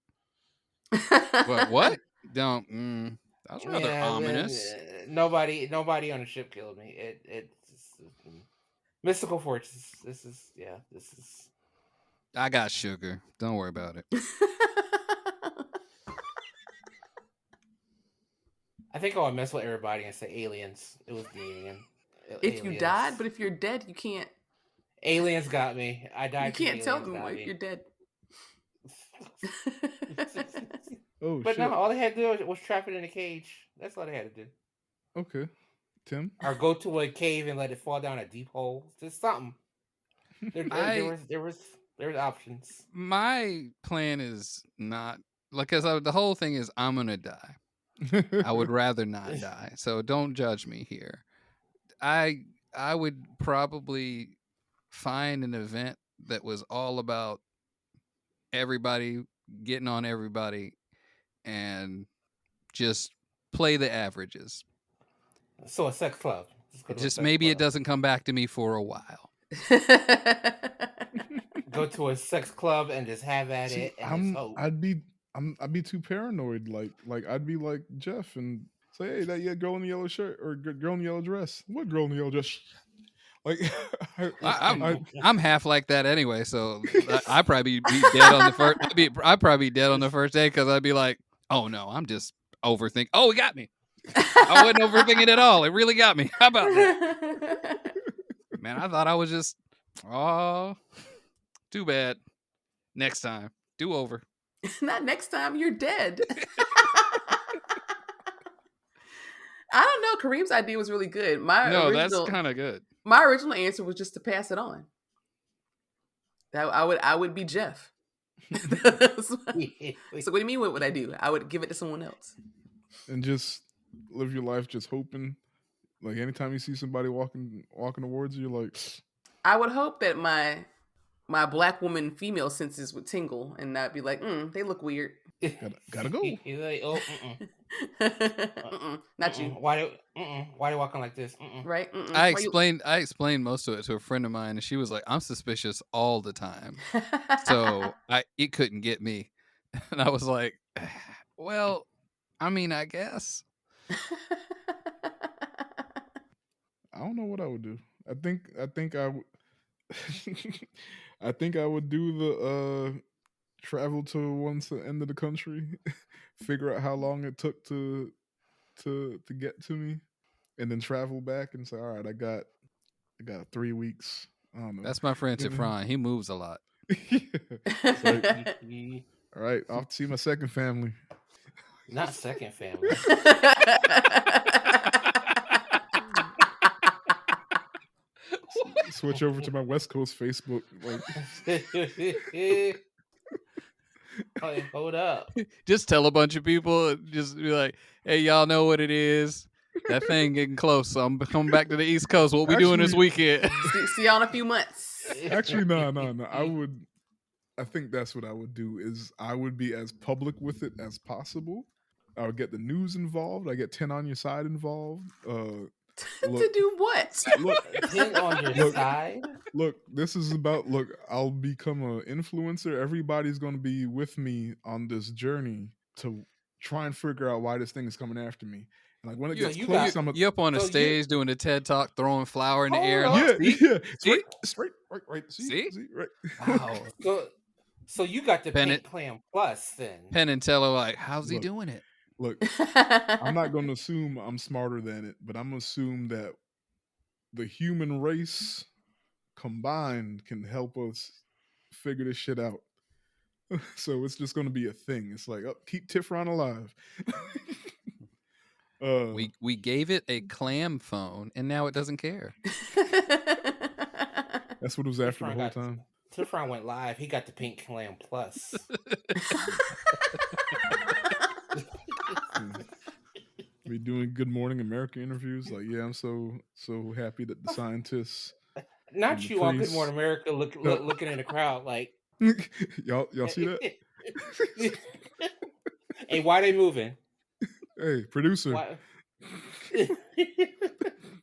What? Don't. That was rather ominous. Nobody on the ship killed me. It's mystical forces. This is. I got sugar. Don't worry about it. I think I would mess with everybody and say aliens. It was the alien. If you Aliens. died, but if you're dead, you can't. Aliens got me. I died. You can't tell aliens them got like me. you're dead. oh But shit. no, all they had to do was trap it in a cage. That's all they had to do. Okay. Tim. Or go to a cave and let it fall down a deep hole. Just something. There was options. My plan is not like because the whole thing is I'm gonna die. I would rather not die. So don't judge me here. I would probably find an event that was all about everybody getting on everybody and just play the averages. So a sex club. Just maybe it doesn't come back to me for a while. Go to a sex club and just have at See, it. And I'd be too paranoid. Like I'd be like Jeff and say, hey, that girl in the yellow shirt or girl in the yellow dress. What girl in the yellow dress? Like I'm half like that anyway, so I'd probably be dead on the first. I'd probably be dead on the first day because I'd be like, oh no, I'm just overthinking. Oh, it got me. I wasn't overthinking at all. It really got me. How about that? Man, I thought I was just, oh, too bad. Next time, do over. Not next time. You're dead. I don't know. Kareem's idea was really good. That's kind of good. My original answer was just to pass it on. I would be Jeff. So what do you mean? What would I do? I would give it to someone else. And just live your life just hoping. Like anytime you see somebody walking towards you, you're like, I would hope that my black woman female senses would tingle and not be like, they look weird. Gotta go. He's like, oh, not you. Why they walking like this? Right? I explained most of it to a friend of mine, and she was like, "I'm suspicious all the time, so it couldn't get me." And I was like, "Well, I mean, I guess." I don't know what I would do. I think I would. I think I would do the travel to one end of the country, figure out how long it took to get to me, and then travel back and say, all right, I got 3 weeks. I don't know. That's my friend Tiff. He moves a lot. Like, all right, off to see my second family. Not second family. Switch over to my West Coast Facebook. Like, hold up. Just tell a bunch of people, just be like, hey, y'all know what it is. That thing getting close. So I'm coming back to the East Coast. What we doing this weekend? See y'all in a few months. Actually, no. I think that's what I would do is I would be as public with it as possible. I would get the news involved. I get 10 on your side involved. To do what? Look, 10 on your side? Look, this is about, I'll become an influencer. Everybody's going to be with me on this journey to try and figure out why this thing is coming after me. And like when it gets close, you up on a stage doing a TED Talk, throwing flour in the air. Yeah. See? Straight, right. See? Right. Wow. So you got the Pink Clam Plus then. Penn and Teller, like, how's he doing it? Look, I'm not going to assume I'm smarter than it, but I'm going to assume that the human race combined can help us figure this shit out. So it's just going to be a thing. It's like, keep Tiffron alive. We gave it a clam phone, and now it doesn't care. That's what it was after the whole time. Tiffron went live. He got the Pink Clam Plus. Be doing Good Morning America interviews. Like, yeah, I'm so happy that the scientists. Not you on Good Morning America looking in the crowd like. y'all see that? Hey, why they moving? Hey, producer.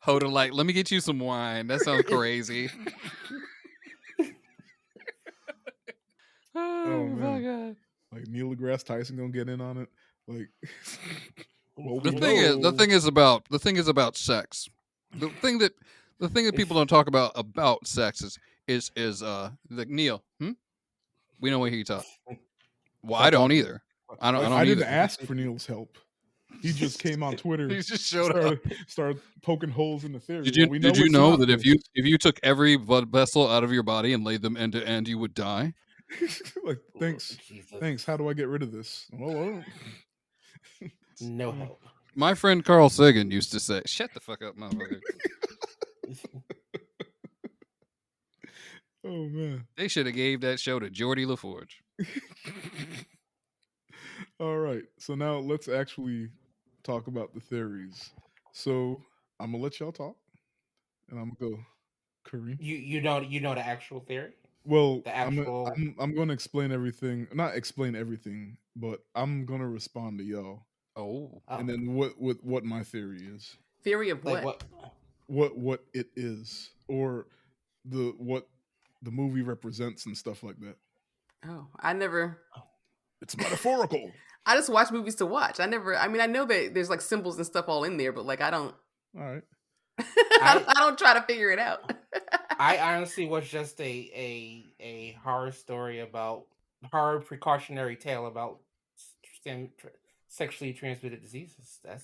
Hold it, like, let me get you some wine. That sounds crazy. Oh my god! Like Neil deGrasse Tyson gonna get in on it. Like the thing is about sex. The thing that people don't talk about sex is like Neil. We don't want to hear you talk. Well, I don't either. I didn't ask for Neil's help. He just came on Twitter. He just showed up, started poking holes in the theory. Did you know that if you took every blood vessel out of your body and laid them end to end, you would die? Like, thanks. How do I get rid of this? Well, no help. My friend Carl Sagan used to say, "Shut the fuck up, motherfucker." Oh man, they should have gave that show to Geordie LaForge. All right, so now let's actually talk about the theories. So I'm gonna let y'all talk, and I'm gonna go, Karreem. You know the actual theory. Well, I'm going to explain everything. Not explain everything, but I'm going to respond to y'all. Oh. And then what my theory is. Theory of what? what it is, or what the movie represents and stuff like that. Oh, I never. It's metaphorical. I just watch movies to watch. I never. I mean, I know that there's like symbols and stuff all in there, but like I don't. All right. I don't try to figure it out. I honestly was just a horror story about horror precautionary tale about sexually transmitted diseases. I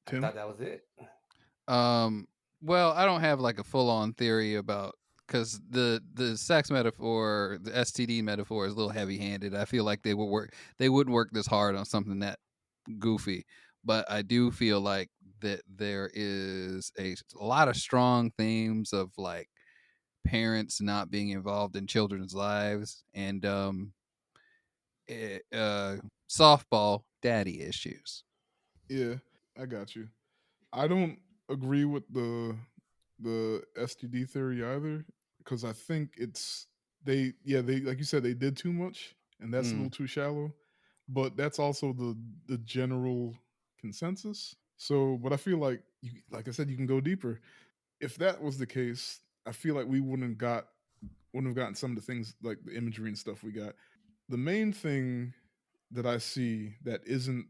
Tim? thought that was it. Well, I don't have like a full on theory about, because the sex metaphor, the STD metaphor, is a little heavy handed. I feel like they wouldn't work this hard on something that goofy. But I do feel like that there is a lot of strong themes of like parents not being involved in children's lives, and softball daddy issues. Yeah, I got you. I don't agree with the STD theory either, because I think they like you said, they did too much, and that's a little too shallow. But that's also the general consensus. So, but I feel like like I said, you can go deeper. If that was the case, I feel like we wouldn't have gotten some of the things like the imagery and stuff we got. The main thing that I see that isn't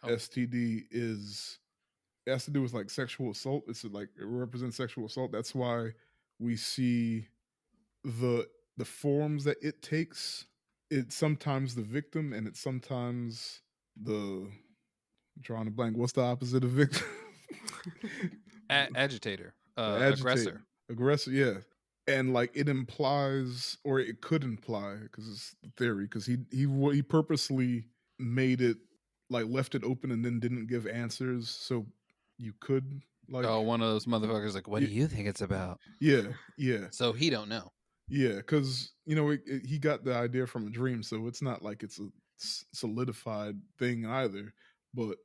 STD is it has to do with like sexual assault. It's like it represents sexual assault. That's why we see the the forms that it takes. It's sometimes the victim, and it's sometimes the drawing a blank. What's the opposite of victim? Agitator, The agitator, aggressor. yeah. And like it implies, or it could imply, because it's the theory, because he purposely made it like left it open and then didn't give answers, so you could like Oh, one of those motherfuckers like, what do you think it's about? yeah, So he don't know. yeah, because he got the idea from a dream, so it's not like it's a solidified thing either. But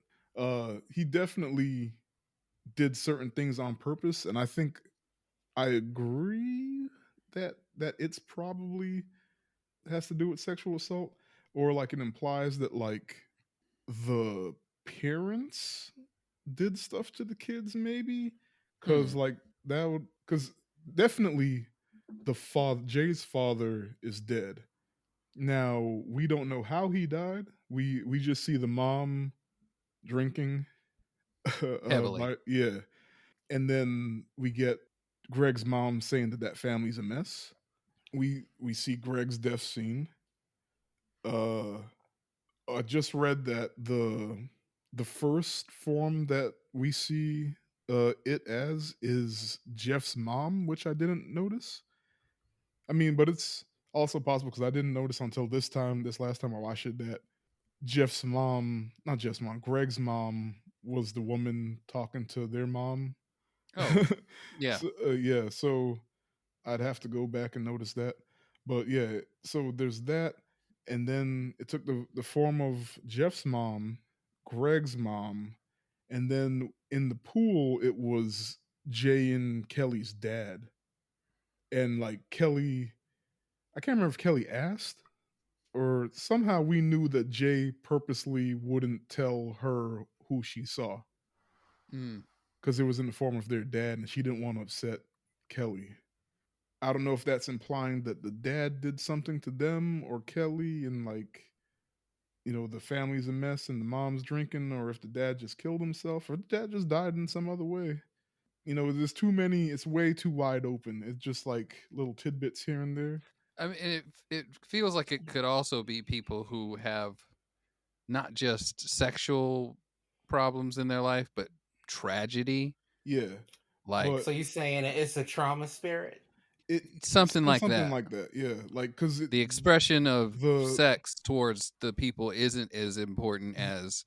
he definitely did certain things on purpose, and I think I agree that it's probably has to do with sexual assault, or like it implies that like the parents did stuff to the kids, maybe, because like that would, because definitely the father, Jay's father, is dead. Now we don't know how he died. We just see the mom drinking, Heavily. yeah, and then we get Greg's mom saying that family's a mess. We see Greg's death scene. Uh, I just read that the first form that we see it as is Jeff's mom, which I didn't notice. I mean, but it's also possible because I didn't notice until this last time I watched it, that Jeff's mom, not Jeff's mom, Greg's mom was the woman talking to their mom. Oh, yeah. Yeah. So I'd have to go back and notice that. But yeah, so there's that. And then it took the form of Jeff's mom, Greg's mom, and then in the pool, it was Jay and Kelly's dad. And like Kelly, I can't remember if Kelly asked, or somehow we knew that Jay purposely wouldn't tell her who she saw because it was in the form of their dad, and she didn't want to upset Kelly. I don't know if that's implying that the dad did something to them or Kelly, and like, the family's a mess and the mom's drinking, or if the dad just killed himself or the dad just died in some other way. There's too many, it's way too wide open. It's just like little tidbits here and there. I mean, it feels like it could also be people who have not just sexual problems in their life, but tragedy. Yeah. Like, So you saying it's a trauma spirit? Something like something that. like that, yeah. Like, because The expression of the sex towards the people isn't as important as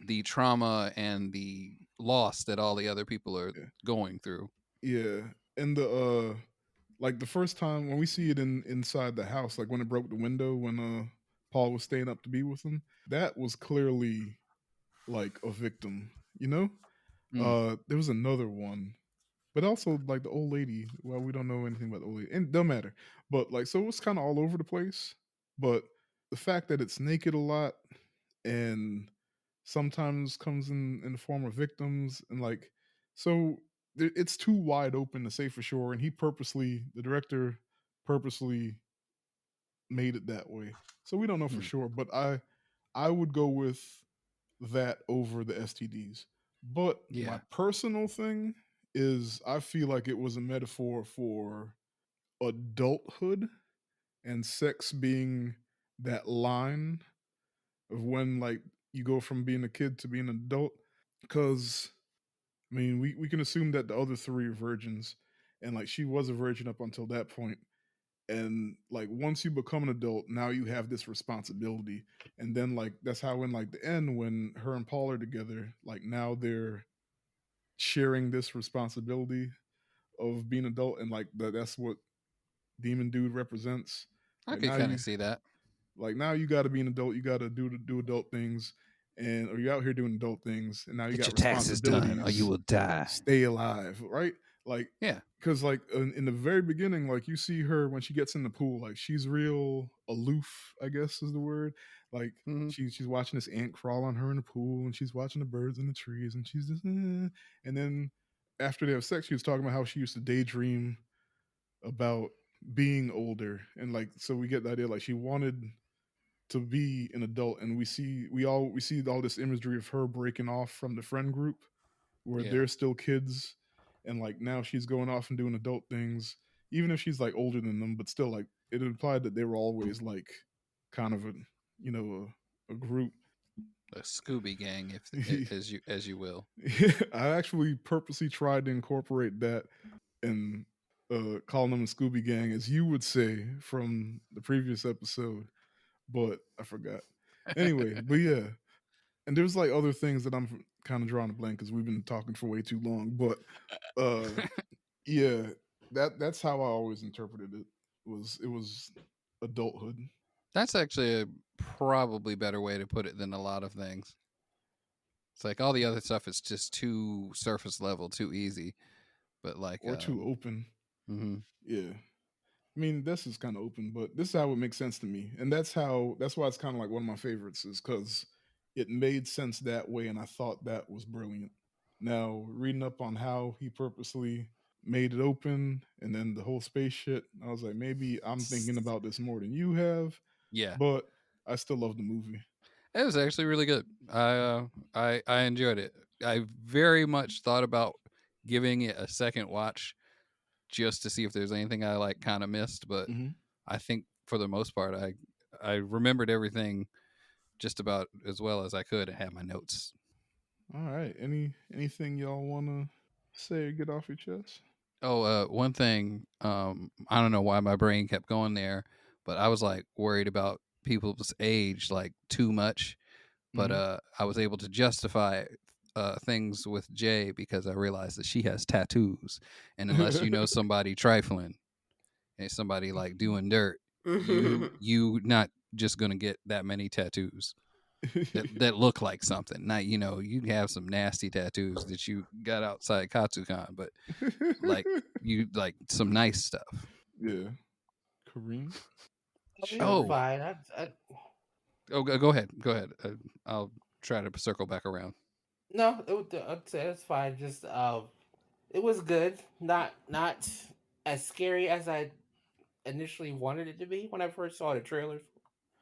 the trauma and the loss that all the other people are going through. yeah, and like the first time when we see it inside the house, like when it broke the window when Paul was staying up to be with him, that was clearly like a victim. There was another one, but also like the old lady. Well, we don't know anything about the old lady, and it don't matter. But like, so it was kind of all over the place. But the fact that it's naked a lot and sometimes comes in the form of victims, and like, so it's too wide open to say for sure, and the director purposely made it that way. So we don't know for Hmm. sure, but I would go with that over the STDs. But my Yeah. personal thing is I feel like it was a metaphor for adulthood and sex being that line of when like you go from being a kid to being an adult. Because I mean, we can assume that the other three are virgins, and like she was a virgin up until that point. And like once you become an adult, now you have this responsibility. And then like that's how in like the end when her and Paul are together, like now they're sharing this responsibility of being adult, and like that's what Demon Dude represents. I Like could now kind you of see that. like now you got to be an adult. You got to do adult things, and or you're out here doing adult things, and now you Get got your taxes done, or you responsibilities. will die. Stay alive, right? Like, Yeah. because like in the very beginning, like you see her when she gets in the pool, like she's real aloof, I guess is the word. Like Hmm. she's watching this ant crawl on her in the pool, and she's watching the birds in the trees, and she's just, and then after they have sex, she was talking about how she used to daydream about being older, and like so we get the idea like she wanted to be an adult, and we see all this imagery of her breaking off from the friend group where Yeah. they're still kids, and like now she's going off and doing adult things, even if she's like older than them, but still like it implied that they were always like kind of a you know a group. A Scooby Gang, if as you will. I actually purposely tried to incorporate that and calling them a Scooby Gang, as you would say from the previous episode, but I forgot. Anyway, but yeah, and there's like other things that I'm kind of drawing a blank because we've been talking for way too long. But yeah, that's how I always interpreted it. It was adulthood. That's actually a probably better way to put it than a lot of things. It's like all the other stuff is just too surface level, too easy. But like, Or too open. mhm. Yeah. I mean, this is kind of open, but this is how it makes sense to me, and that's why it's kind of like one of my favorites, is because it made sense that way, and I thought that was brilliant. Now, reading up on how he purposely made it open, and then the whole space shit, I was like, maybe I'm thinking about this more than you have, Yeah, but I still love the movie. it was actually really good. I enjoyed it. I very much thought about giving it a second watch just to see if there's anything I like kind of missed, but Hmm. I think for the most part, I remembered everything just about as well as I could and had my notes. All right, anything y'all want to say or get off your chest? Oh, one thing, I don't know why my brain kept going there, but I was like worried about people's age like too much. But Hmm. I was able to justify things with Jay because I realized that she has tattoos, and unless you know somebody trifling and somebody like doing dirt, you not just gonna get that many tattoos that look like something. Not you have some nasty tattoos that you got outside Katsukan, but like you like some nice stuff. Yeah, Kareem. You're Oh, Chill. fine. oh, go ahead, go ahead. I'll try to circle back around. No, I'd say it's fine. Just it was good. Not as scary as I initially wanted it to be when I first saw the trailers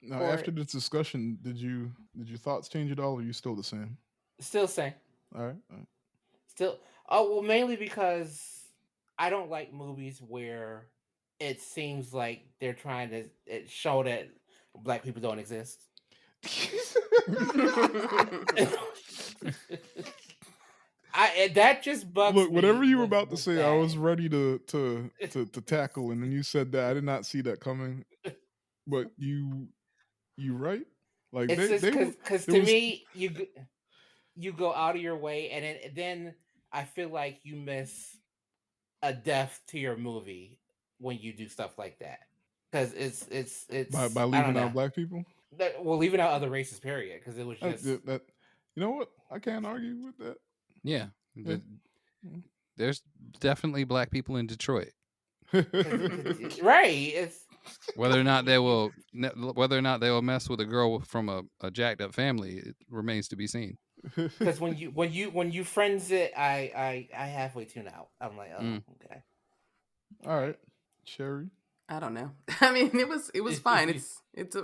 Now, for after it. this discussion, did your thoughts change at all, or are you still the same? Still same. All right. All right. Still. Oh well, mainly because I don't like movies where it seems like they're trying to show that black people don't exist. That just bugs Look, whatever me you were about to with say, I that. was ready to tackle, and then you said that I did not see that coming. But you right? Like It's just they were because there to was me you go out of your way and then I feel like you miss a depth to your movie when you do stuff like that because by it's I don't leaving know out black people. well leaving out other races period because it was just That you know what? I can't argue with that. Yeah, Yeah. there's definitely black people in Detroit. right it's Whether or not they will, whether or not they will mess with a girl from a jacked up family, it remains to be seen. Because when you friends it, I halfway tune out. I'm like, oh, okay. All right, Cherry. I don't know. I mean, it was fine.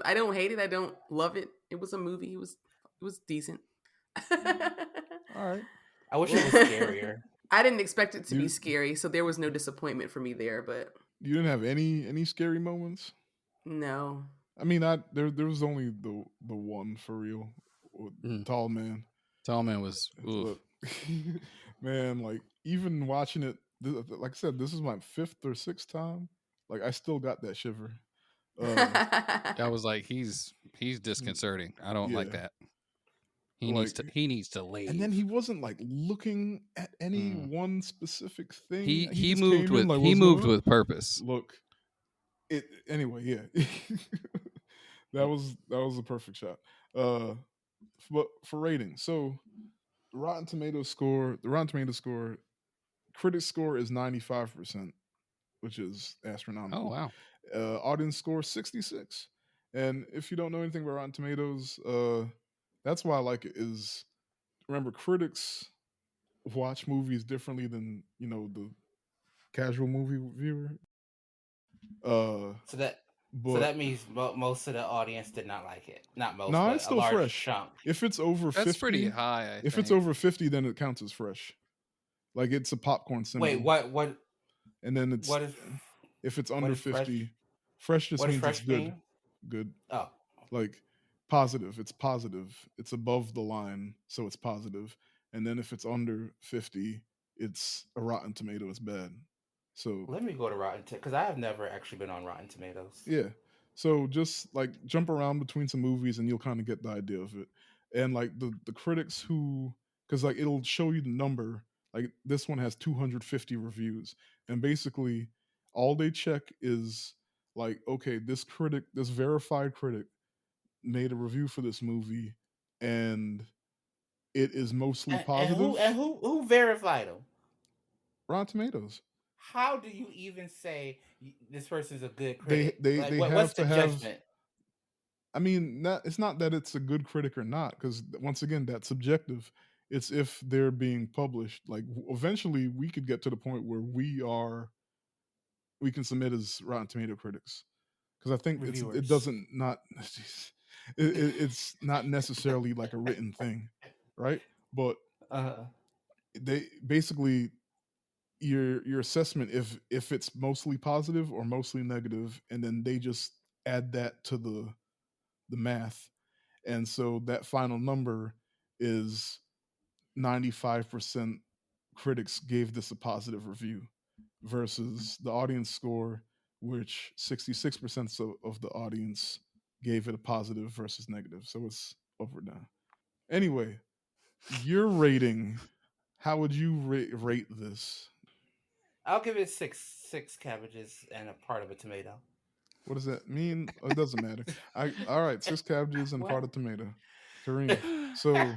I don't hate it. I don't love it. It was a movie. It was decent. All right. I wish it was scarier. I didn't expect it to be scary, so there was no disappointment for me there. But you didn't have any scary moments? No. I mean, there was only the one for real. Tall Man. Tall Man was Look, man, like even watching it, like I said, this is my 5th or 6th time. Like I still got that shiver. I was like, he's disconcerting. I don't like that. He needs to leave. And then he wasn't like looking at any one specific thing. He moved with purpose. Look, anyway, yeah. that was a perfect shot. But for rating, so the Rotten Tomatoes score, critic score is 95%, which is astronomical. Oh wow. Audience score 66. And if you don't know anything about Rotten Tomatoes, that's why I like it. Is remember, critics watch movies differently than the casual movie viewer. So that means most of the audience did not like it. Not most. No, but it's still a large fresh. chunk. If it's over 50, that's pretty high. If it's over 50, then it counts as fresh. Like it's a popcorn symbol. Wait, what? And then it's if it's under 50, fresh just means it's good. Mean? Good. Oh, like positive. It's positive. It's above the line, so it's positive. And then if it's under 50, it's a Rotten Tomato. It's bad. So let me go to Rotten because I have never actually been on Rotten Tomatoes. Yeah. So just like jump around between some movies and you'll kind of get the idea of it. And like the critics who, because like it'll show you the number. Like this one has 250 reviews, and basically all they check is like, okay, this verified critic made a review for this movie, and it is mostly positive. And who verified them? Rotten Tomatoes. How do you even say this person's a good critic? They what's the judgment? I mean, it's not that it's a good critic or not, because once again, that's subjective. It's if they're being published. Like eventually, we could get to the point where we can submit as Rotten Tomato critics, because I think it doesn't not it's not necessarily like a written thing, right? But they basically your assessment if it's mostly positive or mostly negative, and then they just add that to the math, and so that final number is 95% critics gave this a positive review versus the audience score, which 66% of the audience gave it a positive versus negative. So it's over now. Anyway, your rating, how would you rate this? I'll give it six cabbages and a part of a tomato. What does that mean? It doesn't matter. All right, 6 cabbages and part of tomato. Karreem. So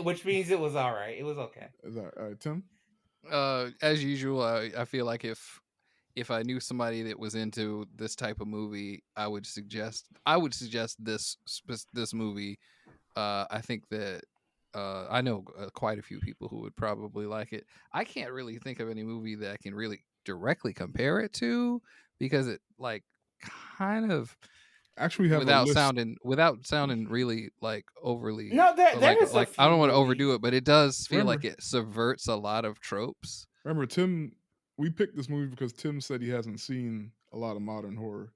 which means it was all right. It was okay. All right, Tim? As usual, I feel like if I knew somebody that was into this type of movie, I would suggest this movie. I think that I know quite a few people who would probably like it. I can't really think of any movie that I can really directly compare it to, because it like kind of actually have without sounding really like overly. No, there is like I don't want to overdo it, but it does feel like it subverts a lot of tropes. Remember, Tim, we picked this movie because Tim said he hasn't seen a lot of modern horror.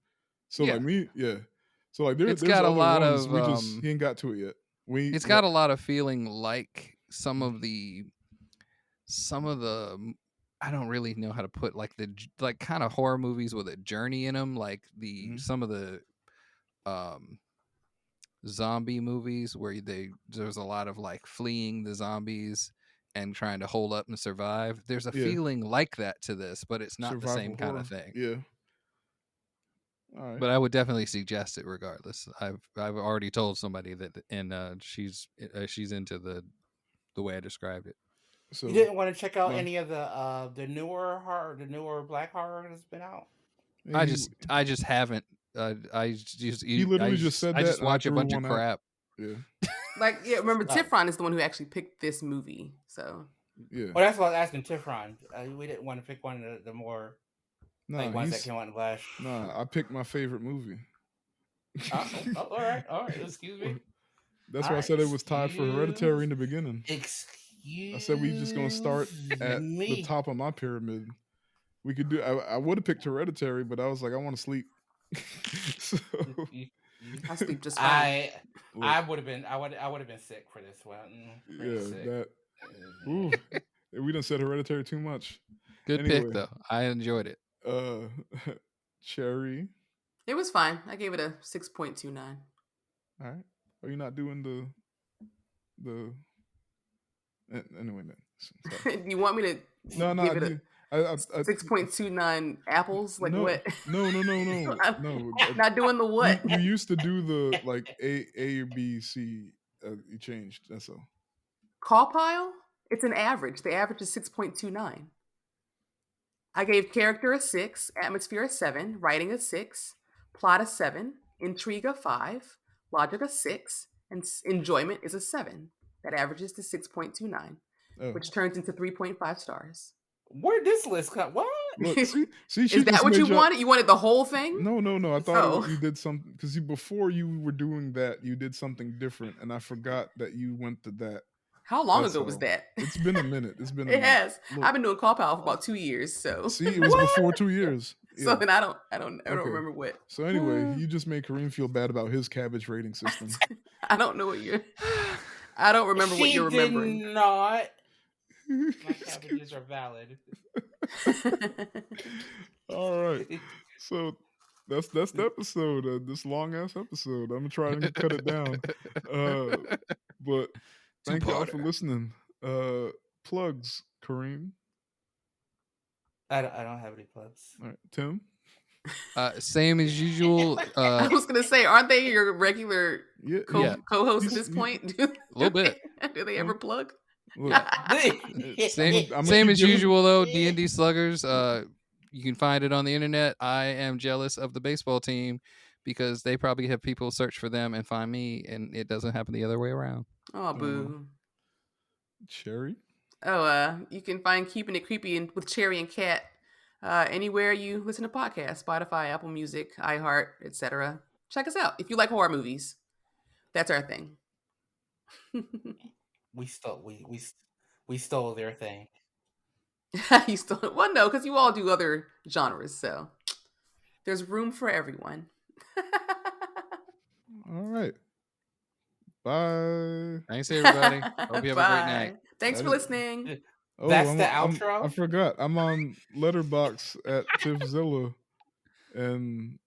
So like me, yeah. So like there's got a lot of he ain't got to it yet. It's got a lot of feeling like some of the I don't really know how to put like the kind of horror movies with a journey in them, like some of the zombie movies where there's a lot of like fleeing the zombies and trying to hold up and survive. There's a feeling like that to this, but it's not survival the same horror kind of thing. Yeah. All right. But I would definitely suggest it regardless. I've already told somebody that, and she's into the way I described it. So you didn't want to check out any of the newer horror, the newer black horror that's been out? I just haven't. He literally just said that. I just watch a bunch of crap. Yeah. Like, yeah, remember, Tiffron is the one who actually picked this movie. So, Yeah. Well, that's what I was asking Tiffron. We didn't want to pick one of the more Nah, ones that came out in the last. Nah, I picked my favorite movie. All right. Excuse me. That's why I said it was tied for Hereditary in the beginning. Excuse. I said we just gonna start at the top of my pyramid. We could do. I would have picked Hereditary, but I was like, I want to sleep. So, I sleep just fine. I would have been. I would have been sick for this one. Yeah, that. Ooh, we done said Hereditary too much. Good pick though. I enjoyed it. Cherry. It was fine. I gave it a 6.29. All right. Are you not doing the? Anyway, man. You want me to? No, give it a 6.29 apples? Like no, what? No. I'm not doing the what? You used to do the like A or B, C. You changed. That's all. Call pile? It's an average. The average is 6.29. I gave character a 6, atmosphere a 7, writing a 6, plot a 7, intrigue a 5, logic a 6, and enjoyment is a 7. That averages to 6.29, which turns into 3.5 stars. Where did this list come? What? Look, see, is that what you wanted? You wanted the whole thing? No. I thought you did something because before you were doing that, you did something different, and I forgot that you went to that. How long ago was that? It's been a minute. It has. Look, I've been doing call pal for about 2 years. So see, it was before 2 years. Yeah. So then I don't remember what. So anyway, you just made Karreem feel bad about his cabbage rating system. I don't know what you're. I don't remember what you're remembering. Did not. My cabbages are valid. All right. So that's the episode. This long ass episode. I'm gonna try to cut it down. But thank y'all for listening. Plugs, Karreem. I don't have any plugs. All right, Tim. Same as usual. I was gonna say, aren't they your regular co-host at this point? A little bit. Do they ever plug? Same as usual though. D&D Sluggers. You can find it on the internet. I am jealous of the baseball team because they probably have people search for them and find me, and it doesn't happen the other way around. Oh, boo. Cherry. You can find Keeping It Creepy with Cherry and Kat anywhere you listen to podcasts: Spotify, Apple Music, iHeart, etc. Check us out if you like horror movies. That's our thing. We stole their thing. You stole? Well, no, because you all do other genres, so there's room for everyone. All right. Bye. Thanks, everybody. Hope you have a great night. Thanks for listening. That's the outro? I forgot. I'm on Letterboxd at Tiffzilla, and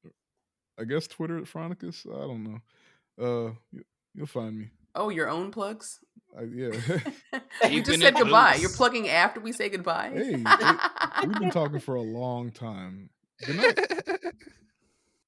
I guess Twitter at Phronicus. I don't know. You'll find me. Oh, your own plugs? Yeah. We just said goodbye. You're plugging after we say goodbye? Hey, we've been talking for a long time. Good night.